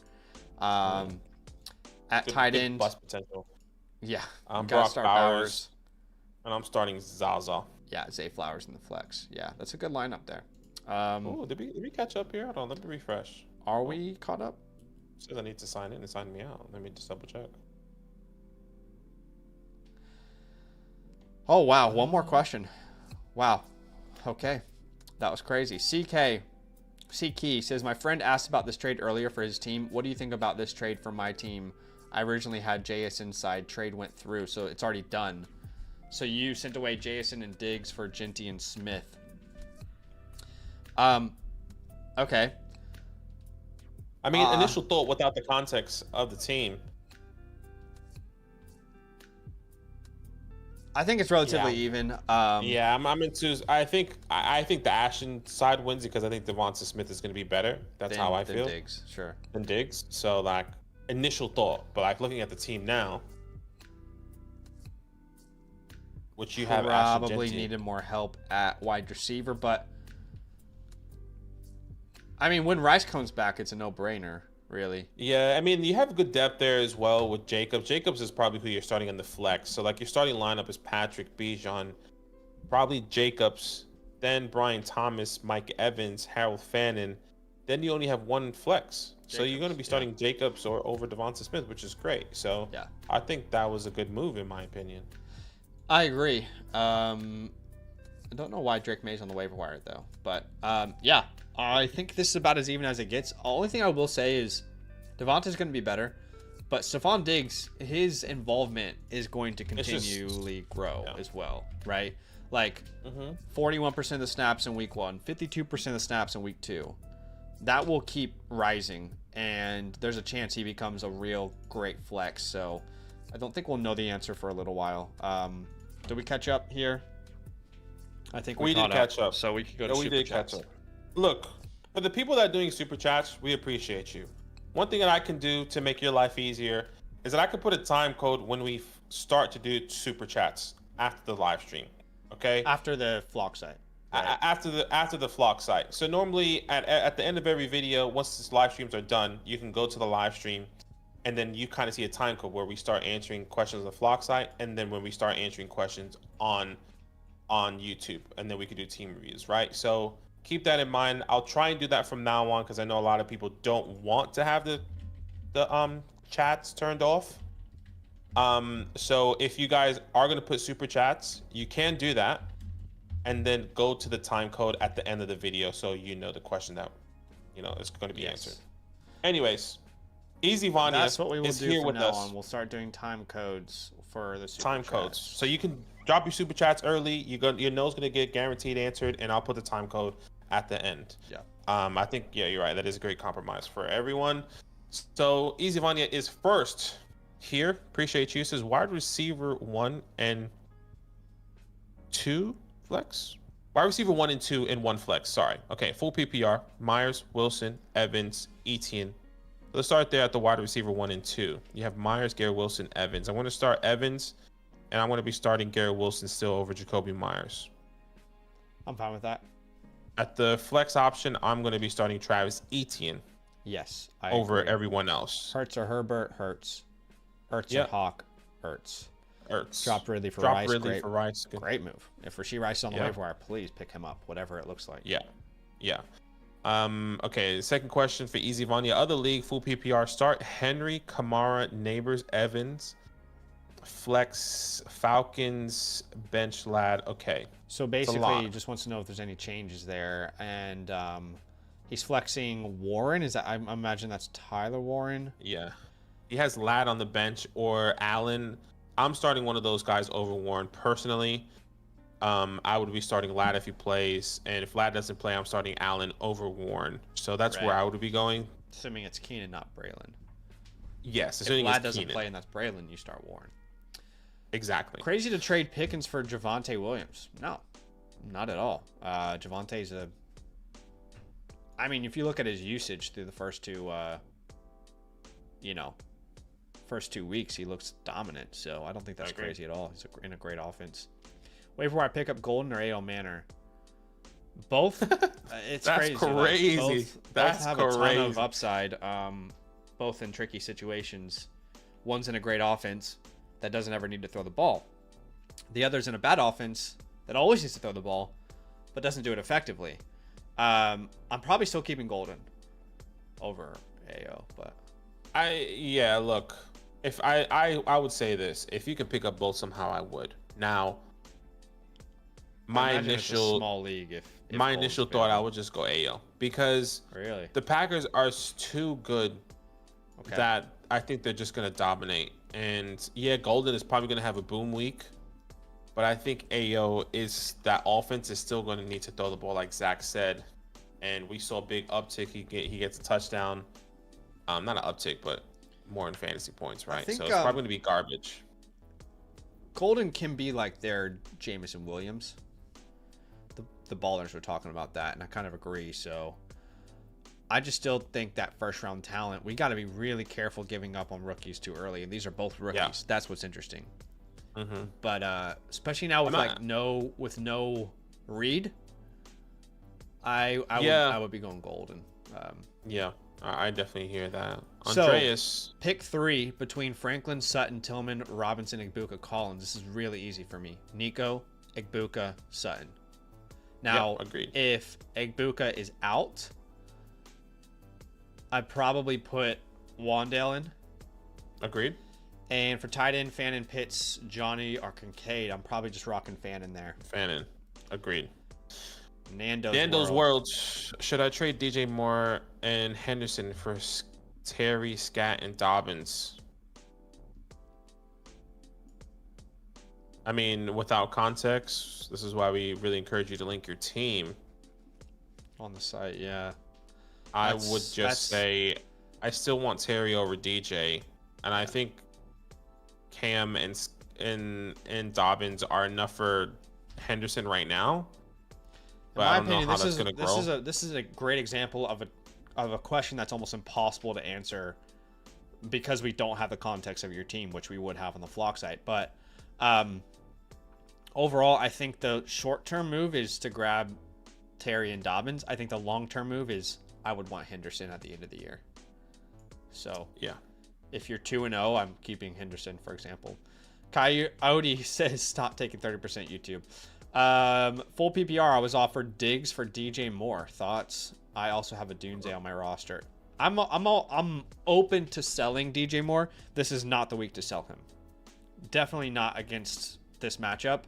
At tight end, bust potential. Yeah, Brock Bowers, and I'm starting Zaza. Yeah, Zay Flowers in the flex. Yeah, that's a good lineup there. Oh, did we catch up here? Hold on, let me refresh. Are we caught up? It says I need to sign in and sign me out. Let me just double check. Oh wow, one more question. Wow. Okay, that was crazy. CK says, my friend asked about this trade earlier for his team. What do you think about this trade for my team? I originally had JS inside. Trade went through, so it's already done. So you sent away JSN and Diggs for Genty and Smith. Okay. I mean, initial thought without the context of the team. I think it's relatively even. Yeah, I'm into. I think the Ashton side wins because I think Devonta Smith is going to be better. That's how I feel. Diggs, sure. Than Diggs. So like initial thought, but like looking at the team now, which you have probably needed more help at wide receiver, but I mean, when Rice comes back, it's a no-brainer. Really? Yeah, I mean, you have good depth there as well with Jacobs. Jacobs is probably who you're starting in the flex. So, like, your starting lineup is Patrick, Bijan, probably Jacobs, then Brian Thomas, Mike Evans, Harold Fannin. Then you only have one flex. So you're going to be starting Jacobs or over Devonta Smith, which is great. So yeah, I think that was a good move in my opinion. I agree. I don't know why Drake May's on the waiver wire though, but yeah, I think this is about as even as it gets. The only thing I will say is Devonta's going to be better, but Stephon Diggs, his involvement is going to continually grow as well, right? Like 41% of the snaps in week 1, 52% of the snaps in week 2. That will keep rising, and there's a chance he becomes a real great flex. So I don't think we'll know the answer for a little while. Did we catch up here? I think we did catch up. So we could go to super chats. Look, for the people that are doing super chats, we appreciate you. One thing that I can do to make your life easier is that I can put a time code when we start to do super chats after the live stream. Okay? After the flock site. Right? After the flock site. So normally at the end of every video, once these live streams are done, you can go to the live stream and then you kind of see a time code where we start answering questions on the flock site, and then when we start answering questions on YouTube, and then we could do team reviews, right? So keep that in mind. I'll try and do that from now on because I know a lot of people don't want to have the chats turned off. So if you guys are gonna put super chats, you can do that, and then go to the time code at the end of the video so you know the question that is going to be answered. Anyways, Easy Vanya That's what we will is do here from with now us. on. We'll start doing time codes for the super Time chats. codes, so you can drop your super chats early. Your no's gonna get guaranteed answered, and I'll put the time code at the end. Yeah. I think you're right. That is a great compromise for everyone. So Easy Vanya is first here. Appreciate you. Says wide receiver 1 and 2 flex. Wide receiver 1 and 2 in 1 flex. Sorry. Okay. Full PPR. Myers, Wilson, Evans, Etienne. Let's start there at the wide receiver 1 and 2. You have Myers, Garrett Wilson, Evans. I'm going to start Evans, and I'm going to be starting Garrett Wilson still over Jacoby Myers. I'm fine with that. At the flex option, I'm going to be starting Travis Etienne. Yes. Over agree. everyone else. Hurts or Herbert? Hurts. Hurts Yep. or Hawk? Hurts. Hurts. Drop Ridley for Drop Rice. Ridley for Rice. Good. Great move. If Rasheed Rice is on the Yeah. waiver wire, please pick him up, whatever it looks like. Yeah. Okay, second question for Easy Vanya. Other league, full PPR. Start Henry, Kamara, Neighbors, Evans. Flex, Falcons, bench lad. Okay. So basically, he just wants to know if there's any changes there. And he's flexing Warren. Is that? I imagine that's Tyler Warren. Yeah. He has Lad on the bench or Allen. I'm starting one of those guys over Warren personally. I would be starting Lad if he plays, and if Lad doesn't play, I'm starting Allen over Warren. So that's where I would be going. Assuming it's Keenan, not Braylon. Yes, If assuming Lad it's doesn't Keenan. play and that's Braylon, you start Warren. Exactly. Crazy to trade Pickens for Javonte Williams. No, not at all. Javonte's I mean, if you look at his usage through the first two weeks, he looks dominant. So I don't think that's crazy at all. He's in a great offense. Waiver wire pick up Golden or A.O. Manor. Both. It's That's crazy. Both have a ton crazy. of upside. Both in tricky situations. One's in a great offense that doesn't ever need to throw the ball. The other's in a bad offense that always needs to throw the ball, but doesn't do it effectively. I'm probably still keeping Golden over AO, but look, if I would say this, if you can pick up both somehow, I would. Now, my initial small league. If my initial thought, I would just go AO because really the Packers are too good that I think they're just gonna dominate. And yeah, Golden is probably gonna have a boom week, but I think AO is that offense is still gonna need to throw the ball, like Zach said. And we saw a big uptick. He gets a touchdown. Not an uptick, but more in fantasy points, right? Think, so it's probably gonna be garbage. Golden can be like their Jameson Williams. The ballers were talking about that, and I kind of agree. So I just still think that first round talent, we got to be really careful giving up on rookies too early. And these are both rookies. Yeah. That's what's interesting. Mm-hmm. But especially now with no Reed, I would be going Golden. Yeah, I definitely hear that. So, Andreas, pick 3 between Franklin, Sutton, Tillman, Robinson, Igbuka, Collins. This is really easy for me. Nico, Igbuka, Sutton. Now, agreed. If Igbuka is out, I'd probably put Wandale in. Agreed. And for tight end, Fannin, Pitts, Johnny, or Kincaid, I'm probably just rocking Fannin there. Fannin, agreed. Nando's World. Should I trade DJ Moore and Henderson for Terry, Scat, and Dobbins? I mean, without context, this is why we really encourage you to link your team. On the site, yeah. I would just say I still want Terry over DJ, and I think Cam and Dobbins are enough for Henderson right now. But I don't know how that's going to grow. This is a great example of a question that's almost impossible to answer because we don't have the context of your team, which we would have on the Flock site. But overall, I think the short-term move is to grab Terry and Dobbins. I think the long-term move is I would want Henderson at the end of the year. So yeah, If you're 2-0, I'm keeping Henderson, for example. Coyote says stop taking 30% YouTube. Full PPR, I was offered Diggs for DJ Moore. Thoughts? I also have a Dunze on my roster. I'm open to selling DJ Moore. This is not the week to sell him. Definitely not against this matchup.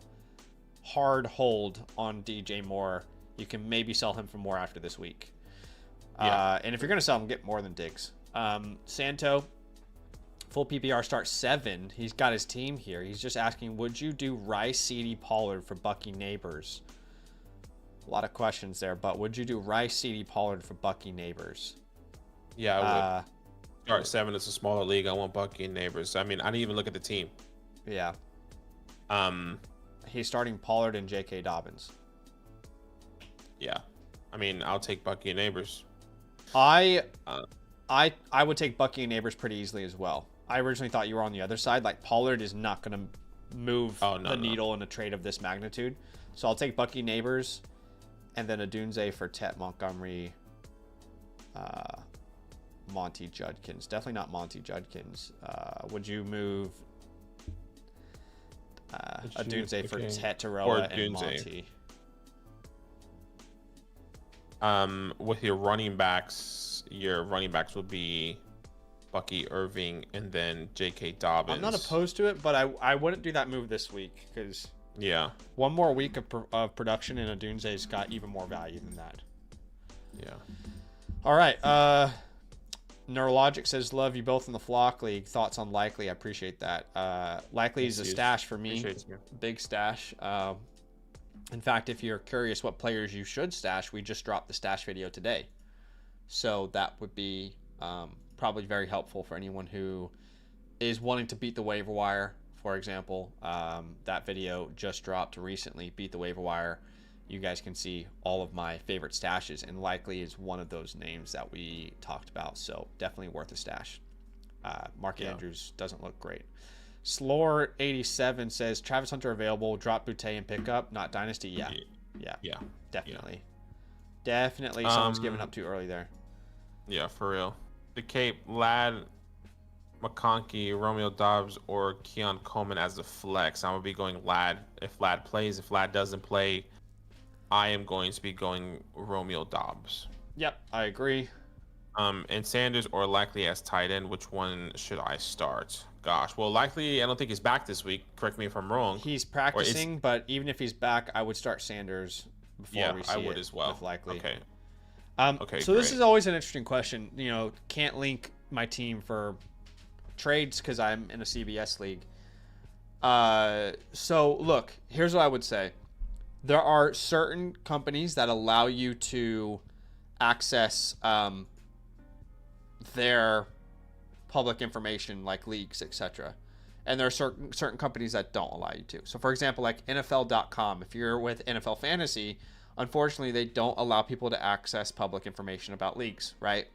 Hard hold on DJ Moore. You can maybe sell him for more after this week. Yeah. And if you're going to sell him, get more than Diggs. Santo, full PPR start 7. He's got his team here. He's just asking, would you do Rice, CD, Pollard for Bucky Neighbors? A lot of questions there, but would you do Rice, CD, Pollard for Bucky Neighbors? Yeah, I would. Start 7. It's a smaller league. I want Bucky and Neighbors. I mean, I didn't even look at the team. Yeah. He's starting Pollard and J.K. Dobbins. Yeah. I mean, I'll take Bucky and Neighbors. I would take Bucky and Neighbors pretty easily as well. I originally thought you were on the other side. Like, Pollard is not going to move the needle in a trade of this magnitude. So I'll take Bucky Neighbors and then a Dunze for Tet Montgomery, Monty Judkins. Definitely not Monty Judkins. Would you move a Dunze for Tet Terrella and Monty? With your running backs would be Bucky Irving and then J.K. Dobbins. I'm not opposed to it, but I wouldn't do that move this week because one more week of production in a Dunze's got even more value than that. Yeah. All right. Neurologic says, love you both in the Flock League. Thoughts on Likely? I appreciate that. Likely is a stash for me. Big stash. In fact, if you're curious what players you should stash, we just dropped the stash video today. So that would be probably very helpful for anyone who is wanting to beat the waiver wire, for example. That video just dropped recently, Beat the Waiver Wire. You guys can see all of my favorite stashes, and Likely is one of those names that we talked about. So definitely worth a stash. Mark Andrews doesn't look great. Slore87 says, Travis Hunter available, drop Boutte and pick up, not Dynasty. Yeah, definitely. Definitely someone's giving up too early there. Yeah, for real. The Cape, Ladd, McConkey, Romeo Dobbs, or Keon Coleman as the flex. I'm going to be going Ladd. If Ladd plays, if Ladd doesn't play, I am going to be going Romeo Dobbs. Yep, I agree. And Sanders or Likely as tight end, which one should I start? Gosh, well, Likely, I don't think he's back this week. Correct me if I'm wrong. He's practicing, but even if he's back, I would start Sanders before we see I would it as well. with Likely. Okay. Okay. So this is always an interesting question. You know, can't link my team for trades because I'm in a CBS league. So look, here's what I would say. There are certain companies that allow you to access their public information like leagues, etc. And there are certain companies that don't allow you to. So for example, like NFL.com, if you're with NFL Fantasy, unfortunately they don't allow people to access public information about leagues, right?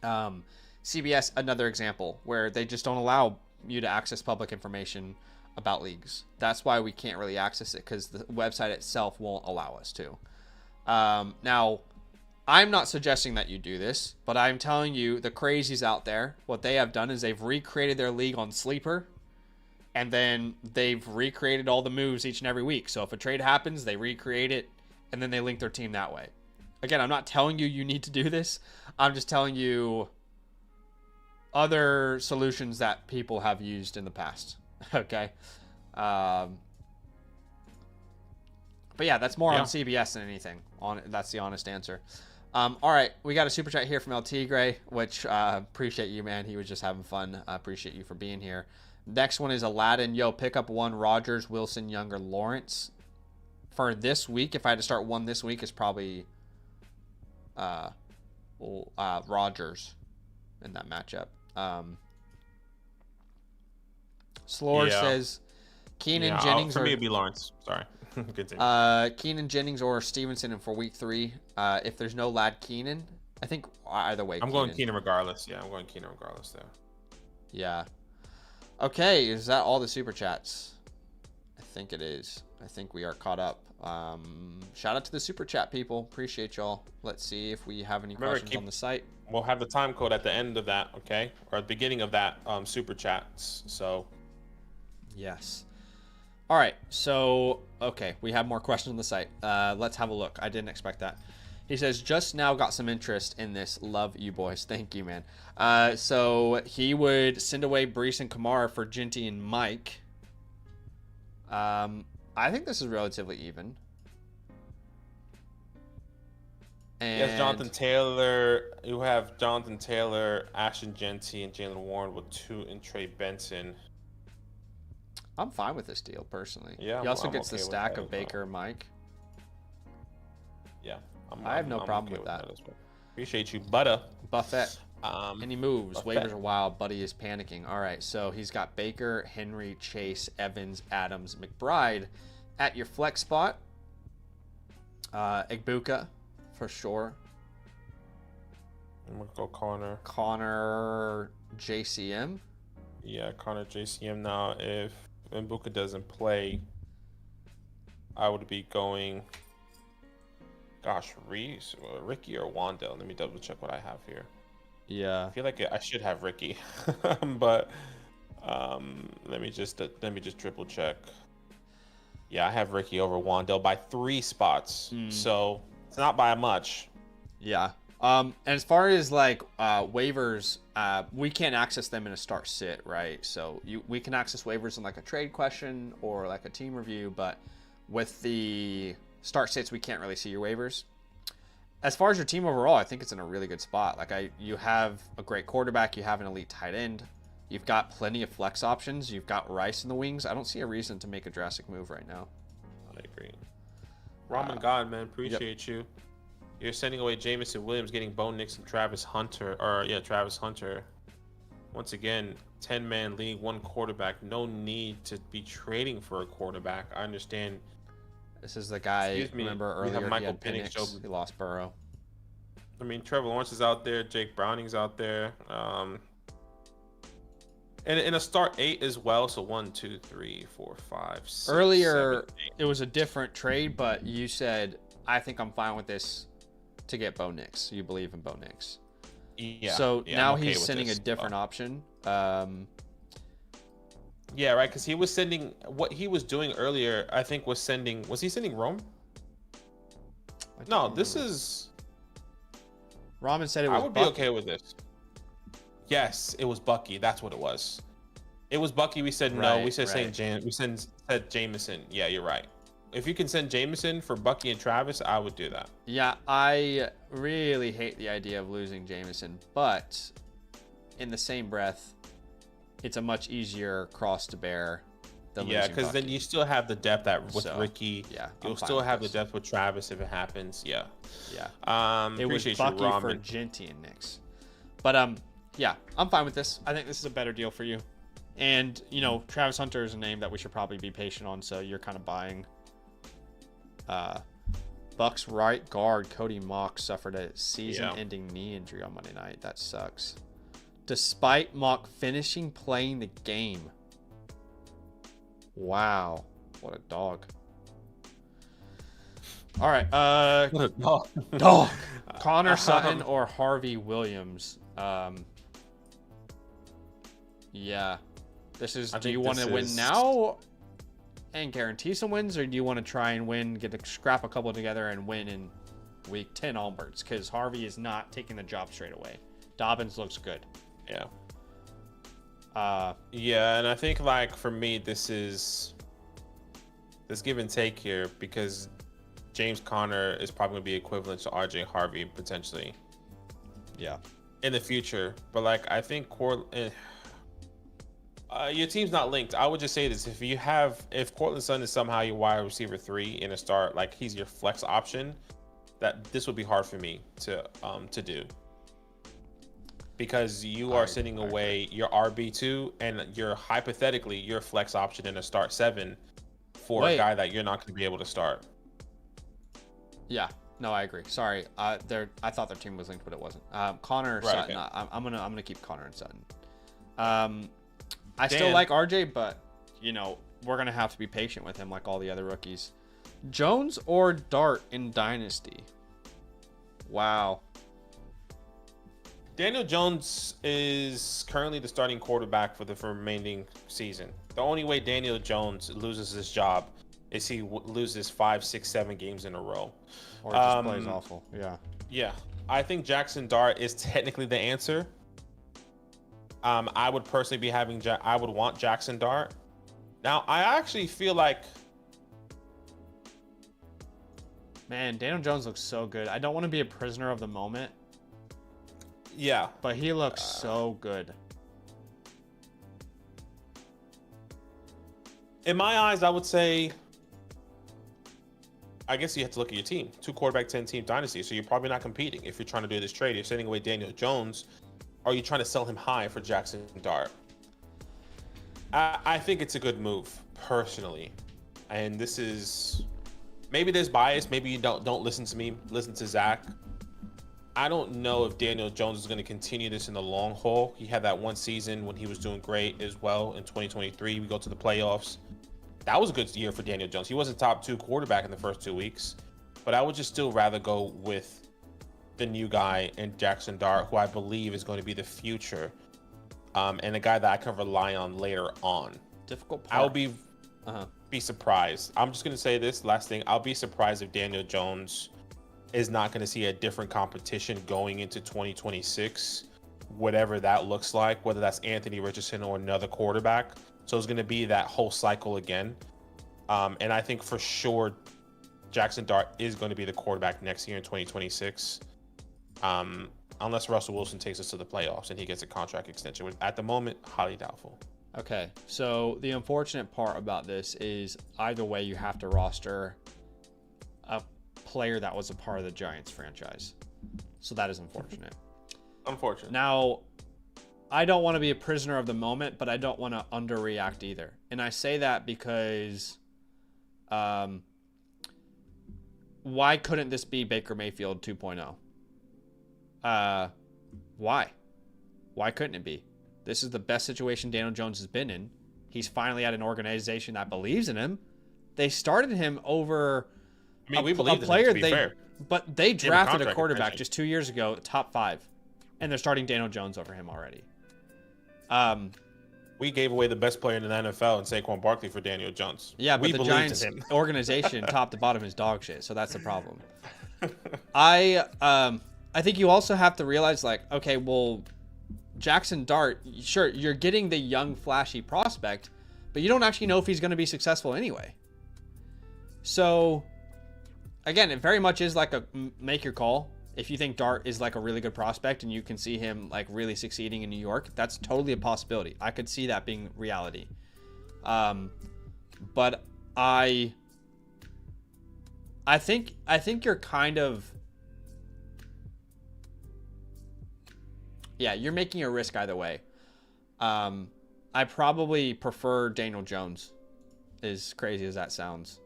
CBS, another example where they just don't allow you to access public information about leagues. That's why we can't really access it, because the website itself won't allow us to. Now, I'm not suggesting that you do this, but I'm telling you, the crazies out there, what they have done is they've recreated their league on Sleeper, and then they've recreated all the moves each and every week. So if a trade happens, they recreate it, and then they link their team that way. Again, I'm not telling you you need to do this. I'm just telling you other solutions that people have used in the past. Okay. But yeah, that's more on CBS than anything. That's the honest answer. All right, we got a super chat here from El Tigre, which appreciate you, man. He was just having fun. I appreciate you for being here. Next one is Aladdin. Yo, pick up one Rogers, Wilson, Younger, Lawrence. For this week, if I had to start one this week, it's probably Rogers in that matchup. Slore says Keenan Jennings. For me, it'd be Lawrence. Sorry. Continue. Keenan Jennings or Stevenson for week 3. If there's no Ladd, Keenan. I think either way. I'm going Keenan regardless. Yeah, I'm going Keenan regardless there. Yeah. Okay, is that all the super chats? I think it is. I think we are caught up. Shout out to the super chat people. Appreciate y'all. Let's see if we have any questions on the site. We'll have the time code at the end of that, okay? Or at the beginning of that super chats. So yes. All right. So, okay, we have more questions on the site. Let's have a look. I didn't expect that. He says, just now got some interest in this. Love you boys. Thank you, man. So he would send away Brees and Kamara for Ginty and Mike. I think this is relatively even. And yes, Jonathan Taylor. You have Jonathan Taylor, Ashton Genty, and Jalen Warren with 2 and Trey Benson. I'm fine with this deal, personally. Yeah, he also I'm gets the okay with stack that of as well. Baker and Mike. Yeah. I have no problem with that. as well. Appreciate you, Butter. Buffett. Any moves? Buffett. Waivers are wild. Buddy is panicking. All right, so he's got Baker, Henry, Chase, Evans, Adams, McBride at your flex spot. Igbuka, for sure. I'm going to go Connor. Connor, JCM. Yeah, Connor JCM. Now, if Mbuka doesn't play, I would be going, gosh, Ricky or Wandale. Let me double check what I have here. Yeah. I feel like I should have Ricky, but let me just triple check. Yeah, I have Ricky over Wandale by 3 spots, so it's not by much. Yeah. And as far as like waivers, we can't access them in a start sit, right? So we can access waivers in like a trade question or like a team review, but with the start sits, we can't really see your waivers. As far as your team overall, I think it's in a really good spot. Like you have a great quarterback, you have an elite tight end, you've got plenty of flex options, you've got Rice in the wings. I don't see a reason to make a drastic move right now. I agree. Ramen God, man, appreciate you. You're sending away Jamison Williams, getting Bo Nix and Travis Hunter. Travis Hunter. Once again, 10-man league, 1 quarterback. No need to be trading for a quarterback. I understand. This is the guy, remember earlier, have Michael he had Penix, he lost Burrow. I mean, Trevor Lawrence is out there. Jake Browning's out there. And in a start 8 as well. So 1, 2, 3, 4, 5, 6, earlier, 7, 8. it was a different trade, but you said, I think I'm fine with this to get Bo Nix. You believe in Bo Nix. Yeah. So yeah, now I'm okay he's with sending this. a different option. Yeah, right. Because he was sending what he was doing earlier. I think was sending. Was he sending Rome? No, this is. Ramen said it was. I would be okay with this. Yes, it was Bucky. That's what it was. It was Bucky. We said no. We said said Jameson. Yeah, you're right. If you can send Jameson for Bucky and Travis, I would do that. Yeah, I really hate the idea of losing Jameson, but in the same breath, it's a much easier cross to bear than losing because Bucky. then you still have the depth with Ricky. Yeah, you'll still have the depth with Travis if it happens. Yeah. Yeah. It was Bucky for Ginty and Nix. But yeah, I'm fine with this. I think this is a better deal for you. And Travis Hunter is a name that we should probably be patient on. So you're kind of buying. Bucks right guard Cody Mock suffered a season-ending knee injury on Monday night. That sucks. Despite Mock finishing playing the game. Wow, what a dog. All right, What a dog. dog. Connor Sutton or Harvey Williams. Yeah, this is. Do you want to win now and guarantee some wins, or do you want to try and win, scrap a couple together and win in week 10 onwards? Because Harvey is not taking the job straight away. Dobbins looks good. Yeah. Yeah, and I think like for me, this give and take here because James Conner is probably gonna be equivalent to RJ Harvey potentially. Yeah. In the future, but like I think your team's not linked. I would just say this: if Cortland Sutton is somehow your wide receiver 3 in a start, like he's your flex option, that this would be hard for me to do. Because you are sending away your RB2 and you're hypothetically your flex option in a start 7 for a guy that you're not going to be able to start. Yeah, no, I agree. Sorry, I thought their team was linked, but it wasn't. Connor Sutton. Okay. I'm gonna keep Connor and Sutton. I still like RJ, but we're going to have to be patient with him like all the other rookies. Jones or Dart in Dynasty? Wow. Daniel Jones is currently the starting quarterback for the remaining season. The only way Daniel Jones loses his job is he loses 5, 6, 7 games in a row. Or just plays awful. Yeah. Yeah. I think Jackson Dart is technically the answer. I would personally be having I would want Jackson Dart. Now, I actually feel like, man, Daniel Jones looks so good. I don't want to be a prisoner of the moment. Yeah, but he looks so good. In my eyes, I would say, I guess you have to look at your team. 2 quarterback, 10 team dynasty. So you're probably not competing if you're trying to do this trade. You're sending away Daniel Jones. Or are you trying to sell him high for Jackson Dart? I think it's a good move, personally. And this is, maybe there's bias. Maybe you don't listen to me. Listen to Zach. I don't know if Daniel Jones is going to continue this in the long haul. He had that one season when he was doing great as well in 2023. We go to the playoffs. That was a good year for Daniel Jones. He wasn't top 2 quarterback in the first 2 weeks, but I would just still rather go with the new guy and Jackson Dart, who I believe is going to be the future, and a guy that I can rely on later on. Difficult part. I'll be surprised. I'm just going to say this last thing. I'll be surprised if Daniel Jones is not going to see a different competition going into 2026, whatever that looks like, whether that's Anthony Richardson or another quarterback. So it's going to be that whole cycle again. And I think for sure Jackson Dart is going to be the quarterback next year in 2026. Unless Russell Wilson takes us to the playoffs and he gets a contract extension, which at the moment, highly doubtful. Okay, so the unfortunate part about this is either way you have to roster a player that was a part of the Giants franchise. So that is unfortunate. Unfortunate. Now, I don't want to be a prisoner of the moment, but I don't want to underreact either. And I say that because why couldn't this be Baker Mayfield 2.0? Why? Why couldn't it be? This is the best situation Daniel Jones has been in. He's finally at an organization that believes in him. They started him over we believe a player. In him, to be fair. But they drafted a quarterback just 2 years ago, top 5, and they're starting Daniel Jones over him already. We gave away the best player in the NFL in Saquon Barkley for Daniel Jones. Yeah, but the Giants organization, top to bottom, is dog shit. So that's the problem. I think you also have to realize, like, okay, well, Jackson Dart, sure, you're getting the young, flashy prospect, but you don't actually know if he's going to be successful anyway. So, again, it very much is like a make your call. If you think Dart is like a really good prospect and you can see him like really succeeding in New York, that's totally a possibility. I could see that being reality. But I think you're kind of, yeah, you're making a risk either way. I probably prefer Daniel Jones, as crazy as that sounds.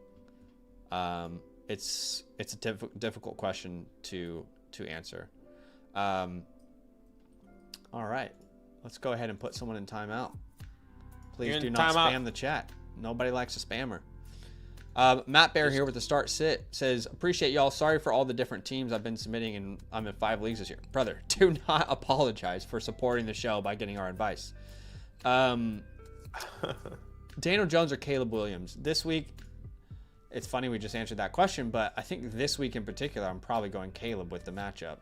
It's a difficult question to answer. All right, let's go ahead and put someone in timeout. Please do not spam the chat. Nobody likes a spammer. Matt Bear here with the start sit says, appreciate y'all. Sorry for all the different teams I've been submitting, and I'm in 5 leagues this year. Brother, do not apologize for supporting the show by getting our advice. Daniel Jones or Caleb Williams this week? It's funny we just answered that question, but I think this week in particular, I'm probably going Caleb with the matchup.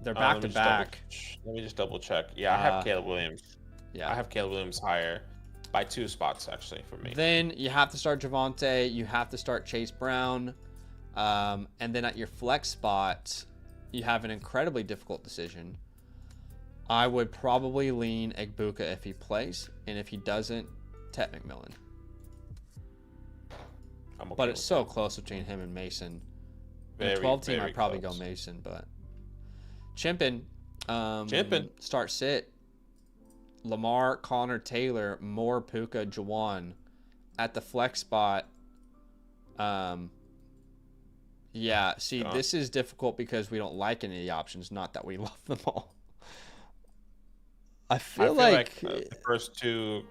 They're back to back. Let me just double check. Yeah, I have Caleb Williams. Yeah, I have Caleb Williams higher by 2 spots, actually, for me. Then you have to start Javonte. You have to start Chase Brown. And then at your flex spot, you have an incredibly difficult decision. I would probably lean Egbuka if he plays. And if he doesn't, Tet McMillan. But it's so close between him and Mason. In a 12 team, I'd probably go Mason, but Chimpin. Start sit. Lamar, Connor, Taylor, Moore, Puka, Jawan. At the flex spot. Yeah, see, this is difficult because we don't like any of the options, not that we love them all. I feel like the first two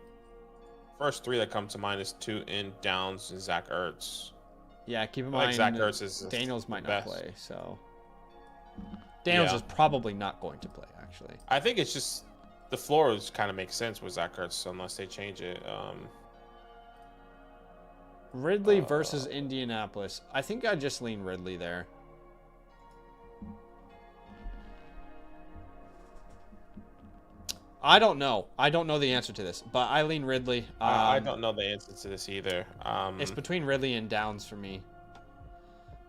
First three that come to mind is Tootin, Downs, and Zach Ertz. Yeah, keep in I like mind Zach Ertz is Daniels might the not best. play, so Daniels is probably not going to play, actually. I think it's just the floor kind of makes sense with Zach Ertz unless they change it. Ridley versus Indianapolis. I think I just lean Ridley there. I don't know. I don't know the answer to this, but I lean Ridley. I don't know the answer to this either. It's between Ridley and Downs for me.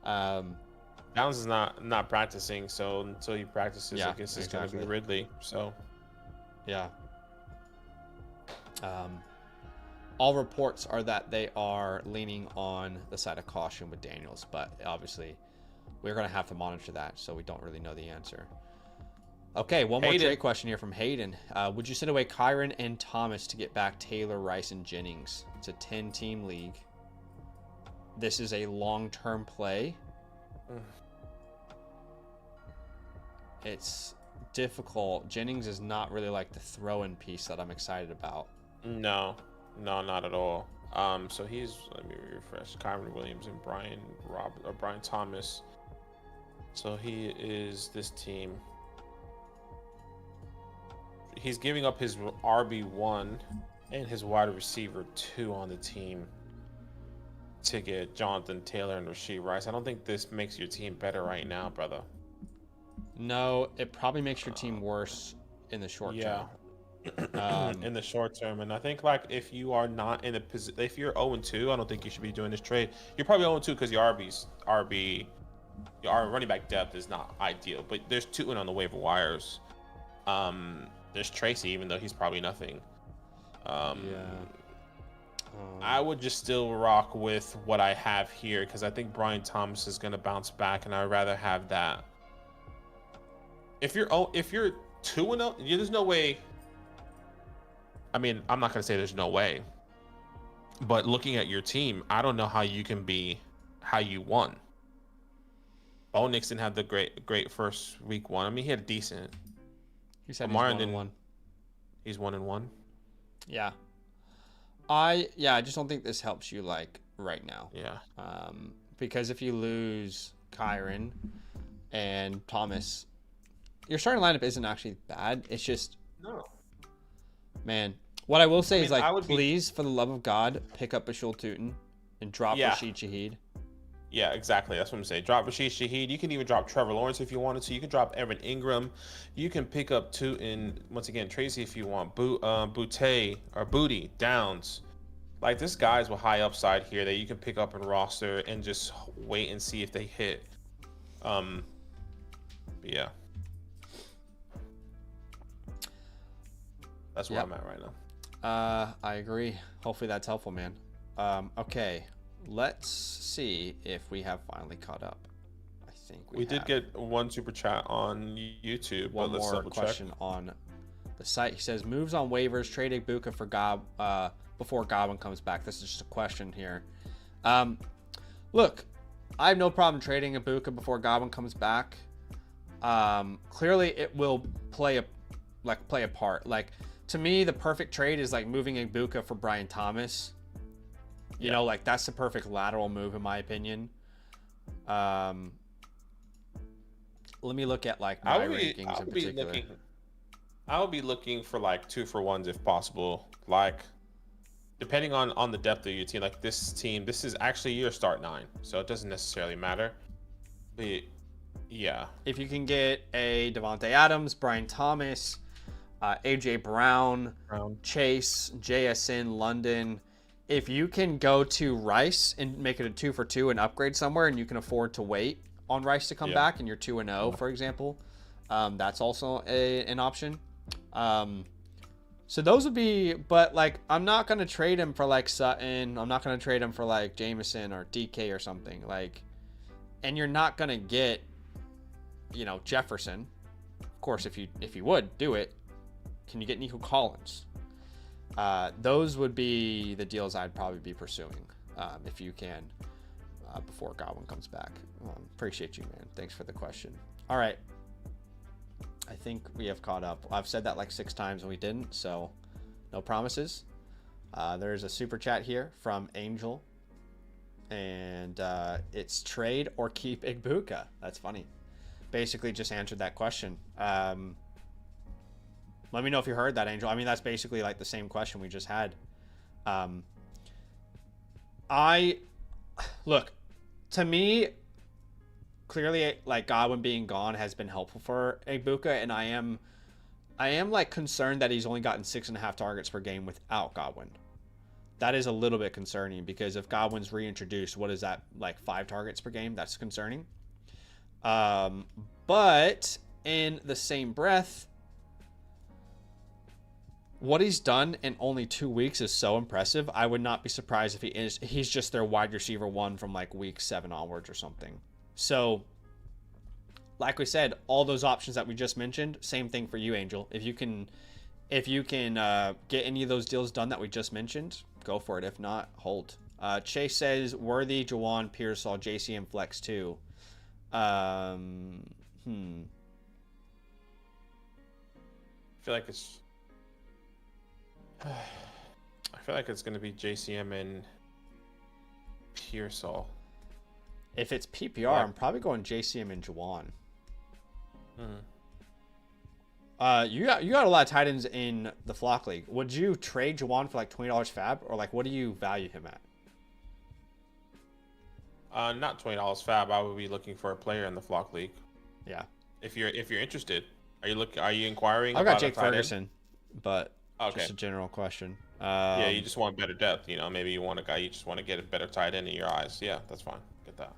Downs is not practicing, so until he practices, Yeah, I guess it's exactly. going to be Ridley. So Yeah. All reports are that they are leaning on the side of caution with Daniels, but obviously we're going to have to monitor that, so we don't really know the answer. Okay, one more trade question here from Hayden. Would you send away Kyron and Thomas to get back Taylor, Rice, and Jennings? It's a 10-team league. This is a long-term play. It's difficult. Jennings is not really like the throw-in piece that I'm excited about. No, not at all. So he's, let me refresh, Kyron Williams and Brian Thomas. So he is this team. He's giving up his RB1 and his wide receiver 2 on the team to get Jonathan Taylor and Rashee Rice. I don't think this makes your team better right now, brother. No, it probably makes your team worse in the short term. In the short term. And I think, like, if you are not in a position, if you're 0-2, I don't think you should be doing this trade. You're probably 0-2 because your running back depth is not ideal. But there's two on the waiver wires. There's Tracy, even though he's probably nothing. I would just still rock with what I have here because I think Brian Thomas is going to bounce back, and I'd rather have that. If you're 2-0, there's no way. I mean, I'm not going to say there's no way, but looking at your team, I don't know how you can be how you won. Bo Nix didn't have the great first week one. I mean, he had decent. He said he's 1-1. He's 1-1. Yeah. I just don't think this helps you like right now. Yeah. Because if you lose Kyron and Thomas, your starting lineup isn't actually bad. It's just man. What I will say is like, please, for the love of God, pick up Bashul Tutin and drop Rashid Shaheed. Yeah, exactly. That's what I'm saying. Drop Rashid Shaheed. You can even drop Trevor Lawrence if you wanted to. You can drop Evan Ingram. You can pick up Tutin, once again, Tracy if you want. Booty, Downs. Like, this guy's with high upside here that you can pick up and roster and just wait and see if they hit. Yeah. That's where I'm at right now. I agree. Hopefully that's helpful, man. Okay. Let's see if we have finally caught up. I think we did get one super chat on YouTube. One more question on the site. He says, moves on waivers, trade Ibuka for before Godwin comes back. This is just a question here. Look, I have no problem trading Ibuka before Godwin comes back. Clearly it will play a part. Like, to me, the perfect trade is like moving Ibuka for Brian Thomas. You know, like, that's the perfect lateral move in my opinion. Let me look at like my rankings in particular. I would be looking for like 2-for-1s if possible. Like, depending on the depth of your team. Like, this team, this is actually your start 9, so it doesn't necessarily matter. But yeah, if you can get a Devontae Adams, Brian Thomas, AJ Brown, Chase, JSN, London. If you can go to Rice and make it a 2-for-2 and upgrade somewhere, and you can afford to wait on Rice to come back, and you're 2-0, for example, that's also an option. So those would be, but like, I'm not going to trade him for like Sutton. I'm not going to trade him for like Jameson or DK or something, like, and you're not going to get, you know, Jefferson. Of course, if you would do it, can you get Nico Collins? Those would be the deals I'd probably be pursuing if you can before Godwin comes back. Appreciate you, man. Thanks for the question. All right. I think we have caught up. I've said that like 6 times and we didn't, so no promises. There's a super chat here from Angel, and it's trade or keep Igbokwe. That's funny. Basically, just answered that question. Let me know if you heard that, Angel. I mean, that's basically like the same question we just had. Look, to me, clearly, like, Godwin being gone has been helpful for Igbokwe, and I am like concerned that he's only gotten 6.5 targets per game without Godwin. That is a little bit concerning, because if Godwin's reintroduced, what is that, like 5 targets per game? That's concerning. But in the same breath, what he's done in only 2 weeks is so impressive. I would not be surprised if he's just their wide receiver 1 from like week 7 onwards or something. So, like we said, all those options that we just mentioned, same thing for you, Angel. If you can get any of those deals done that we just mentioned, go for it. If not, hold. Chase says Worthy, Jawan, Pearsall, JCM Flex 2. I feel like it's going to be JCM and Pearsall. If it's PPR, I'm probably going JCM and Jawan. You got a lot of tight ends in the Flock League. Would you trade Jawan for like $20 fab, or like what do you value him at? Not $20 fab. I would be looking for a player in the Flock League. Yeah. If you're interested, are you inquiring? I've got Jake Ferguson, but okay. Just a general question. Yeah, you just want better depth. Maybe you want a guy you just want to get a better tight end in your eyes. Yeah, that's fine. Get that.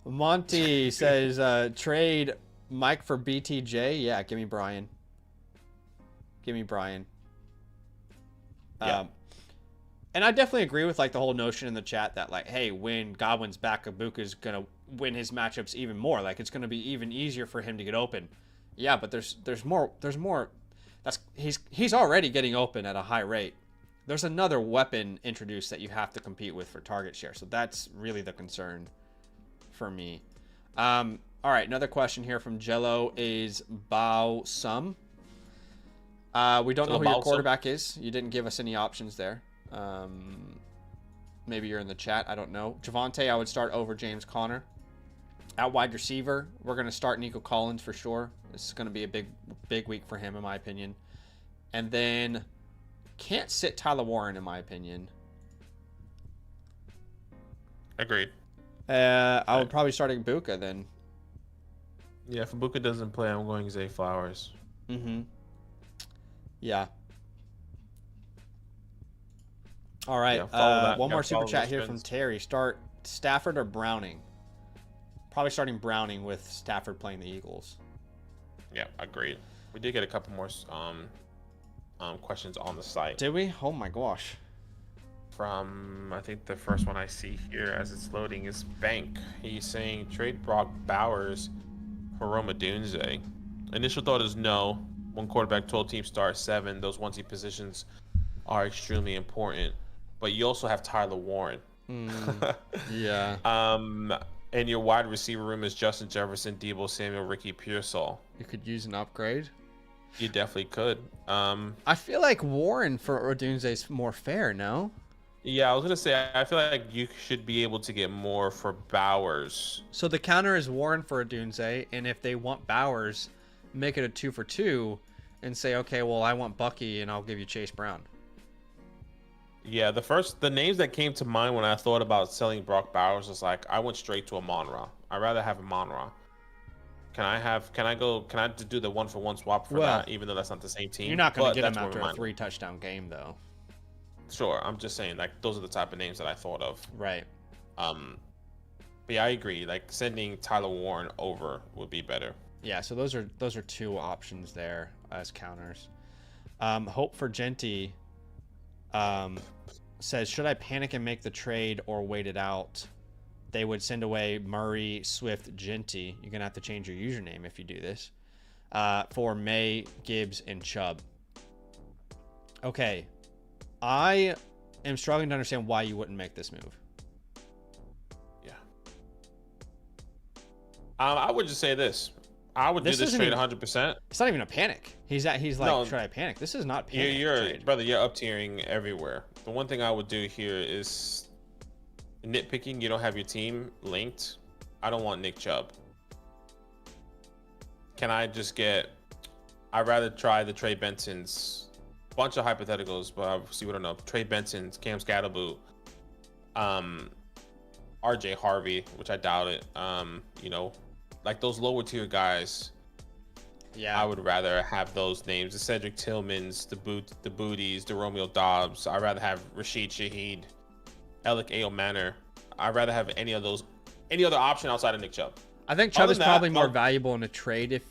Monty says trade Mike for BTJ. Yeah, give me Brian. Yeah. And I definitely agree with like the whole notion in the chat that like, hey, when Godwin's back, Igbokwe's gonna win his matchups even more. Like, it's gonna be even easier for him to get open. Yeah, but there's more. He's already getting open at a high rate. There's another weapon introduced that you have to compete with for target share. So that's really the concern for me. All right, another question here from Jello is Bao Sum. We don't know who your quarterback is. You didn't give us any options there. Maybe you're in the chat. I don't know. Javonte, I would start over James Conner. At wide receiver, we're going to start Nico Collins for sure. This is going to be a big week for him, in my opinion. And then can't sit Tyler Warren, in my opinion. Agreed. I would probably start Igbokwe then. Yeah, if Igbokwe doesn't play, I'm going Zay Flowers. Yeah. All right. One more super chat here from Terry. Start Stafford or Browning? Probably starting Browning with Stafford playing the Eagles. Yeah, agreed. We did get a couple more questions on the site. Did we? Oh my gosh. From, I think the first one I see here as it's loading is Bank. He's saying trade Brock Bowers for Rome Odunze. Initial thought is no. One quarterback, 12 team start 7. Those onesie positions are extremely important. But you also have Tyler Warren. Yeah. And your wide receiver room is Justin Jefferson, Deebo Samuel, Ricky Pearsall. You could use an upgrade. You definitely could. I feel like Warren for Odunze is more fair, no? Yeah, I was going to say, I feel like you should be able to get more for Bowers. So the counter is Warren for Odunze, and if they want Bowers, make it a 2 for 2 and say, okay, well, I want Bucky and I'll give you Chase Brown. Yeah, the names that came to mind when I thought about selling Brock Bowers was like, I went straight to Amon-Ra. I'd rather have Amon-Ra. Can I do the 1-for-1 swap for that, even though that's not the same team? You're not going to get him after a 3-touchdown game, though. Sure, I'm just saying, like, those are the type of names that I thought of. Right. But yeah, I agree. Like, sending Tyler Warren over would be better. Yeah, so those are 2 options there as counters. Hope for Genty says, should I panic and make the trade or wait it out? They would send away Murray, Swift, Genty. You're going to have to change your username if you do this. For May, Gibbs, and Chubb. Okay. I am struggling to understand why you wouldn't make this move. Yeah. I would just say this. I would do This this isn't trade even, 100%. it's not even a panic. He's like, No, should I panic? This is not you're, panic you're trade. brother. You're up tiering everywhere. The one thing I would do here is nitpicking. You don't have your team linked. I don't want Nick Chubb. Can I just get? I'd rather try the Trey Benson's. Bunch of hypotheticals, but obviously we don't know. Trey Benson's, Cam Scatterboot, RJ Harvey, which I doubt it. You know, like those lower tier guys. Yeah, I would rather have those names. The Cedric Tillmans, the Booties, the Romeo Dobbs. I'd rather have Rashid Shaheed, Alec Manor. I'd rather have any other option outside of Nick Chubb. I think Chubb is probably more I'll- valuable in a trade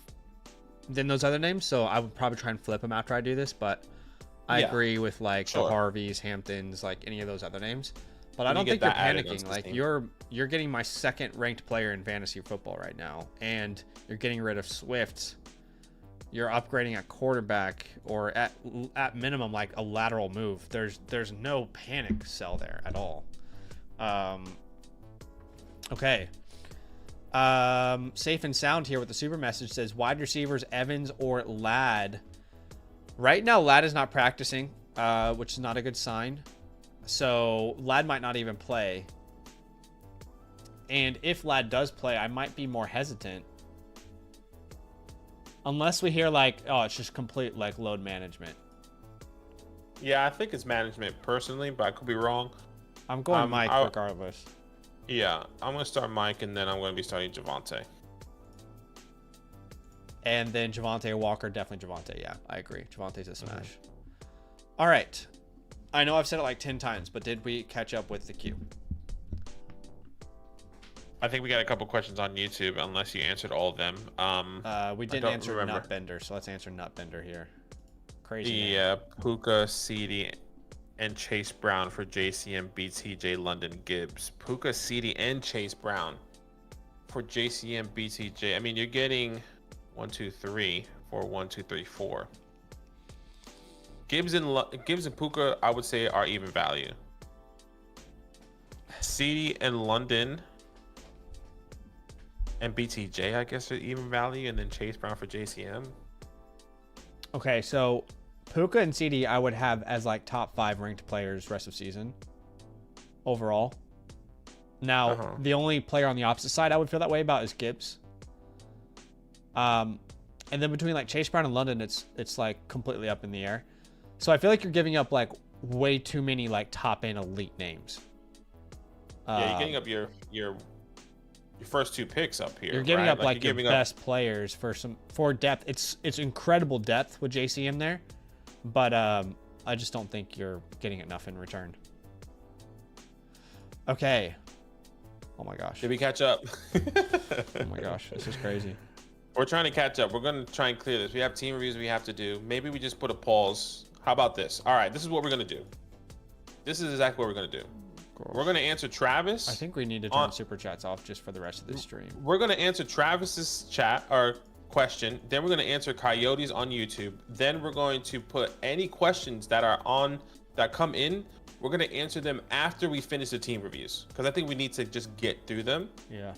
than those other names. So I would probably try and flip him after I do this. But I agree with like the Harveys, Hamptons, like any of those other names. But I don't think you're panicking. Like you're getting my second ranked player in fantasy football right now, and you're getting rid of Swift. You're upgrading at quarterback, or at minimum like a lateral move. There's no panic sell there at all. Okay. Safe and sound here with the super message says wide receivers Evans or Ladd. Right now Ladd is not practicing, which is not a good sign. So Ladd might not even play. And if Ladd does play, I might be more hesitant. Unless we hear like, oh, it's just complete like load management. Yeah, I think it's management personally, but I could be wrong. I'm going Mike regardless. Yeah, I'm going to start Mike, and then I'm going to be starting Javonte. And then Javonte Walker, definitely Javonte. Yeah, I agree. Javante's a smash. All right. I know I've said it like 10 times, but did we catch up with the queue? I think we got a couple questions on YouTube, unless you answered all of them. We didn't answer Nutbender, so let's answer Nutbender here. Crazy. Yeah, Puka, CD, and Chase Brown for JCM beats TJ London Gibbs. Puka, CD, and Chase Brown for JCM BTJ. I mean, you're getting 1, 2, 3, 4, 1, 2, 3, 4. Gibbs and Puka, I would say, are even value. CD and London and BTJ, I guess, are even value, and then Chase Brown for JCM. Okay, so Puka and CD I would have as like top 5 ranked players rest of season overall. Now, the only player on the opposite side I would feel that way about is Gibbs. And then between like Chase Brown and London, it's like completely up in the air. So I feel like you're giving up like way too many like top end elite names. Yeah, you're getting up your first 2 picks up here. You're giving up like your best players for depth. It's incredible depth with JCM there, but I just don't think you're getting enough in return. Okay. Oh my gosh. Did we catch up? Oh my gosh, this is crazy. We're trying to catch up. We're going to try and clear this. We have team reviews we have to do. Maybe we just put a pause. How about this? All right, this is what we're going to do. This is exactly what we're going to do. We're going to answer Travis. I think we need to turn super chats off just for the rest of this stream. We're going to answer Travis's chat or question. Then we're going to answer Coyotes on YouTube. Then we're going to put any questions that come in. We're going to answer them after we finish the team reviews, because I think we need to just get through them. Yeah.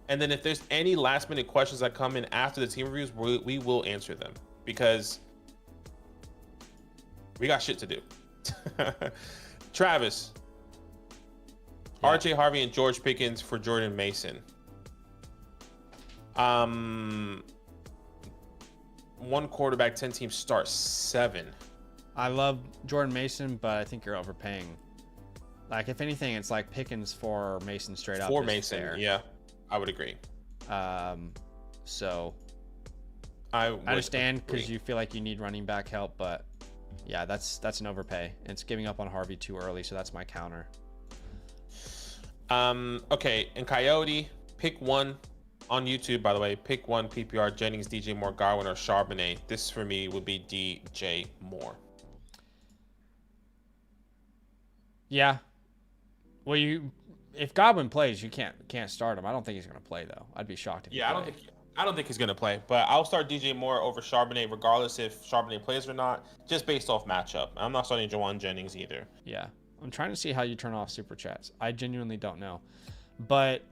And then if there's any last minute questions that come in after the team reviews, we will answer them, because we got shit to do. Travis. Yeah. RJ Harvey and George Pickens for Jordan Mason. 1 quarterback, 10 teams start 7. I love Jordan Mason, but I think you're overpaying. Like, if anything, it's like Pickens for Mason straight up. For Mason, fair. Yeah, I would agree. So I understand because you feel like you need running back help, but yeah, that's an overpay. It's giving up on Harvey too early, so that's my counter. Okay, and Coyote, pick 1 on YouTube, by the way. Pick 1 PPR, Jennings, DJ Moore, Garwin, or Charbonnet. This for me would be DJ Moore. Yeah. Well, if Godwin plays, you can't start him. I don't think he's gonna play though. I'd be shocked if he played. I don't think he's gonna play, but I'll start DJ Moore over Charbonnet regardless if Charbonnet plays or not, just based off matchup. I'm not starting Jawan Jennings either. Yeah. I'm trying to see how you turn off super chats. I genuinely don't know. But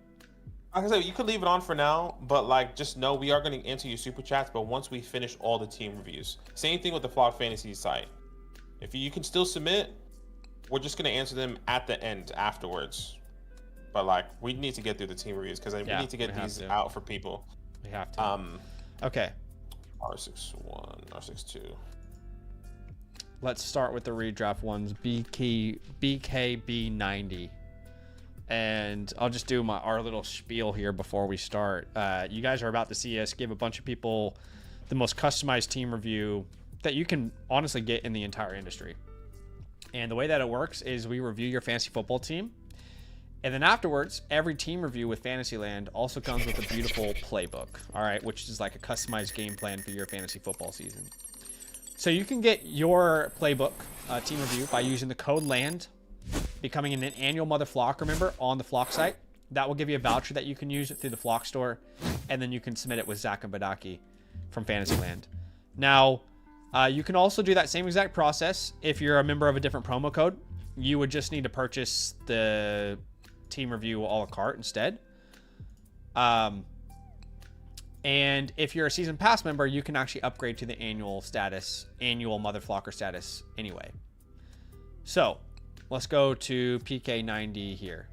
Like I said, you could leave it on for now, but like just know we are going to answer your super chats. But once we finish all the team reviews, same thing with the Flock Fantasy site. If you can still submit, we're just going to answer them at the end afterwards. But like we need to get through the team reviews because we need to get these out for people. We have to. Okay. R61, R62. Let's start with the redraft ones. BKB90. And I'll just do our little spiel here before we start. You guys are about to see us give a bunch of people the most customized team review that you can honestly get in the entire industry. And the way that it works is we review your fantasy football team. And then afterwards, every team review with Fantasyland also comes with a beautiful playbook, all right, which is like a customized game plan for your fantasy football season. So you can get your playbook team review by using the code LAND, becoming an annual Mother Flocker member on the Flock site. That will give you a voucher that you can use through the Flock store, and then you can submit it with Zach and Badaki from Fantasyland. Now, you can also do that same exact process if you're a member of a different promo code. You would just need to purchase the team review a la carte instead. And if you're a season pass member, you can actually upgrade to the annual Mother Flocker status anyway. So let's go to PK90 here.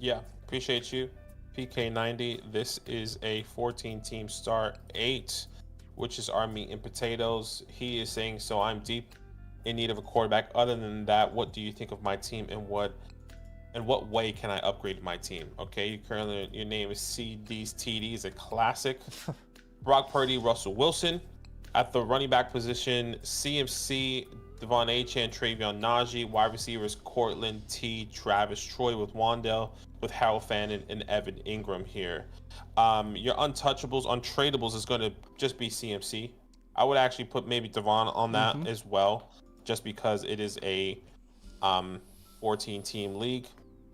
Yeah, appreciate you. PK90, this is a 14-team start 8, which is our meat and potatoes. He is saying, so I'm deep in need of a quarterback. Other than that, what do you think of my team and what way can I upgrade my team? Okay, your name is CD's TD, a classic. Brock Purdy, Russell Wilson. At the running back position, CMC, Devon Achane, Travion Najee. Wide receivers, Cortland T, Travis Troy with Wandale, with Harold Fannin and Evan Ingram here. Your untouchables, untradables is going to just be CMC. I would actually put maybe Devon on that as well, just because it is a 14-team league.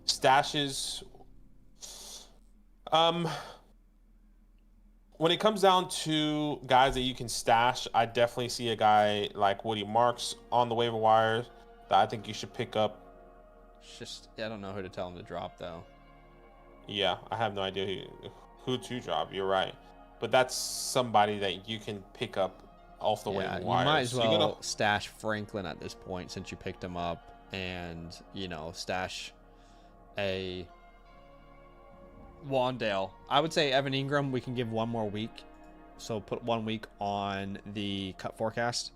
Stashes. When it comes down to guys that you can stash, I definitely see a guy like Woody Marks on the waiver wire that I think you should pick up. I don't know who to tell him to drop though. Yeah, I have no idea who to drop. You're right, but that's somebody that you can pick up off the waiver wire. You might as well stash Franklin at this point since you picked him up, and stash a Wandale. I would say Evan Ingram, we can give 1 more week. So put 1 week on the cut forecast.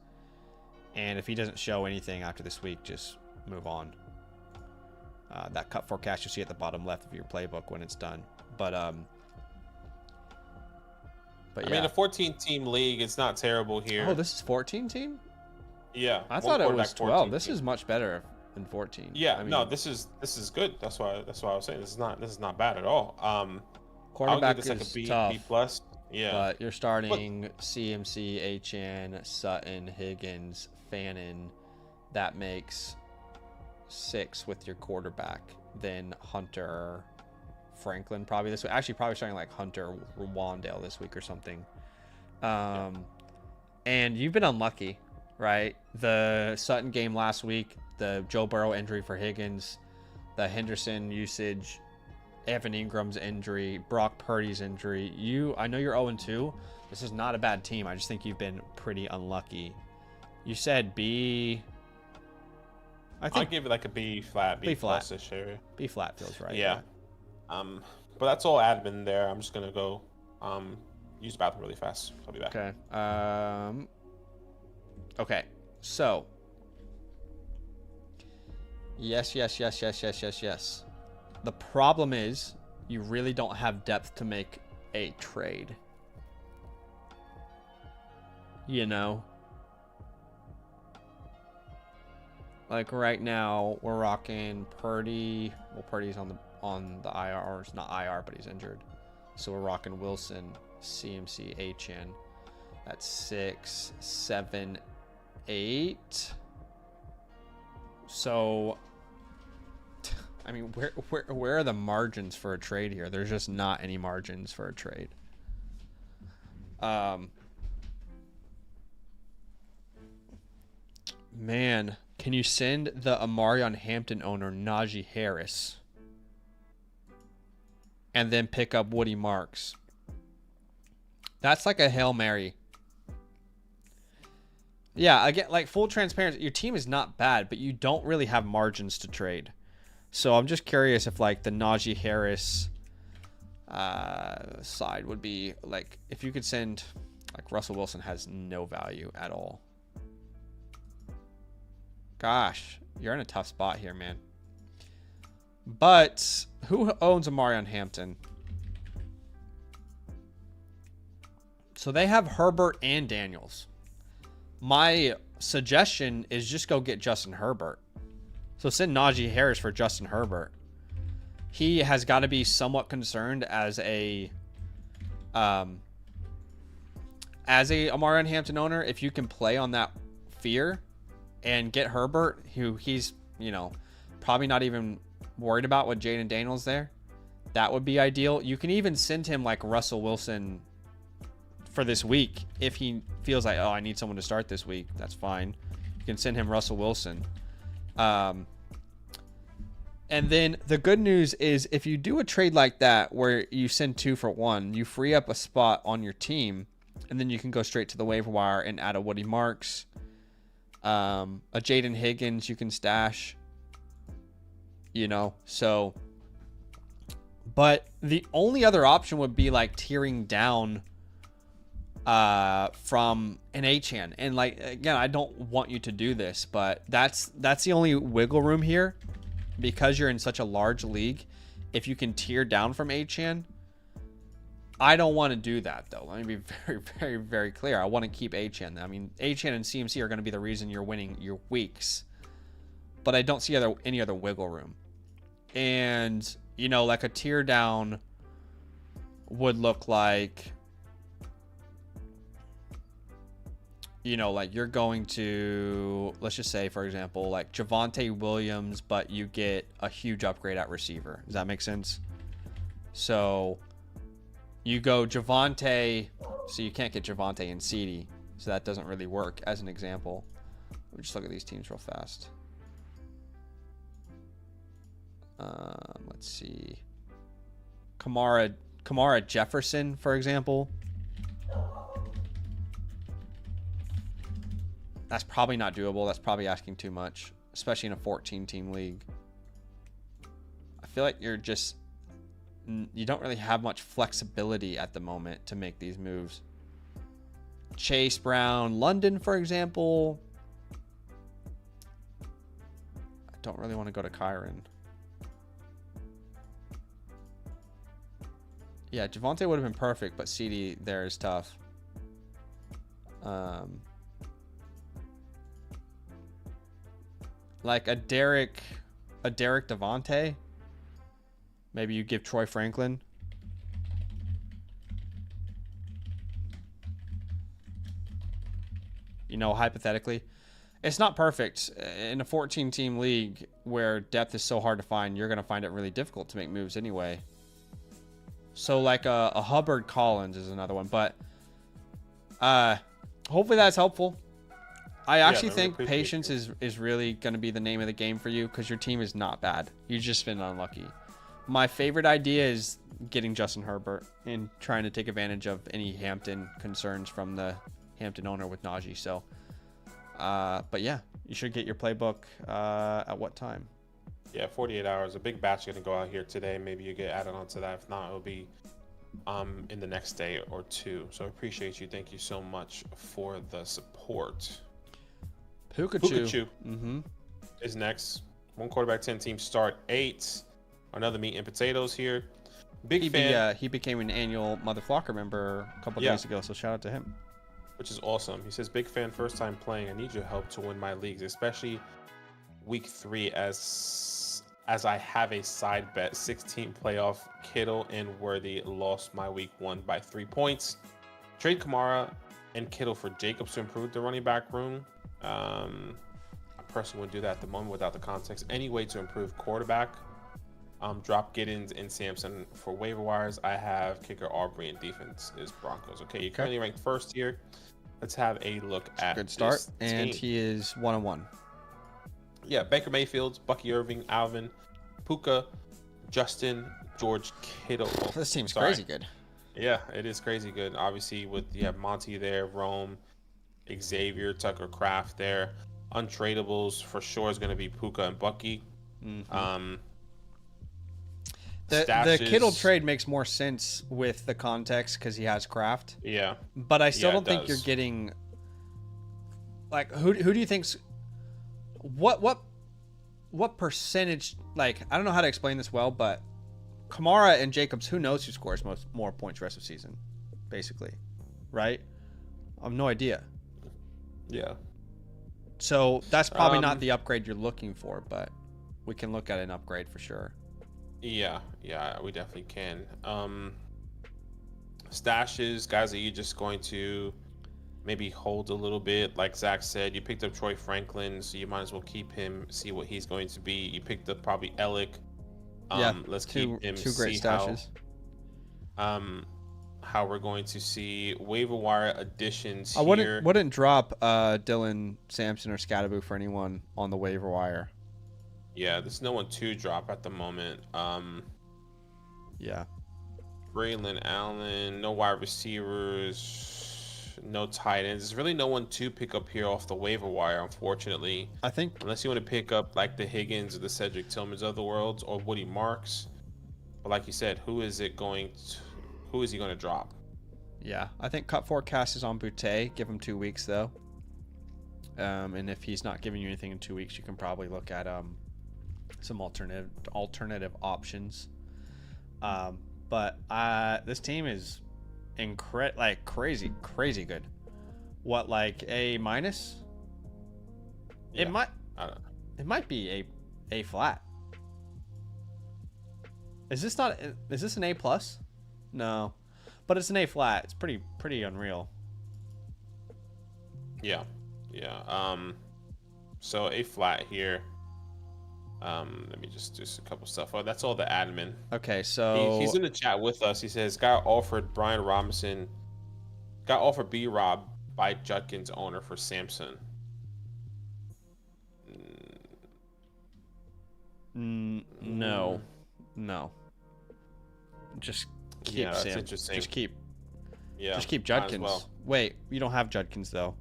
And if he doesn't show anything after this week, just move on. That cut forecast you'll see at the bottom left of your playbook when it's done. But yeah. I mean, a 14-team league, it's not terrible here. Oh, this is 14 team? Yeah. I thought it was 12. This is much better than 14. Yeah, no, this is good. That's why I was saying this is not bad at all. Quarterback is like a B, tough. B plus. Yeah. But you're starting CMC, Achane, Sutton, Higgins, Fannin. That makes 6 with your quarterback. Then Hunter, Franklin probably this week. Actually, probably starting like Hunter, Wandale this week or something. And you've been unlucky, right? The Sutton game last week, the Joe Burrow injury for Higgins, the Henderson usage, Evan Ingram's injury, Brock Purdy's injury. I know you're 0-2. This is not a bad team. I just think you've been pretty unlucky. You said B. I'd give it like a B flat, B plus this year. B flat feels right. Yeah. But that's all admin there. I'm just gonna go use the bathroom really fast. I'll be back. Okay. Okay. So. Yes. The problem is you really don't have depth to make a trade. Like right now we're rocking Purdy. Well, Purdy's on the IR, or it's not IR, but he's injured. So we're rocking Wilson, CMC, Achane. That's 6, 7, 8. So, I mean, where are the margins for a trade here? There's just not any margins for a trade. Man, can you send the Amarion Hampton owner Najee Harris and then pick up Woody Marks. That's like a Hail Mary. Yeah, again, like full transparency, your team is not bad, but you don't really have margins to trade. So I'm just curious if like the Najee Harris side would be like, if you could send, like Russell Wilson has no value at all. Gosh, you're in a tough spot here, man. But who owns Amarion Hampton? So they have Herbert and Daniels. My suggestion is just go get Justin Herbert. So send Najee Harris for Justin Herbert. He has got to be somewhat concerned as a Amarion Hampton owner. If you can play on that fear and get Herbert, who he's, you know, probably not even worried about with Jaden Daniels there, that would be ideal. You can even send him like Russell Wilson for this week if he feels like, oh, I need someone to start this week. That's fine. You can send him Russell Wilson. And then the good news is if you do a trade like that where you send 2 for 1, you free up a spot on your team, and then you can go straight to the waiver wire and add a Woody Marks, a Jaden Higgins you can stash, you know. So, but the only other option would be like tearing down from an Achane. And like, again, I don't want you to do this, but that's the only wiggle room here, because you're in such a large league. If you can tear down from Achane, I don't want to do that though. Let me be very, very, very clear. I want to keep Achane. I mean, Achane and CMC are going to be the reason you're winning your weeks, but I don't see any other wiggle room. And, you know, like a tear down would look like, you know, like you're going to, let's just say, for example, like Javonte Williams, but you get a huge upgrade at receiver. Does that make sense? So you go Javonte, so you can't get Javonte and CeeDee, so that doesn't really work as an example. Let me just look at these teams real fast. Let's see. Kamara Jefferson, for example. That's probably not doable. That's probably asking too much, especially in a 14-team league. I feel like you don't really have much flexibility at the moment to make these moves. Chase Brown, London, for example. I don't really want to go to Kyron. Yeah, Javonte would have been perfect, but CeeDee there is tough. Like a Derek Devontae. Maybe you give Troy Franklin. You know, hypothetically. It's not perfect. In a 14-team league where depth is so hard to find, you're going to find it really difficult to make moves anyway. So like a Hubbard Collins is another one. But hopefully that's helpful. I actually think patience is really going to be the name of the game for you, because your team is not bad. You've just been unlucky. My favorite idea is getting Justin Herbert and trying to take advantage of any Hampton concerns from the Hampton owner with Najee. So, but yeah, you should get your playbook at what time? Yeah, 48 hours. A big batch going to go out here today. Maybe you get added onto that. If not, it'll be in the next day or two. So I appreciate you. Thank you so much for the support. Pikachu. Is next. 1 quarterback, 10 teams start 8. Another meat and potatoes here. Big fan. He became an annual Mother Flocker member a couple days ago, so shout out to him. Which is awesome. He says, big fan, first time playing. I need your help to win my leagues, especially week 3 as I have a side bet. 16 playoff. Kittle and Worthy lost my week 1 by 3 points. Trade Kamara and Kittle for Jacobs to improve the running back room. I personally wouldn't do that at the moment without the context. Any way to improve quarterback. Drop Giddens and Sampson for waiver wires. I have kicker Aubrey, and defense is Broncos. Okay, you're currently ranked first here. Let's have a look at good start. This and team. He is 1-1. Yeah, Baker Mayfield, Bucky Irving, Alvin, Puka, Justin George Kittle. This team's Sorry. crazy good. Yeah, it is crazy good. Obviously, with you have Monty there, Rome, Xavier, Tucker Craft there. Untradables for sure is going to be Puka and Bucky. Mm-hmm. The Stashes, Kittle trade makes more sense with the context because he has Kraft. Yeah, but I still Yeah, don't it think does. you're getting like who do you think's what percentage, like I don't know how to explain this well, but Kamara and Jacobs, who knows who scores more points rest of season, basically, right? I have no idea. yeah. So that's probably not the upgrade you're looking for, but we can look at an upgrade for sure. Yeah, we definitely can. Stashes, guys that you're just going to maybe hold a little bit. Like Zach said, you picked up Troy Franklin, so you might as well keep him, see what he's going to be. You picked up probably Ellick. Let's keep him, two great see stashes. How we're going to see waiver wire additions I here. wouldn't drop Dylan Sampson or Scatterboo for anyone on the waiver wire. Yeah, there's no one to drop at the moment. Yeah. Braylon Allen, no wide receivers, no tight ends. There's really no one to pick up here off the waiver wire, unfortunately. I think Unless you want to pick up like the Higgins or the Cedric Tillmans of the world or Woody Marks. But like you said, who is he going to drop? Yeah, I think cut forecast is on Boutte. Give him 2 weeks though. And if he's not giving you anything in 2 weeks, you can probably look at some alternative options. But this team is crazy good. What, like A minus? Yeah, It might be A flat. Is this an A plus? No, but it's an A flat. It's pretty unreal. Yeah. So A flat here. Let me just do a couple stuff. Oh, that's all the admin. Okay, so He's in the chat with us. He says, got offered B-Rob by Judkins owner for Samson. No. Just keep that's Sam. interesting. Just keep Yeah. Judkins. Well. Wait, you don't have Judkins though.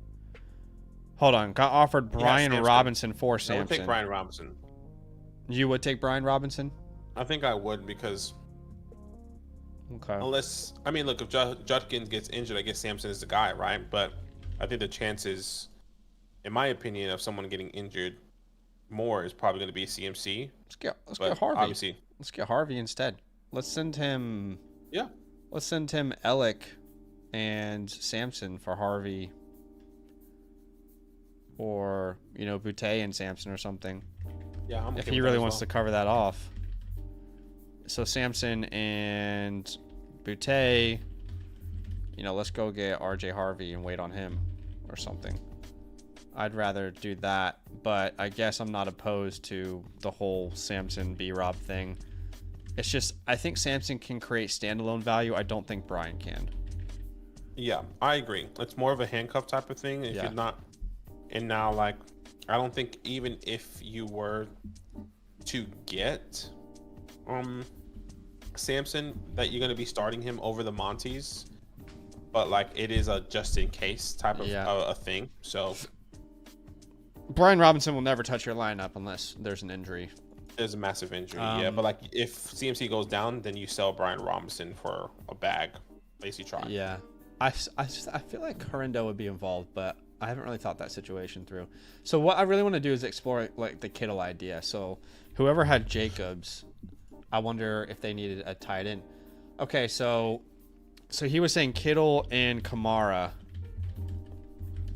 Hold on. Got offered Brian Samson. Robinson for I Samson. would take Brian Robinson. You would take Brian Robinson? I think I would because Okay. unless, I mean, look, if Judkins gets injured, I guess Samson is the guy, right? But I think the chances, in my opinion, of someone getting injured more is probably going to be CMC. Let's get Harvey. Obviously. Let's get Harvey instead. Let's send him. Yeah. Let's send him Ellick and Samson for Harvey, or Boutte and Samson or something. Yeah. If he really wants to cover that off. So Samson and Boutte, let's go get RJ Harvey and wait on him or something. I'd rather do that, but I guess I'm not opposed to the whole Samson B-Rob thing. It's just, I think Samson can create standalone value. I don't think Brian can. Yeah, I agree. It's more of a handcuff type of thing. If you're not, and now, like, I don't think even if you were to get Samson, that you're going to be starting him over the Monties. But, like, it is a just in case type of a thing. So Brian Robinson will never touch your lineup unless there's an injury. There's a massive injury, but like if CMC goes down, then you sell Brian Robinson for a bag. Basically, try. Yeah, I feel like Harindo would be involved, but I haven't really thought that situation through. So what I really want to do is explore like the Kittle idea. So whoever had Jacobs, I wonder if they needed a tight end. Okay, so he was saying Kittle and Kamara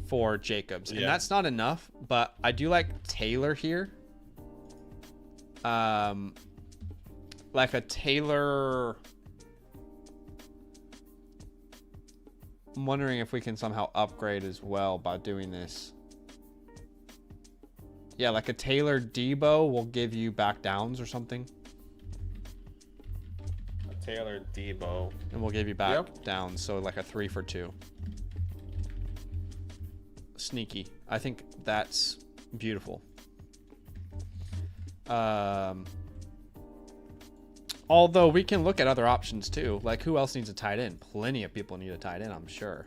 for Jacobs, and that's not enough. But I do like Taylor here. Like a Taylor. I'm wondering if we can somehow upgrade as well by doing this. Yeah, like a Taylor Debo will give you back downs or something. A Taylor Debo. And we'll give you back downs, so like a 3 for 2. Sneaky. I think that's beautiful. Although we can look at other options too. Like, who else needs a tight end? Plenty of people need a tight end, I'm sure.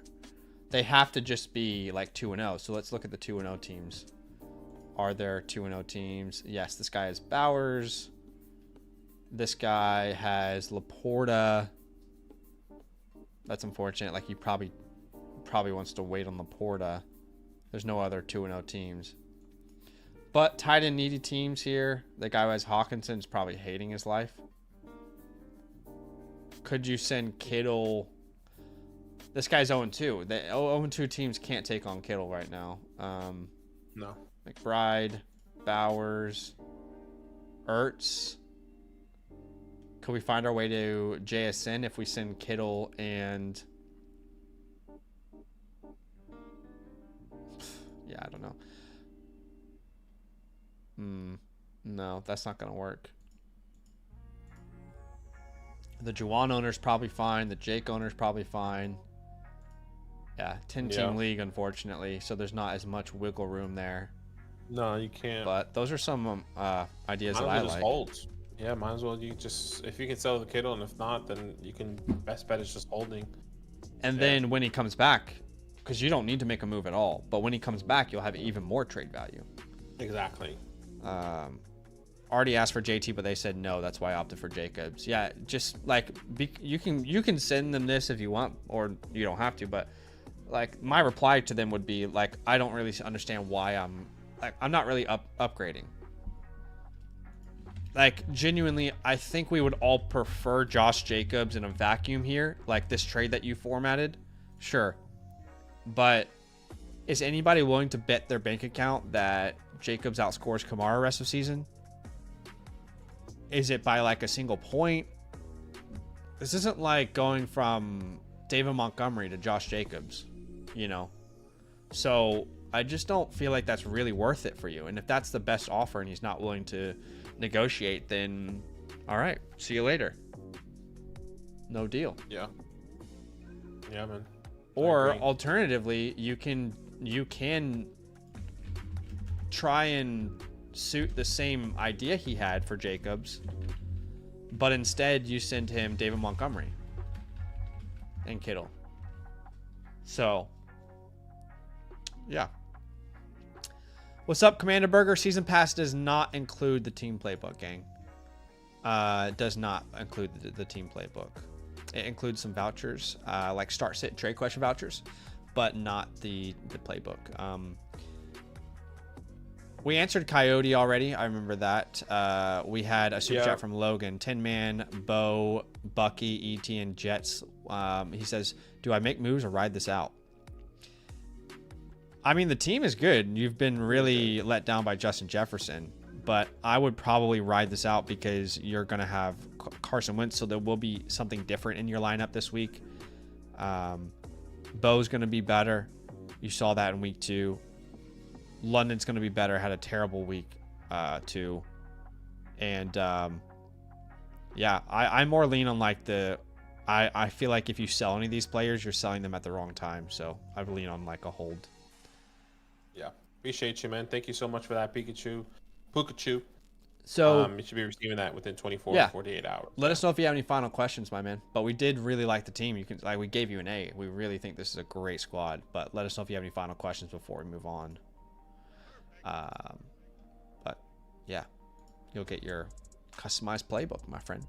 They have to just be like 2-0. So let's look at the 2-0 teams. Are there 2-0 teams? Yes, this guy is Bowers. This guy has Laporta. That's unfortunate. Like, he probably wants to wait on Laporta. There's no other 2-0 teams. But tight end needy teams here. The guy who has Hawkinson's probably hating his life. Could you send Kittle? This guy's 0-2. The 0-2 teams can't take on Kittle right now. No. McBride, Bowers, Ertz. Could we find our way to JSN if we send Kittle and... Yeah, I don't know. No, that's not going to work. The Juwan owner's probably fine. The Jake owner's probably fine. Yeah, 10-team league, unfortunately, so there's not as much wiggle room there. No, you can't. But those are some ideas that I like. Just hold. Yeah, might as well. You just, if you can sell the Kittle, and if not, then you can. Best bet is just holding. And then when he comes back, because you don't need to make a move at all, but when he comes back, you'll have even more trade value. Exactly. Already asked for JT, but they said no. That's why I opted for Jacobs. Yeah, just like you can send them this if you want, or you don't have to. But like my reply to them would be like, I don't really understand why I'm not really upgrading. Like, genuinely, I think we would all prefer Josh Jacobs in a vacuum here, like this trade that you formatted. Sure. But is anybody willing to bet their bank account that Jacobs outscores Kamara rest of season? Is it by like a single point? This isn't like going from David Montgomery to Josh Jacobs, you know? So I just don't feel like that's really worth it for you. And if that's the best offer and he's not willing to negotiate, then all right, see you later. No deal. Yeah. Yeah, man. Or alternatively, you can try and suit the same idea he had for Jacobs, but instead you send him David Montgomery and Kittle. So, yeah. What's up, Commander Burger? Season Pass does not include the team playbook, gang. Does not include the team playbook. It includes some vouchers, like start, sit, trade question vouchers, but not the playbook. We answered Coyote already. I remember that. We had a super chat from Logan. 10-man, Bo, Bucky, ET, and Jets. He says, do I make moves or ride this out? I mean, the team is good. You've been really let down by Justin Jefferson, but I would probably ride this out because you're going to have Carson Wentz, so there will be something different in your lineup this week. Bo's going to be better. You saw that in week 2. London's going to be better. Had a terrible week 2. And yeah, I more lean on like I feel like if you sell any of these players, you're selling them at the wrong time. So I lean on like a hold. Yeah. Appreciate you, man. Thank you so much for that, Pikachu. So you should be receiving that within 24 to 48 hours. Let us know if you have any final questions, my man. But we did really like the team. You can we gave you an A. We really think this is a great squad. But let us know if you have any final questions before we move on. But yeah, you'll get your customized playbook, my friend.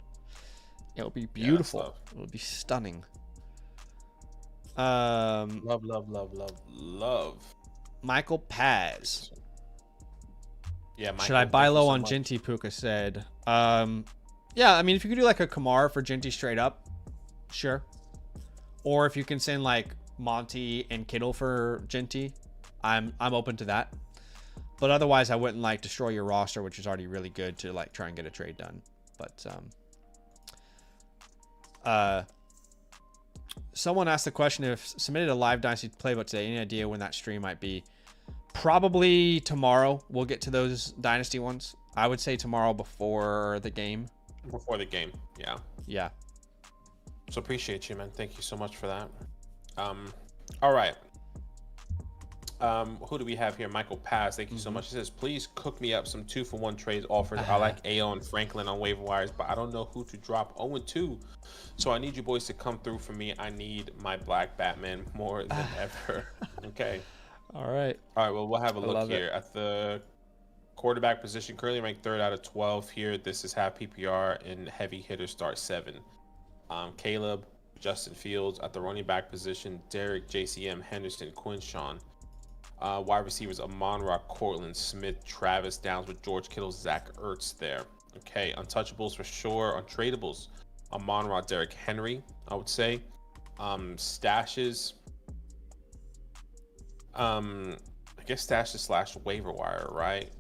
It'll be beautiful. It'll be stunning. Love. Michael Paz. Yeah, Michael, should I buy low on Genty? Puka said. Yeah, I mean, if you could do like a Kamara for Genty straight up, sure. Or if you can send like Monty and Kittle for Genty, I'm open to that. But otherwise, I wouldn't like destroy your roster, which is already really good, to like try and get a trade done. But someone asked the question, if submitted a live Dynasty playbook today, any idea when that stream might be? Probably tomorrow. We'll get to those Dynasty ones. I would say tomorrow before the game. Before the game, yeah. Yeah. So appreciate you, man. Thank you so much for that. All right. Who do we have here? Michael Pass. Thank you so much. He says, please cook me up some 2-for-1 trades offers. I like AO and Franklin on waiver wires, but I don't know who to drop 0-2. So I need you boys to come through for me. I need my Black Batman more than ever. Okay. All right. All right. Well, we'll have a look here at the quarterback position. Currently ranked 3rd out of 12 here. This is half PPR and heavy hitters start 7. Caleb, Justin Fields at the running back position. Derek, JCM, Henderson, Quinshawn. Wide receivers, Amon-Ra, Cortland, Smith, Travis Downs with George Kittle, Zach Ertz there. Okay, untouchables for sure. Untradables, Amon-Ra, Derrick Henry, I would say. Stashes, I guess stashes / waiver wire, right?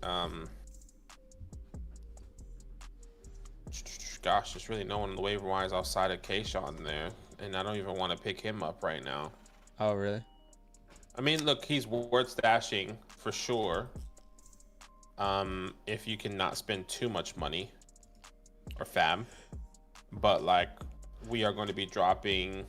Gosh, there's really no one on the waiver wires outside of Kayshawn there, and I don't even want to pick him up right now. Oh, really? I mean, look, he's worth stashing for sure. If you cannot spend too much money or fab, but like we are going to be dropping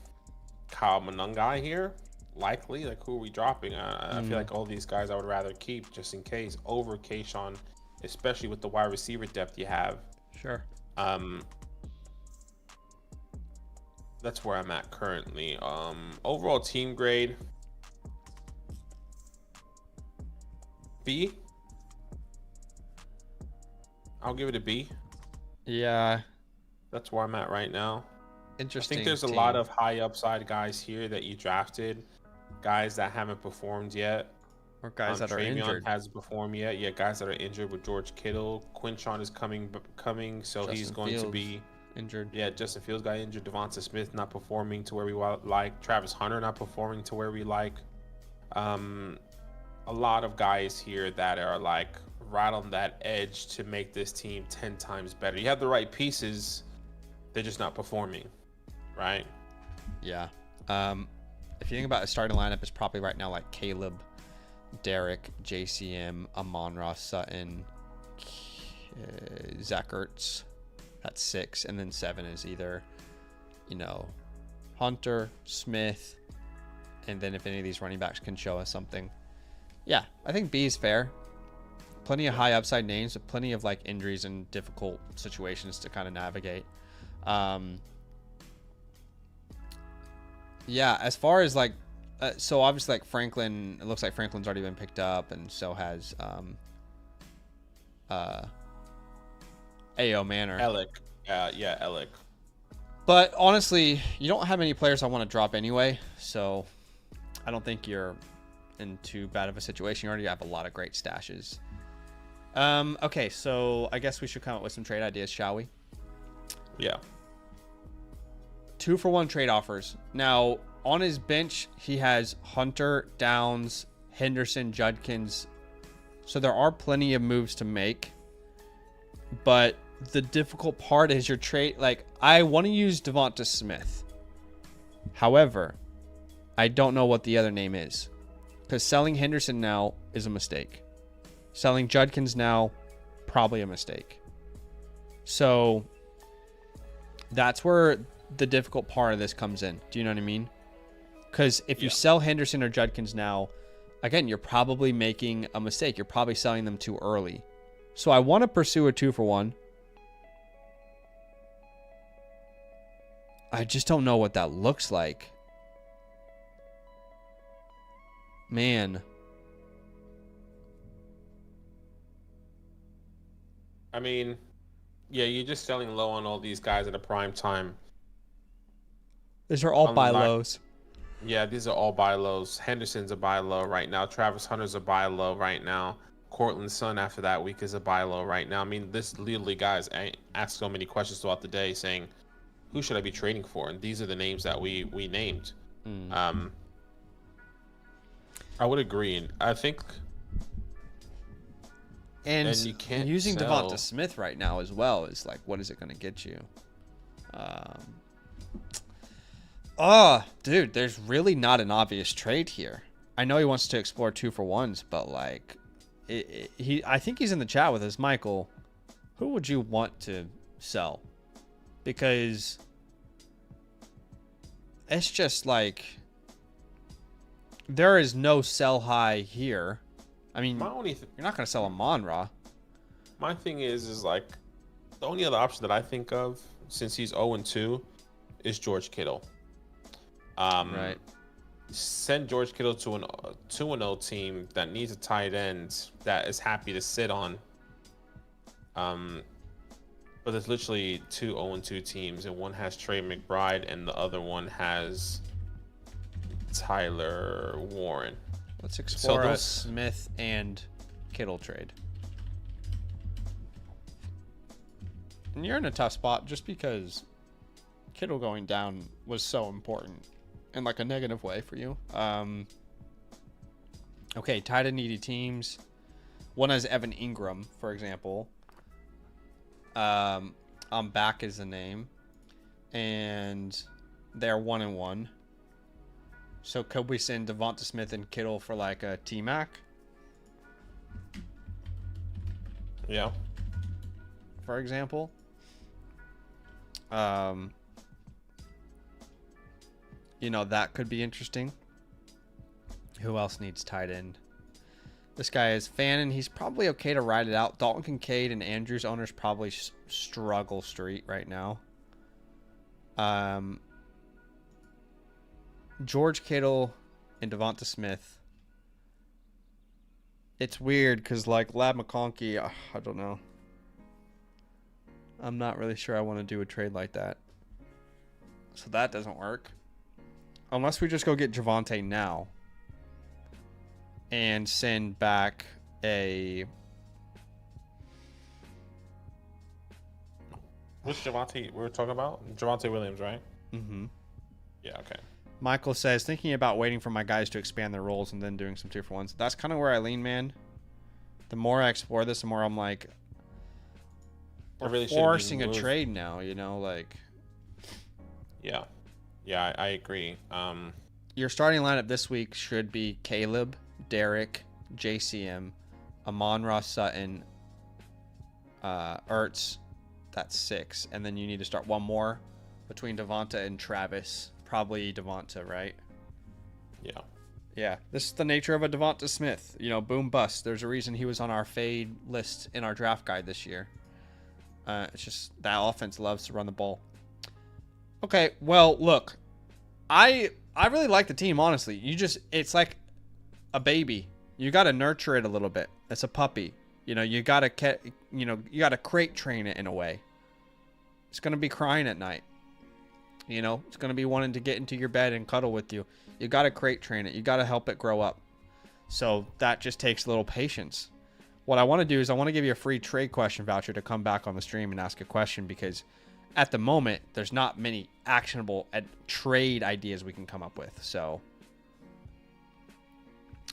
Kyle Monangai here, likely. Like, who are we dropping? I feel like all these guys I would rather keep just in case over Kayshawn, especially with the wide receiver depth you have. Sure. That's where I'm at currently. Overall team grade. B. I'll give it a B. Yeah. That's where I'm at right now. Interesting. I think there's a lot of high upside guys here that you drafted. Guys that haven't performed yet. Or guys that are Travion injured. hasn't performed yet. Yeah, guys that are injured with George Kittle. Quinshawn is coming, so Justin he's going Fields to be injured. Yeah, Justin Fields got injured. Devonta Smith not performing to where we like. Travis Hunter not performing to where we like. A lot of guys here that are like right on that edge to make this team 10 times better. You have the right pieces, they're just not performing, right? Yeah. If you think about a starting lineup, it's probably right now like Caleb, Derek, JCM, Amon-Ra, Sutton, Zach Ertz. That's 6, and then 7 is either, Hunter, Smith, and then if any of these running backs can show us something. Yeah, I think B is fair. Plenty of high upside names, but plenty of like injuries and difficult situations to kind of navigate. Yeah, as far as like, so obviously like Franklin, it looks like Franklin's already been picked up, and so has A.O. Manor. Alec. Yeah, Alec. But honestly, you don't have any players I want to drop anyway, so I don't think you're in too bad of a situation. You already have a lot of great stashes. Okay, so I guess we should come up with some trade ideas, shall we? Yeah. 2-for-1 trade offers. Now, on his bench, he has Hunter, Downs, Henderson, Judkins. So there are plenty of moves to make. But the difficult part is your trade. Like, I want to use Devonta Smith. However, I don't know what the other name is. Because selling Henderson now is a mistake. Selling Judkins now, probably a mistake. So that's where the difficult part of this comes in. Do you know what I mean? Because if you sell Henderson or Judkins now, again, you're probably making a mistake. You're probably selling them too early. So I want to pursue a 2-for-1. I just don't know what that looks like. Man. I mean, yeah, you're just selling low on all these guys at a prime time. These are all buy lows. Yeah, these are all buy lows. Henderson's a buy low right now. Travis Hunter's a buy low right now. Cortland's son after that week is a buy low right now. I mean, this literally, guys, I asked so many questions throughout the day saying, who should I be trading for? And these are the names that we named. I would agree. And I think... And you can't using sell. Devonta Smith right now as well is like, what is it going to get you? Dude, there's really not an obvious trade here. I know he wants to explore 2-for-1s, but like, I think he's in the chat with us, Michael. Who would you want to sell? Because it's just like, there is no sell high here. I mean, My only you're not going to sell Amon-Ra. my thing is like the only other option that I think of since he's 0-2 is George Kittle. Right. Send George Kittle to an 2-0 team that needs a tight end that is happy to sit on. But there's literally two 0-2 teams, and one has Trey McBride, and the other one has Tyler Warren. Let's explore a Smith and Kittle trade. And you're in a tough spot just because Kittle going down was so important in like a negative way for you. Okay, tight end needy teams. One has Evan Ingram, for example. I'm back is the name, and they're 1-1. So could we send Devonta Smith and Kittle for like a T-Mac? Yeah. For example. You know, that could be interesting. Who else needs tight end? This guy is Fannin. He's probably okay to ride it out. Dalton Kincaid and Andrews owners probably struggle street right now. George Kittle and Devonta Smith. It's weird because, like, Lab McConkey, I don't know. I'm not really sure I want to do a trade like that. So that doesn't work. Unless we just go get Javonte now. And send back a... Which Javonte we're talking about? Javonte Williams, right? Mm-hmm. Yeah, okay. Michael says, thinking about waiting for my guys to expand their roles and then doing some 2-for-1s. That's kind of where I lean, man. The more I explore this, the more I'm like... We're really forcing a trade now, you know? Like... Yeah. Yeah, I agree. Your starting lineup this week should be Caleb, Derek, JCM, Amon-Ra Sutton, Ertz. That's 6. And then you need to start one more between Devonta and Travis. Probably Devonta, right? Yeah. Yeah. This is the nature of a Devonta Smith. You know, boom, bust. There's a reason he was on our fade list in our draft guide this year. It's just that offense loves to run the ball. Okay, well, look. I really like the team, honestly. It's like a baby. You got to nurture it a little bit. It's a puppy. You know, you got to crate train it in a way. It's going to be crying at night. You know, it's going to be wanting to get into your bed and cuddle with you. You got to crate train it. You got to help it grow up. So that just takes a little patience. What I want to do is I want to give you a free trade question voucher to come back on the stream and ask a question, because at the moment, there's not many actionable trade ideas we can come up with. So,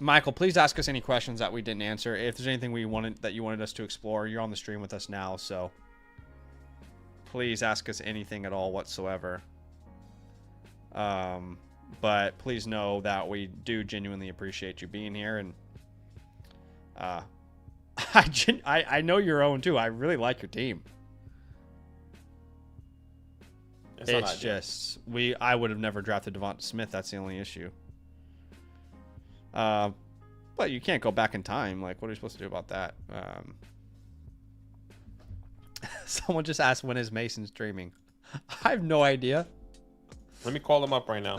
Michael, please ask us any questions that we didn't answer. If there's anything that you wanted us to explore, you're on the stream with us now, so please ask us anything at all whatsoever. But please know that we do genuinely appreciate you being here, and I know you're 0-2. I really like your team. It's just I would have never drafted Devonta Smith. That's the only issue. But you can't go back in time. Like, what are you supposed to do about that? Someone just asked, when is Mason streaming? I have no idea. Let me call him up right now.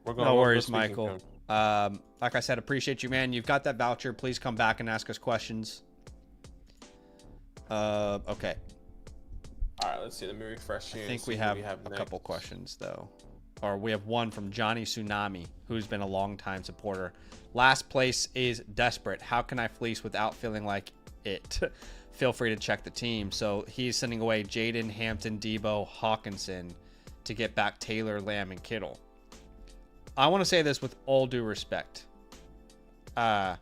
No worries, Michael. Like I said, appreciate you, man. You've got that voucher. Please come back and ask us questions. Okay. All right, let's see. Let me refresh here. I think we have a couple questions, though. Or we have one from Johnny Tsunami, who's been a long-time supporter. Last place is desperate. How can I fleece without feeling like it? Feel free to check the team. So he's sending away Jaden, Hampton, Debo, Hawkinson to get back Taylor, Lamb, and Kittle. I want to say this with all due respect. No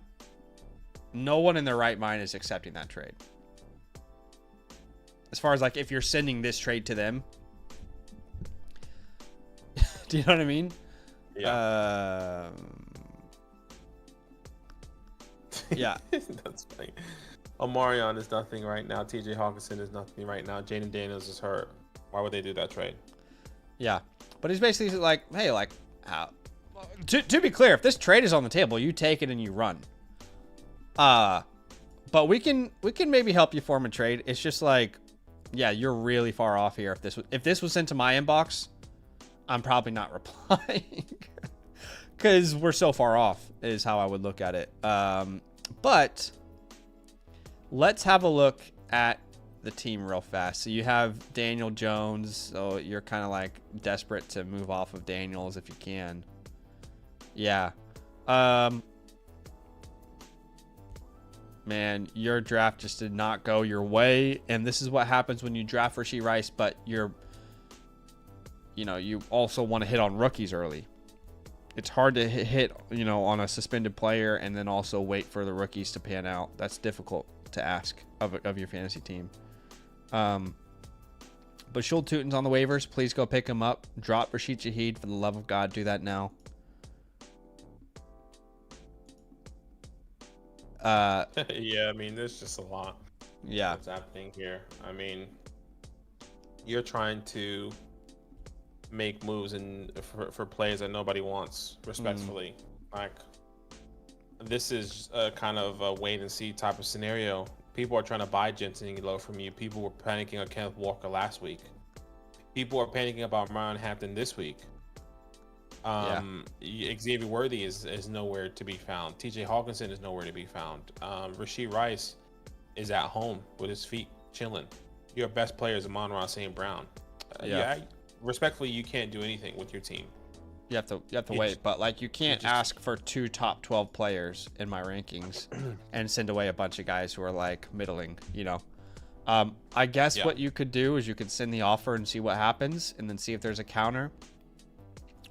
one in their right mind is accepting that trade. As far as, like, if you're sending this trade to them. Do you know what I mean? Yeah. Yeah. That's funny. Omarion is nothing right now. TJ Hawkinson is nothing right now. Jaden Daniels is hurt. Why would they do that trade? Yeah. But he's basically like, hey, like, to be clear, if this trade is on the table, you take it and you run. But we can maybe help you form a trade. It's just like, yeah, you're really far off here. If this was sent to my inbox, I'm probably not replying because we're so far off is how I would look at it. But let's have a look at the team real fast. So you have Daniel Jones. So you're kind of like desperate to move off of Daniels if you can. Yeah. Man, your draft just did not go your way. And this is what happens when you draft Rashee Rice, but you also want to hit on rookies early. It's hard to hit, on a suspended player and then also wait for the rookies to pan out. That's difficult to ask of your fantasy team. But Shul Tutin's on the waivers. Please go pick him up. Drop Rashid Shaheed. For the love of God, do that now. Yeah, I mean, there's just a lot. Yeah. What's happening here? I mean, you're trying to make moves for players that nobody wants, respectfully. Like, this is a kind of a wait and see type of scenario. People are trying to buy Jensen Low from you. People were panicking on Kenneth Walker last week. People are panicking about Ryan Hampton this week. Xavier Worthy is nowhere to be found. TJ Hawkinson is nowhere to be found. Rashee Rice is at home with his feet chilling. Your best player is Amon-Ra St. Brown. Respectfully, you can't do anything with your team. You have to wait, but like you can't ask for 2 top 12 players in my rankings and send away a bunch of guys who are like middling, I guess what you could do is you could send the offer and see what happens and then see if there's a counter.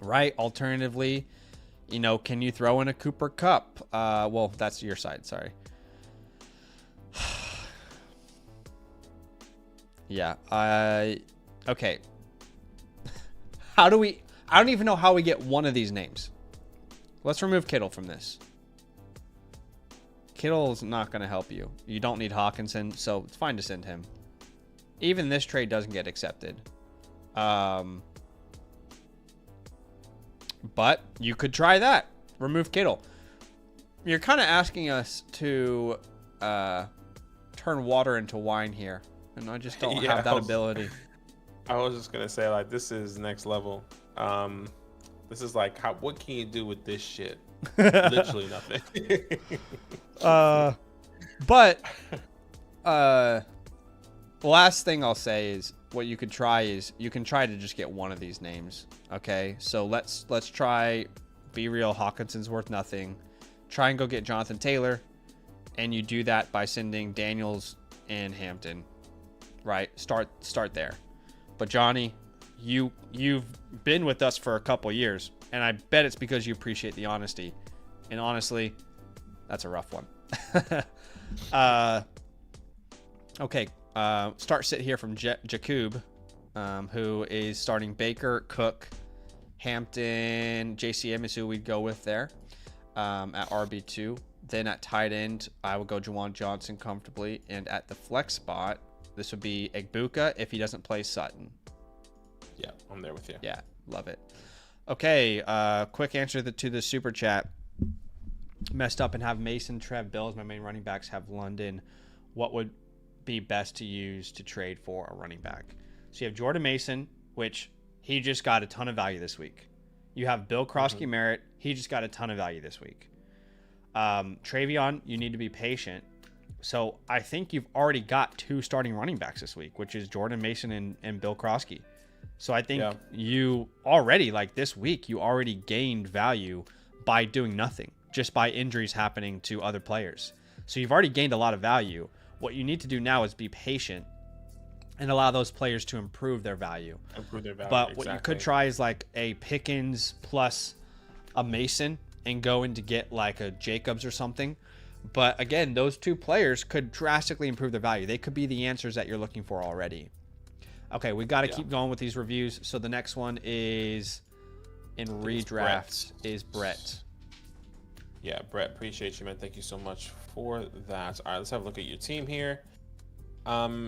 Right. Alternatively, can you throw in a Cooper Kupp? Well, that's your side. Sorry. Yeah. Okay. I don't even know how we get one of these names. Let's remove Kittle from this. Kittle's not going to help you. You don't need Hawkinson, so it's fine to send him. Even this trade doesn't get accepted. But you could try that. Remove Kittle. You're kind of asking us to turn water into wine here. And I just don't have that ability. I was just going to say, like, this is next level. This is like, what can you do with this shit? Literally nothing. But last thing I'll say is what you could try is you can try to just get one of these names. Okay, so let's try. Be real. Hawkinson's worth nothing. Try and go get Jonathan Taylor, and you do that by sending Daniels and Hampton. Right, start there. But Johnny, you've been with us for a couple years, and I bet it's because you appreciate the honesty. And honestly, that's a rough one. Okay, start sit here from Jakub, who is starting Baker, Cook, Hampton, JCM is who we'd go with there at RB2. Then at tight end, I would go Juwan Johnson comfortably. And at the flex spot, this would be Egbuka if he doesn't play Sutton. Yeah, I'm there with you. Yeah, love it. Okay, quick answer to the super chat. Messed up and have Mason, Trev, Bill as my main running backs, have London. What would be best to use to trade for a running back? So you have Jordan Mason, which he just got a ton of value this week. You have Bill Krosky Merritt. He just got a ton of value this week. Travion, you need to be patient. So I think you've already got 2 starting running backs this week, which is Jordan Mason and Bill Krosky. So I think you already, like this week, you already gained value by doing nothing, just by injuries happening to other players. So you've already gained a lot of value. What you need to do now is be patient and allow those players to improve their value. But what you could try is like a Pickens plus a Mason and go in to get like a Jacobs or something. But again, those 2 players could drastically improve their value. They could be the answers that you're looking for already. Okay, we got to keep going with these reviews. So the next one is in redrafts is Brett. Yeah, Brett, appreciate you, man. Thank you so much for that. All right, let's have a look at your team here.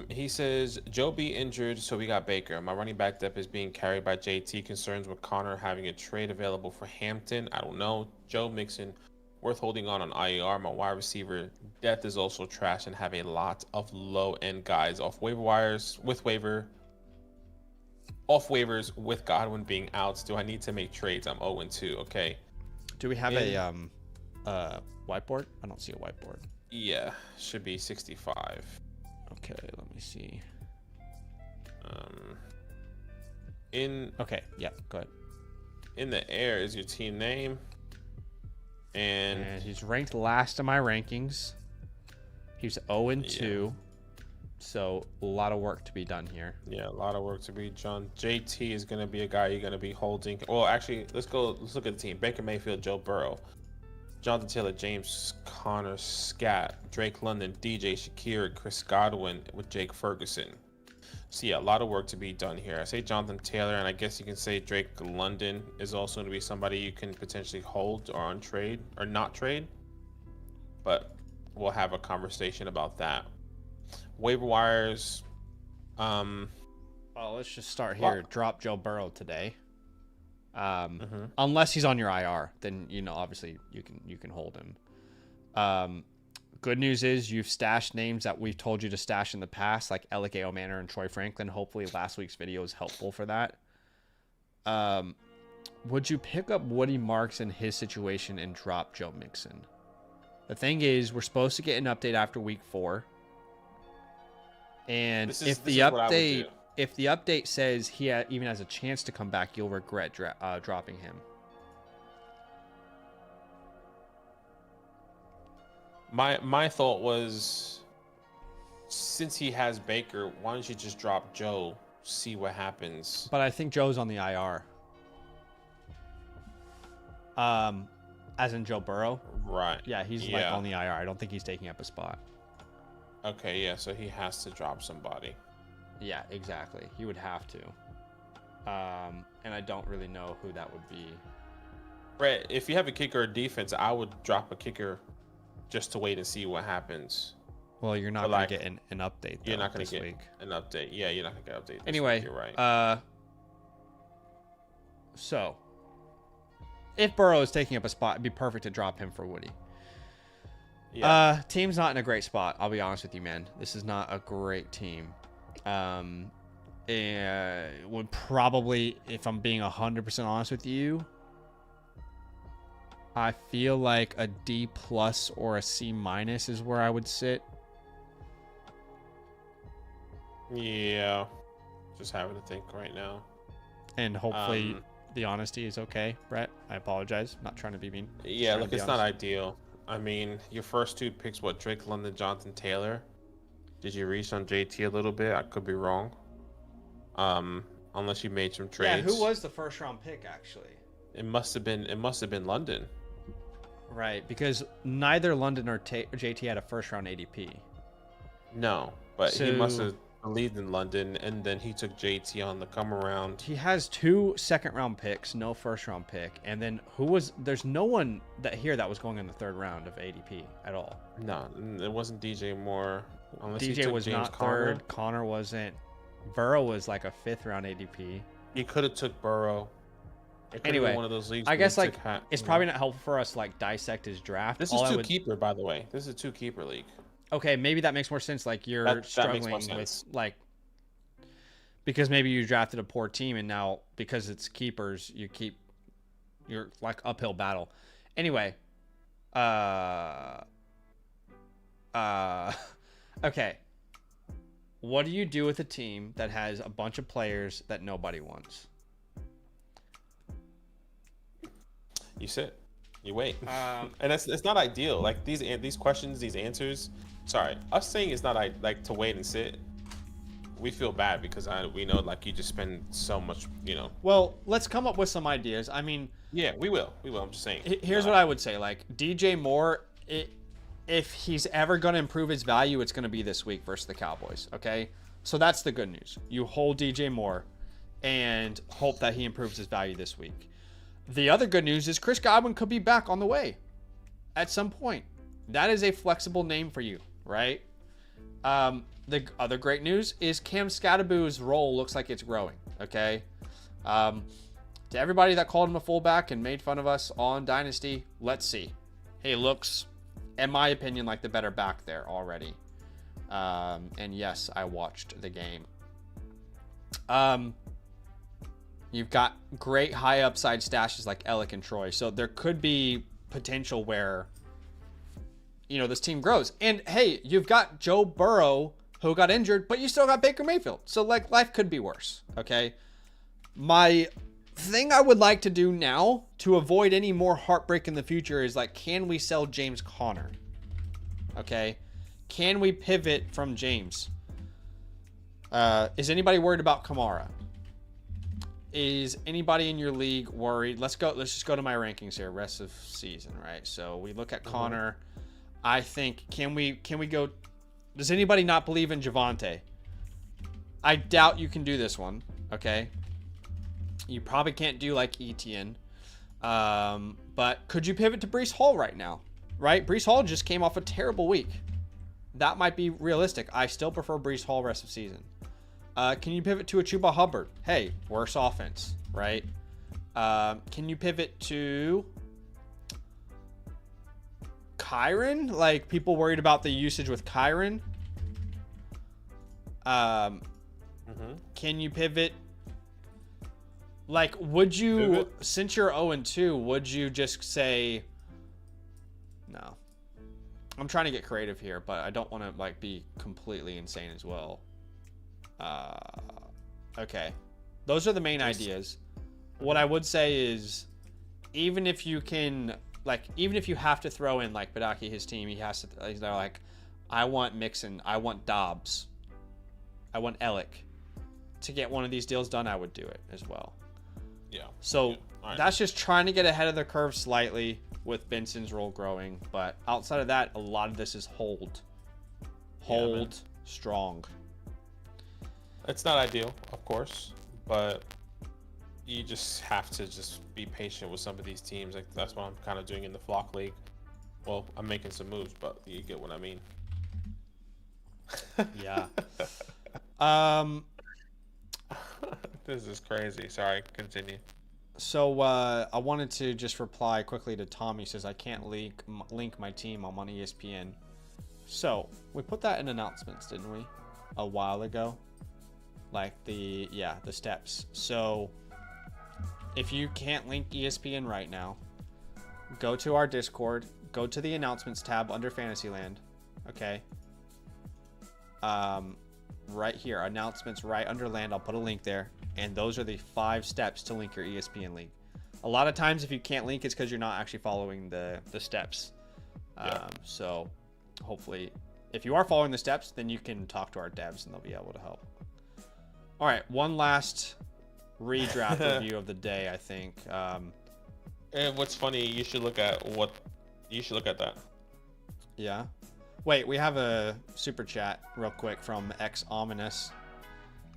He says Joe B injured, so we got Baker. My running back depth is being carried by JT. Concerns with Connor having a trade available for Hampton. I don't know. Joe Mixon, worth holding on IR. My wide receiver depth is also trash and have a lot of low end guys off waivers with Godwin being out. Do I need to make trades? I'm 0-2. Okay. Do we have a whiteboard? I don't see a whiteboard. Yeah, should be 65. Okay, let me see. Okay, yeah, go ahead. In the air is your team name. And he's ranked last in my rankings. He's 0-2. So a lot of work to be done here. Yeah, a lot of work to be done. JT is going to be a guy you're going to be holding. Well, actually, let's look at the team. Baker Mayfield, Joe Burrow, Jonathan Taylor, James Conner, Scat, Drake London, DJ Shakir, Chris Godwin with Jake Ferguson. So yeah, a lot of work to be done here. I say Jonathan Taylor, and I guess you can say Drake London is also going to be somebody you can potentially hold or on trade or not trade. But we'll have a conversation about that. Waiver wires. Well, let's just start here. Drop Joe Burrow today. Unless he's on your IR, then obviously you can hold him. Good news is you've stashed names that we've told you to stash in the past, like Alec A. Manor and Troy Franklin. Hopefully last week's video is helpful for that. Would you pick up Woody Marks in his situation and drop Joe Mixon? The thing is, we're supposed to get an update after week 4. And if the update says he even has a chance to come back, you'll regret dropping him. My thought was, since he has Baker, why don't you just drop Joe, see what happens? But I think Joe's on the IR. As in Joe Burrow? Right. Yeah, he's like on the IR. I don't think he's taking up a spot. Okay, yeah, so he has to drop somebody. Yeah, exactly. He would have to. And I don't really know who that would be. Brett, if you have a kicker or defense, I would drop a kicker just to wait and see what happens. Well, you're not going to get an update, though, you're not going to get week. an update. Yeah, you're not going to get an update this anyway, week. You're right. So, if Burrow is taking up a spot, it'd be perfect to drop him for Woody. Yeah. Team's not in a great spot. I'll be honest with you, man. This is not a great team. And would probably, if I'm being 100% honest with you, I feel like a D+ or a C- is where I would sit. Yeah. Just having to think right now. And hopefully the honesty is okay, Brett. I apologize. I'm not trying to be mean. Yeah, look, it's not ideal. I mean, your first 2 picks, Drake London, Jonathan Taylor. Did you reach on JT a little bit? I could be wrong. Unless you made some trades. Yeah, who was the first round pick actually? It must have been London. Right, because neither London or JT had a first round ADP. No, but he must have believed in London, and then he took JT on the come around. He has 2 second round picks, no first round pick, and then there's no one that was going in the 3rd round of ADP at all. No, it wasn't DJ Moore. DJ was not Conner. 3rd. Connor wasn't. Burrow was like a 5th round ADP. He could have took Burrow. Anyway, one of those leagues I guess it's probably not helpful for us to dissect his draft. This is 2-keeper, by the way. This is a 2-keeper league. Okay, maybe that makes more sense. Like you're struggling with because maybe you drafted a poor team and now because it's keepers, you're like uphill battle. Anyway, okay. What do you do with a team that has a bunch of players that nobody wants? You sit. You wait. And it's not ideal. Like these questions, these answers. Sorry, us saying it's not like to wait and sit. We feel bad because we know you just spend so much. Well, let's come up with some ideas. I mean. Yeah, we will. I'm just saying. Here's what I would say. DJ Moore, if he's ever going to improve his value, it's going to be this week versus the Cowboys. Okay, so that's the good news. You hold DJ Moore and hope that he improves his value this week. The other good news is Chris Godwin could be back on the way at some point. That is a flexible name for you, right? the other great news is Cam Scadaboo's role looks like it's growing. Okay. To everybody that called him a fullback and made fun of us on Dynasty, let's see. He looks, in my opinion, like the better back there already. And yes, I watched the game. You've got great high upside stashes like Alec and Troy. So there could be potential where, you know, this team grows. And hey, you've got Joe Burrow who got injured, but you still got Baker Mayfield. So like life could be worse. Okay. My thing I would like to do now to avoid any more heartbreak in the future is like, can we sell James Conner? Okay. Can we pivot from James? Is anybody worried about Kamara? Is anybody in your league worried? Let's just go to my rankings here. Rest of season, right? So we look at Connor. I think, can we go? Does anybody not believe in Javonte? I doubt you can do this one. Okay. You probably can't do like Etienne. But could you pivot to Breece Hall right now? Right? Breece Hall just came off a terrible week. That might be realistic. I still prefer Breece Hall rest of season. Can you pivot to a Chuba Hubbard? Hey, worse offense, right? Can you pivot to Kyron? Like, people worried about the usage with Kyron. Can you pivot? Like, would you, since you're 0-2, would you just say, no. I'm trying to get creative here, but I don't want to, like, be completely insane as well. Okay. Those are the main ideas. What I would say is, even if you can, like, even if you have to throw in, like, Badaki, his team, they're like, I want Mixon, I want Dobbs, I want Ellick. To get one of these deals done, I would do it as well. Yeah. So that's just trying to get ahead of the curve slightly with Benson's role growing. But outside of that, a lot of this is hold strong. It's not ideal, of course, but you just have to just be patient with some of these teams. Like, that's what I'm kind of doing in the Flock League. Well, I'm making some moves, but you get what I mean. Yeah. This is crazy. Sorry, continue. So I wanted to just reply quickly to Tom. He says, I can't link my team. I'm on ESPN. So we put that in announcements, didn't we? A while ago. Like the steps. So if you can't link ESPN right now, go to our Discord, go to the announcements tab under Fantasyland. Okay. Right here, announcements right under land. I'll put a link there. And those are the 5 steps to link your ESPN league. A lot of times if you can't link, it's because you're not actually following the steps. So hopefully if you are following the steps, then you can talk to our devs and they'll be able to help. All right, one last redraft review of the day, I think. And what's funny, you should look at that. Yeah. Wait, we have a super chat real quick from X Ominous.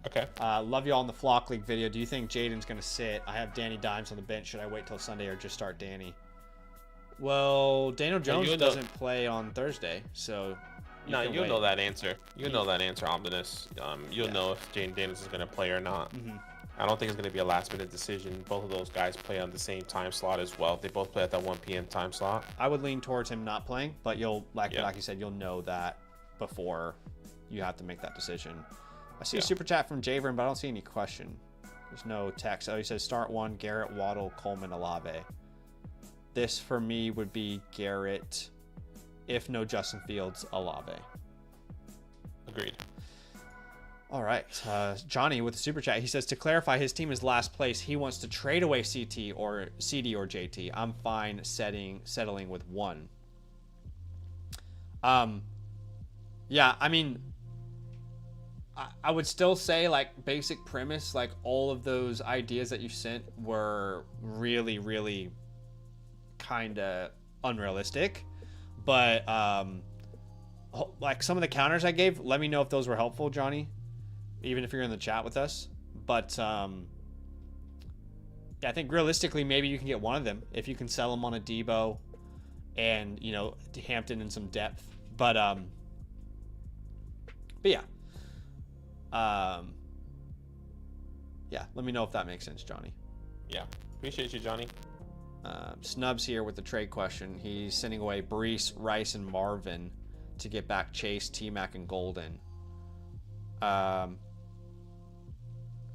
Okay. Love you all in the Flock League video. Do you think Jaden's going to sit? I have Danny Dimes on the bench. Should I wait till Sunday or just start Danny? Well, Daniel Jones doesn't play on Thursday, so... No, you'll know that answer. You'll know that answer, Omnibus. You'll know if Jaden Daniels is going to play or not. I don't think it's going to be a last-minute decision. Both of those guys play on the same time slot as well. They both play at that 1 p.m. time slot. I would lean towards him not playing, but like you said, you'll know that before you have to make that decision. I see a super chat from Javern, but I don't see any question. There's no text. Oh, he says start 1, Garrett, Waddle, Coleman, Olave. This, for me, would be Garrett, if no Justin Fields, Olave. Agreed. All right. Johnny with the super chat. He says, to clarify, his team is last place. He wants to trade away CD or JT. I'm fine settling with 1. Yeah, I mean, I would still say, like, basic premise, like, all of those ideas that you sent were really, really kind of unrealistic. But, like, some of the counters I gave, let me know if those were helpful, Johnny, even if you're in the chat with us. But, yeah, I think realistically, maybe you can get one of them if you can sell them on a Debo and, you know, Hampton and some depth. But yeah. Yeah, let me know if that makes sense, Johnny. Yeah, appreciate you, Johnny. Snubs here with the trade question. He's sending away Brees, Rice, and Marvin to get back Chase, T-Mac, and Golden. Yeah,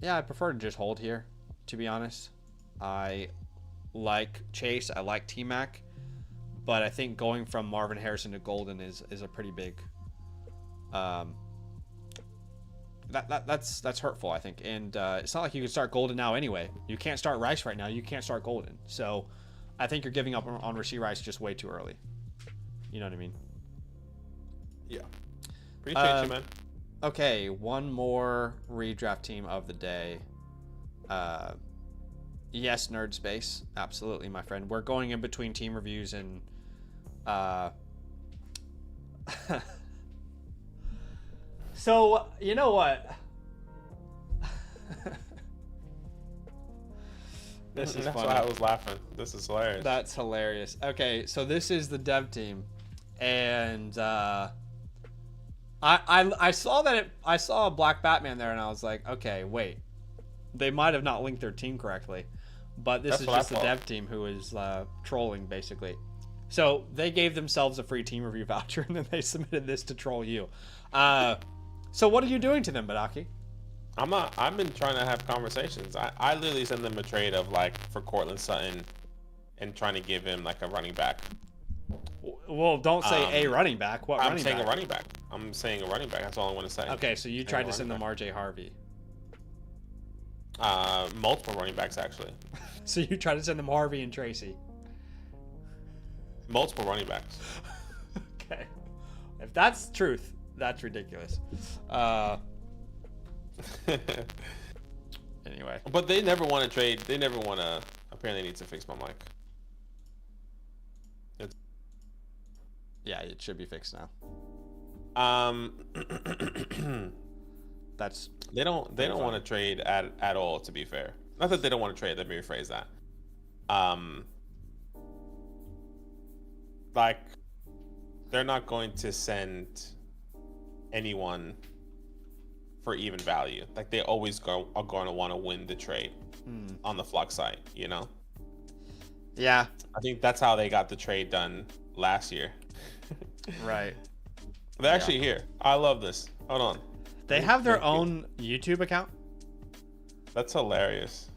I prefer to just hold here, to be honest. I like Chase. I like T-Mac. But I think going from Marvin Harrison to Golden is a pretty big... That's hurtful, I think. And it's not like you can start Golden now anyway. You can't start Rice right now. You can't start Golden. So I think you're giving up on Rasheed Rice just way too early. You know what I mean? Yeah. Appreciate you, man. Okay, one more redraft team of the day. Yes, Nerd Space. Absolutely, my friend. We're going in between team reviews and... So, you know what? This is That's funny. why I was laughing. This is hilarious. That's hilarious. Okay, so this is the dev team, and I saw that I saw a Black Batman there, and I was like, okay, wait, they might have not linked their team correctly, but this is just the dev team who is trolling basically. So they gave themselves a free team review voucher, and then they submitted this to troll you. So what are you doing to them, Badaki? I've been trying to have conversations. I literally sent them a trade of like for Cortland Sutton and trying to give him like a running back. Well, don't say a running back. What I'm running saying back? a running back. I'm saying a running back. That's all I want to say. Okay, so you tried to send them RJ Harvey. Multiple running backs actually. So you tried to send them Harvey and Tracy. Multiple running backs. Okay. If that's truth, that's ridiculous. Anyway. But they never want to trade. They never want to. Apparently, need to fix my mic. Yeah, it should be fixed now. That's. They don't want to trade at all. To be fair, not that they don't want to trade. Let me rephrase that. Like, they're not going to send anyone for even value. Like, they always are going to want to win the trade on the Flock site, you know? Yeah. I think that's how they got the trade done last year. Right. They're actually here. I love this. Hold on. They have their own YouTube account. That's hilarious.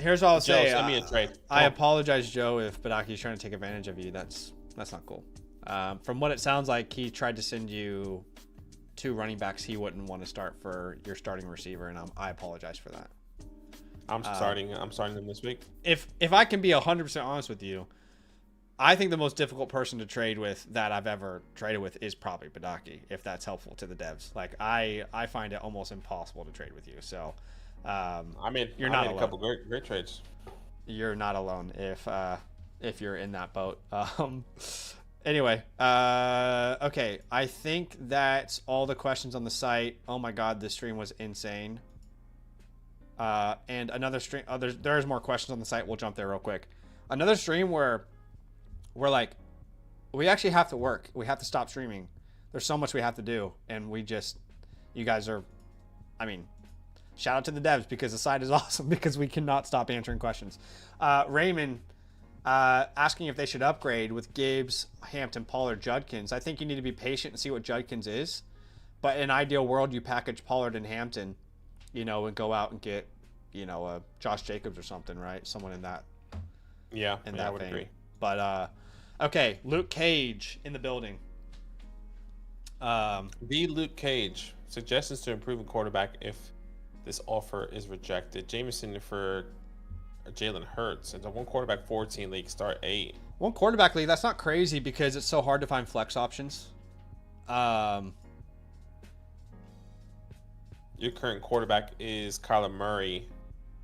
Here's what I'll say. Send me a trade. I apologize, Joe, if Badaki's trying to take advantage of you. That's not cool. From what it sounds like, he tried to send you 2 running backs he wouldn't want to start for your starting receiver, and I apologize for that. I'm starting them this week. If I can be 100% honest with you, I think the most difficult person to trade with that I've ever traded with is probably Badaki, if that's helpful to the devs. Like, I find it almost impossible to trade with you. So, I made a couple great trades. You're not alone if you're in that boat. Anyway, okay. I think that's all the questions on the site. Oh my God, this stream was insane. And another stream. There's more questions on the site. We'll jump there real quick. Another stream where we're like, we actually have to work. We have to stop streaming. There's so much we have to do, and you guys are. I mean, shout out to the devs because the site is awesome because we cannot stop answering questions. Raymond. Asking if they should upgrade with Gibbs, Hampton, Pollard, Judkins. I think you need to be patient and see what Judkins is. But in an ideal world, you package Pollard and Hampton, and go out and get, Josh Jacobs or something, right? Someone in that. Yeah, I would vein. agree. But okay, Luke Cage in the building. The Luke Cage suggestions to improve a quarterback if this offer is rejected. Jameson for Jalen Hurts. It's a 1 quarterback 14 league, start 8. 1 quarterback league, that's not crazy because it's so hard to find flex options. Your current quarterback is Kyler Murray.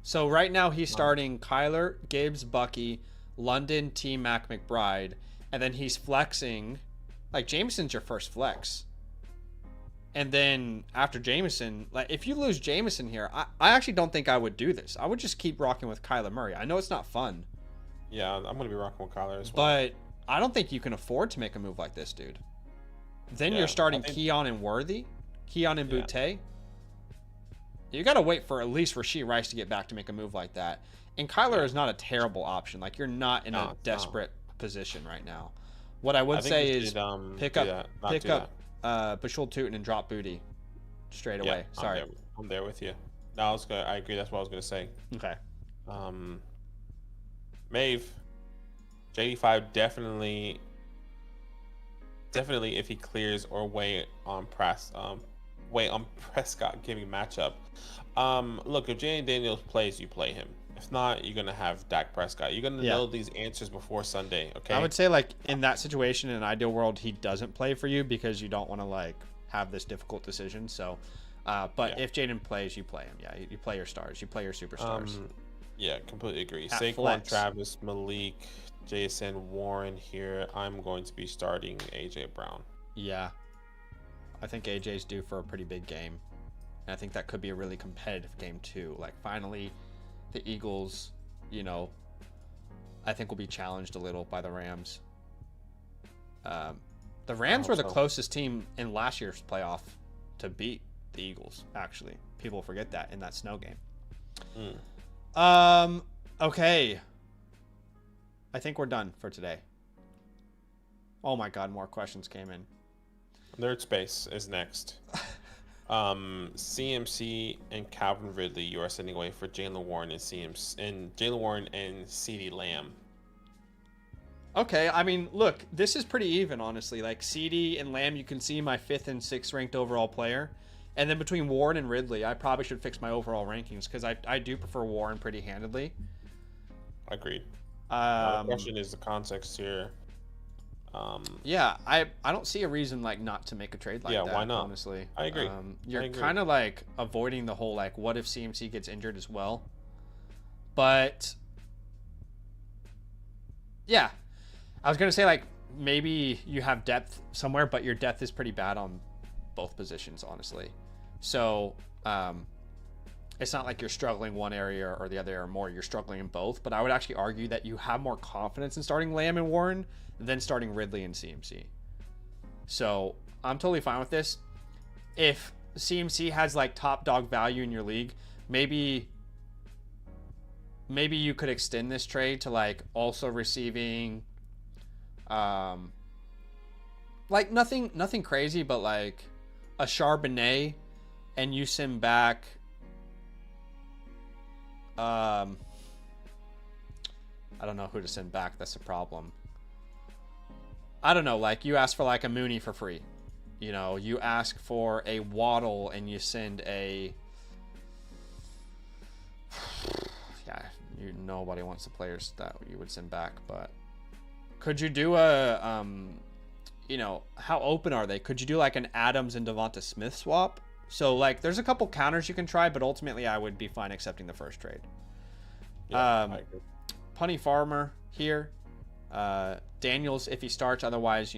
So right now he's starting Kyler, Gibbs, Bucky, London, T-Mac, McBride, and then he's flexing. Like, Jameson's your first flex. And then after Jameson, like, if you lose Jameson here, I actually don't think I would do this. I would just keep rocking with Kyler Murray. I know it's not fun. Yeah, I'm going to be rocking with Kyler as well. But I don't think you can afford to make a move like this, dude. Then you're starting Keon and Worthy. Keon and Butte. You got to wait for at least Rashee Rice to get back to make a move like that. And Kyler is not a terrible option. Like, you're not in a desperate position right now. What I would say is pick up Bashul Tootin and drop Booty straight away. Sorry. I'm there with you. No, I agree. That's what I was going to say. Okay. Maeve, JD5 definitely if he clears or wait on Prescott giving matchup. Look, if Jane Daniels plays, you play him. If not, you're gonna have Dak Prescott. You're gonna know these answers before Sunday. Okay. I would say, like, in that situation, in an ideal world, he doesn't play for you because you don't want to like have this difficult decision. So, but if Jaden plays, you play him. Yeah, you play your stars. You play your superstars. Yeah, completely agree. Saquon, Travis, Malik, Jason, Warren here. I'm going to be starting AJ Brown. Yeah, I think AJ's due for a pretty big game, and I think that could be a really competitive game too. Like, finally, the Eagles, I think will be challenged a little by the Rams. The Rams were the closest team in last year's playoff to beat the Eagles. Actually, people forget that in that snow game. Okay. I think we're done for today. Oh my God, more questions came in. Nerd Space is next. CMC and Calvin Ridley, you are sending away for Jaylen Warren and CeeDee Lamb. Okay, I mean, look, this is pretty even, honestly. Like, CeeDee and Lamb, you can see my 5th and 6th ranked overall player. And then between Warren and Ridley, I probably should fix my overall rankings because I do prefer Warren pretty handedly. Agreed. The question is the context here. Yeah, I don't see a reason like not to make a trade like that. Yeah, why not? Honestly, I agree. You're kind of like avoiding the whole like what if CMC gets injured as well. But yeah, I was gonna say like maybe you have depth somewhere, but your depth is pretty bad on both positions, honestly. So it's not like you're struggling one area or the other or more. You're struggling in both. But I would actually argue that you have more confidence in starting Lamb and Warren than starting Ridley and CMC. So I'm totally fine with this. If CMC has like top dog value in your league, maybe you could extend this trade to like also receiving like nothing crazy, but like a Charbonnet, and you send back I don't know who to send back. That's a problem. I don't know. Like, you ask for like a Mooney for free. You ask for a Waddle and you send a. Yeah, nobody wants the players that you would send back. But could you do a how open are they? Could you do like an Adams and Devonta Smith swap? So like, there's a couple counters you can try, but ultimately I would be fine accepting the first trade. Yeah, I agree. Punny Farmer here. Daniels if he starts, otherwise,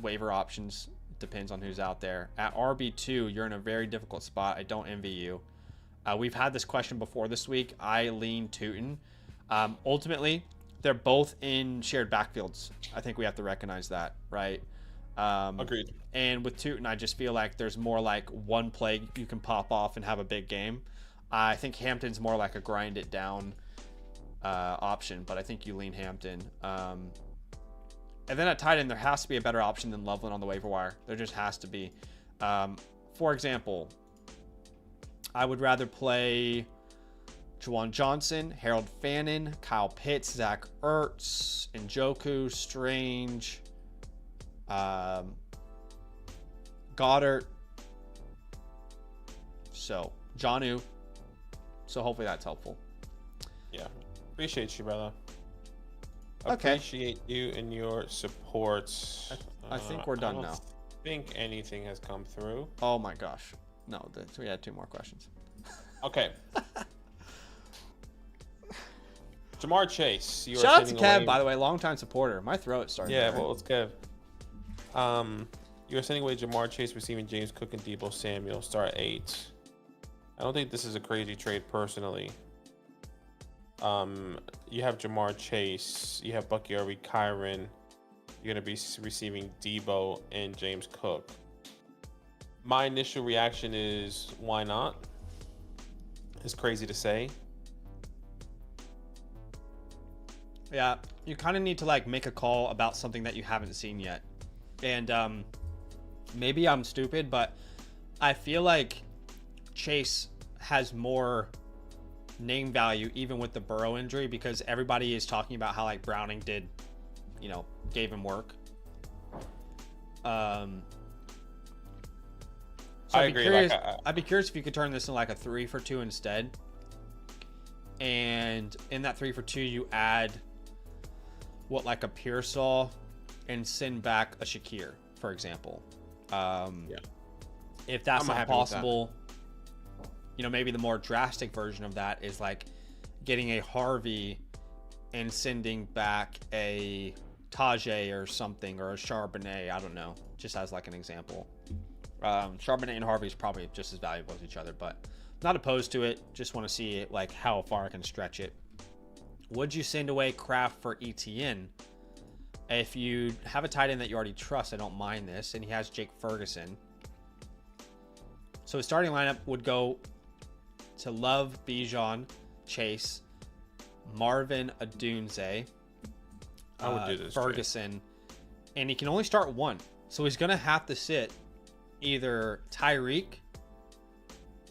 waiver options. Depends on who's out there. At RB2, you're in a very difficult spot. I don't envy you. We've had this question before this week. I lean Tootin. Ultimately, they're both in shared backfields. I think we have to recognize that, right? Agreed. And with Tootin, I just feel like there's more like one play you can pop off and have a big game. I think Hampton's more like a grind it down option, but I think you lean Hampton. And then at tight end, there has to be a better option than Loveland on the waiver wire. There just has to be. For example, I would rather play Juwan Johnson, Harold Fannin, Kyle Pitts, Zach Ertz, Njoku, Strange, Goddard. So, Jonnu. So hopefully that's helpful. Yeah. Appreciate you, brother. Okay. Appreciate you and your support. I think we're done now. I think anything has come through. Oh my gosh. No, we had 2 more questions. Okay. Jamar Chase. Shout out to Kev, by the way, longtime supporter. My throat started. Yeah, well, it's Kev. You're sending away Jamar Chase, receiving James Cook and Deebo Samuel. Start 8. I don't think this is a crazy trade personally. You have Jamar Chase. You have Bucky Irby, Kyron. You're going to be receiving Deebo and James Cook. My initial reaction is, why not? It's crazy to say. Yeah, you kind of need to like make a call about something that you haven't seen yet. And maybe I'm stupid, but I feel like Chase has more name value even with the Burrow injury, because everybody is talking about how like Browning did, gave him work. So I agree. I'd be curious if you could turn this into like a 3-for-2 instead. And in that 3-for-2, you add like a Pearsall and send back a Shakir, for example. If that's not possible, maybe the more drastic version of that is like getting a Harvey and sending back a Tajay or something, or a Charbonnet. I don't know, just as like an example. Charbonnet and Harvey is probably just as valuable as each other, but not opposed to it. Just want to see like how far I can stretch it. Would you send away Kraft for ETN? If you have a tight end that you already trust, I don't mind this, and he has Jake Ferguson. So his starting lineup would go to Love, Bijan, Chase, Marvin, Adunze, I would do this Ferguson, and he can only start one. So he's going to have to sit either Tyreek,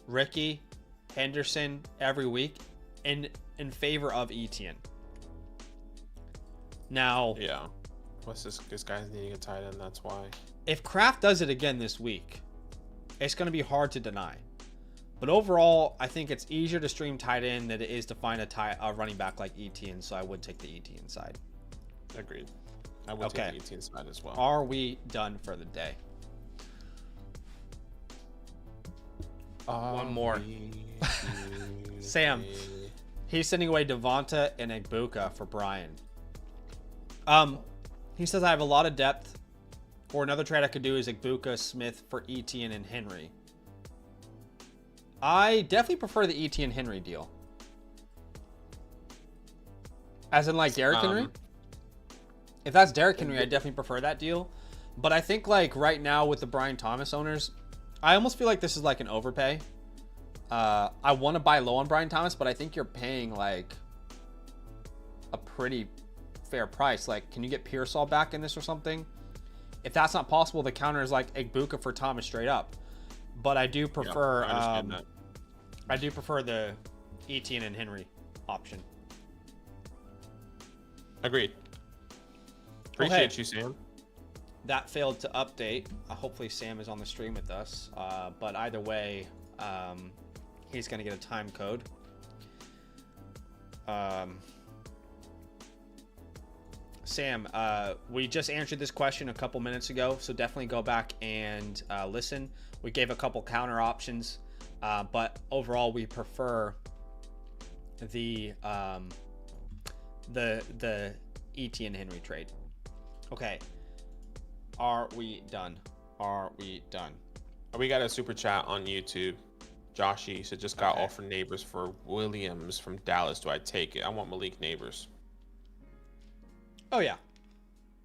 Ricky, Henderson every week in favor of Etienne. Now, yeah, what's this guy's needing a tight end, that's why. If Kraft does it again this week, it's going to be hard to deny. But overall, I think it's easier to stream tight end than it is to find a running back like Etienne, so I would take the Etienne side. Agreed. I would take the Etienne side as well. Are we done for the day? One more. Sam, he's sending away Devonta and Egbuka for Brian. He says, I have a lot of depth, or another trade I could do is Egbuka, Smith for Etienne and Henry. I definitely prefer the Etienne Henry deal. As in like Derrick Henry? If that's Derrick Henry, I definitely prefer that deal. But I think like right now with the Brian Thomas owners, I almost feel like this is like an overpay. I want to buy low on Brian Thomas, but I think you're paying like a pretty fair price. Like, can you get Pearsall back in this or something? If that's not possible, the counter is like Egbuka for Thomas straight up. But I do prefer I do prefer the Etienne and Henry option. Agreed. Appreciate you, Sam. That failed to update. Hopefully Sam is on the stream with us. But either way, he's going to get a time code. Sam, we just answered this question a couple minutes ago, so definitely go back and listen. We gave a couple counter options, but overall we prefer the Etienne Henry trade. Okay. Are we done? Are we done? We got a super chat on YouTube. Joshy said, just got offered Neighbors for Williams from Dallas. Do I take it? I want Malik Neighbors. Oh, yeah.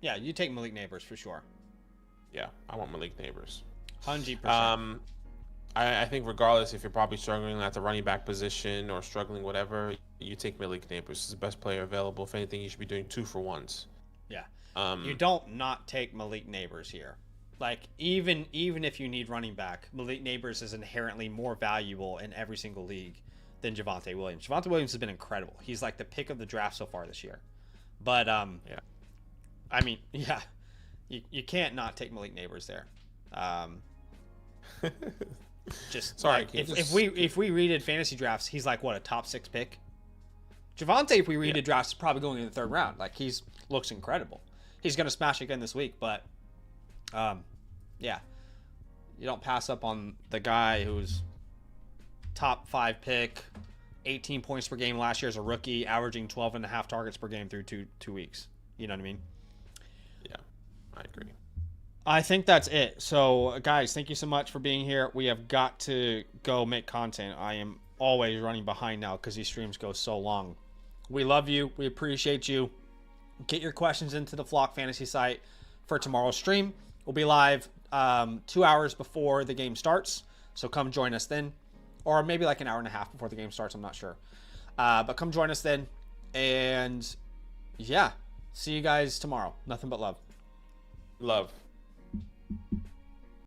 Yeah, you take Malik Neighbors for sure. Yeah, I want Malik Neighbors. 100%. I think regardless if you're probably struggling at the running back position or struggling whatever, you take Malik Neighbors. He's the best player available. If anything, you should be doing 2-for-1s. Yeah. You don't not take Malik Neighbors here. Like, even if you need running back, Malik Neighbors is inherently more valuable in every single league than Javonte Williams. Javonte Williams has been incredible. He's like the pick of the draft so far this year. But, yeah. I mean, yeah. You can't not take Malik Neighbors there. Just sorry. Like, if we redid fantasy drafts, he's like what, a top 6 pick? Javonte, if we redid drafts, is probably going in the 3rd round. Like, looks incredible. He's going to smash again this week, but yeah, you don't pass up on the guy who's top 5 pick, 18 points per game last year as a rookie, averaging 12.5 targets per game through two weeks. You know what I mean? Yeah, I agree. I think that's it. So, guys, thank you so much for being here. We have got to go make content. I am always running behind now because these streams go so long. We love you. We appreciate you. Get your questions into the Flock Fantasy site for tomorrow's stream. We'll be live 2 hours before the game starts. So come join us then, or maybe like an hour and a half before the game starts. I'm not sure. But come join us then. And yeah, see you guys tomorrow. Nothing but love. Love.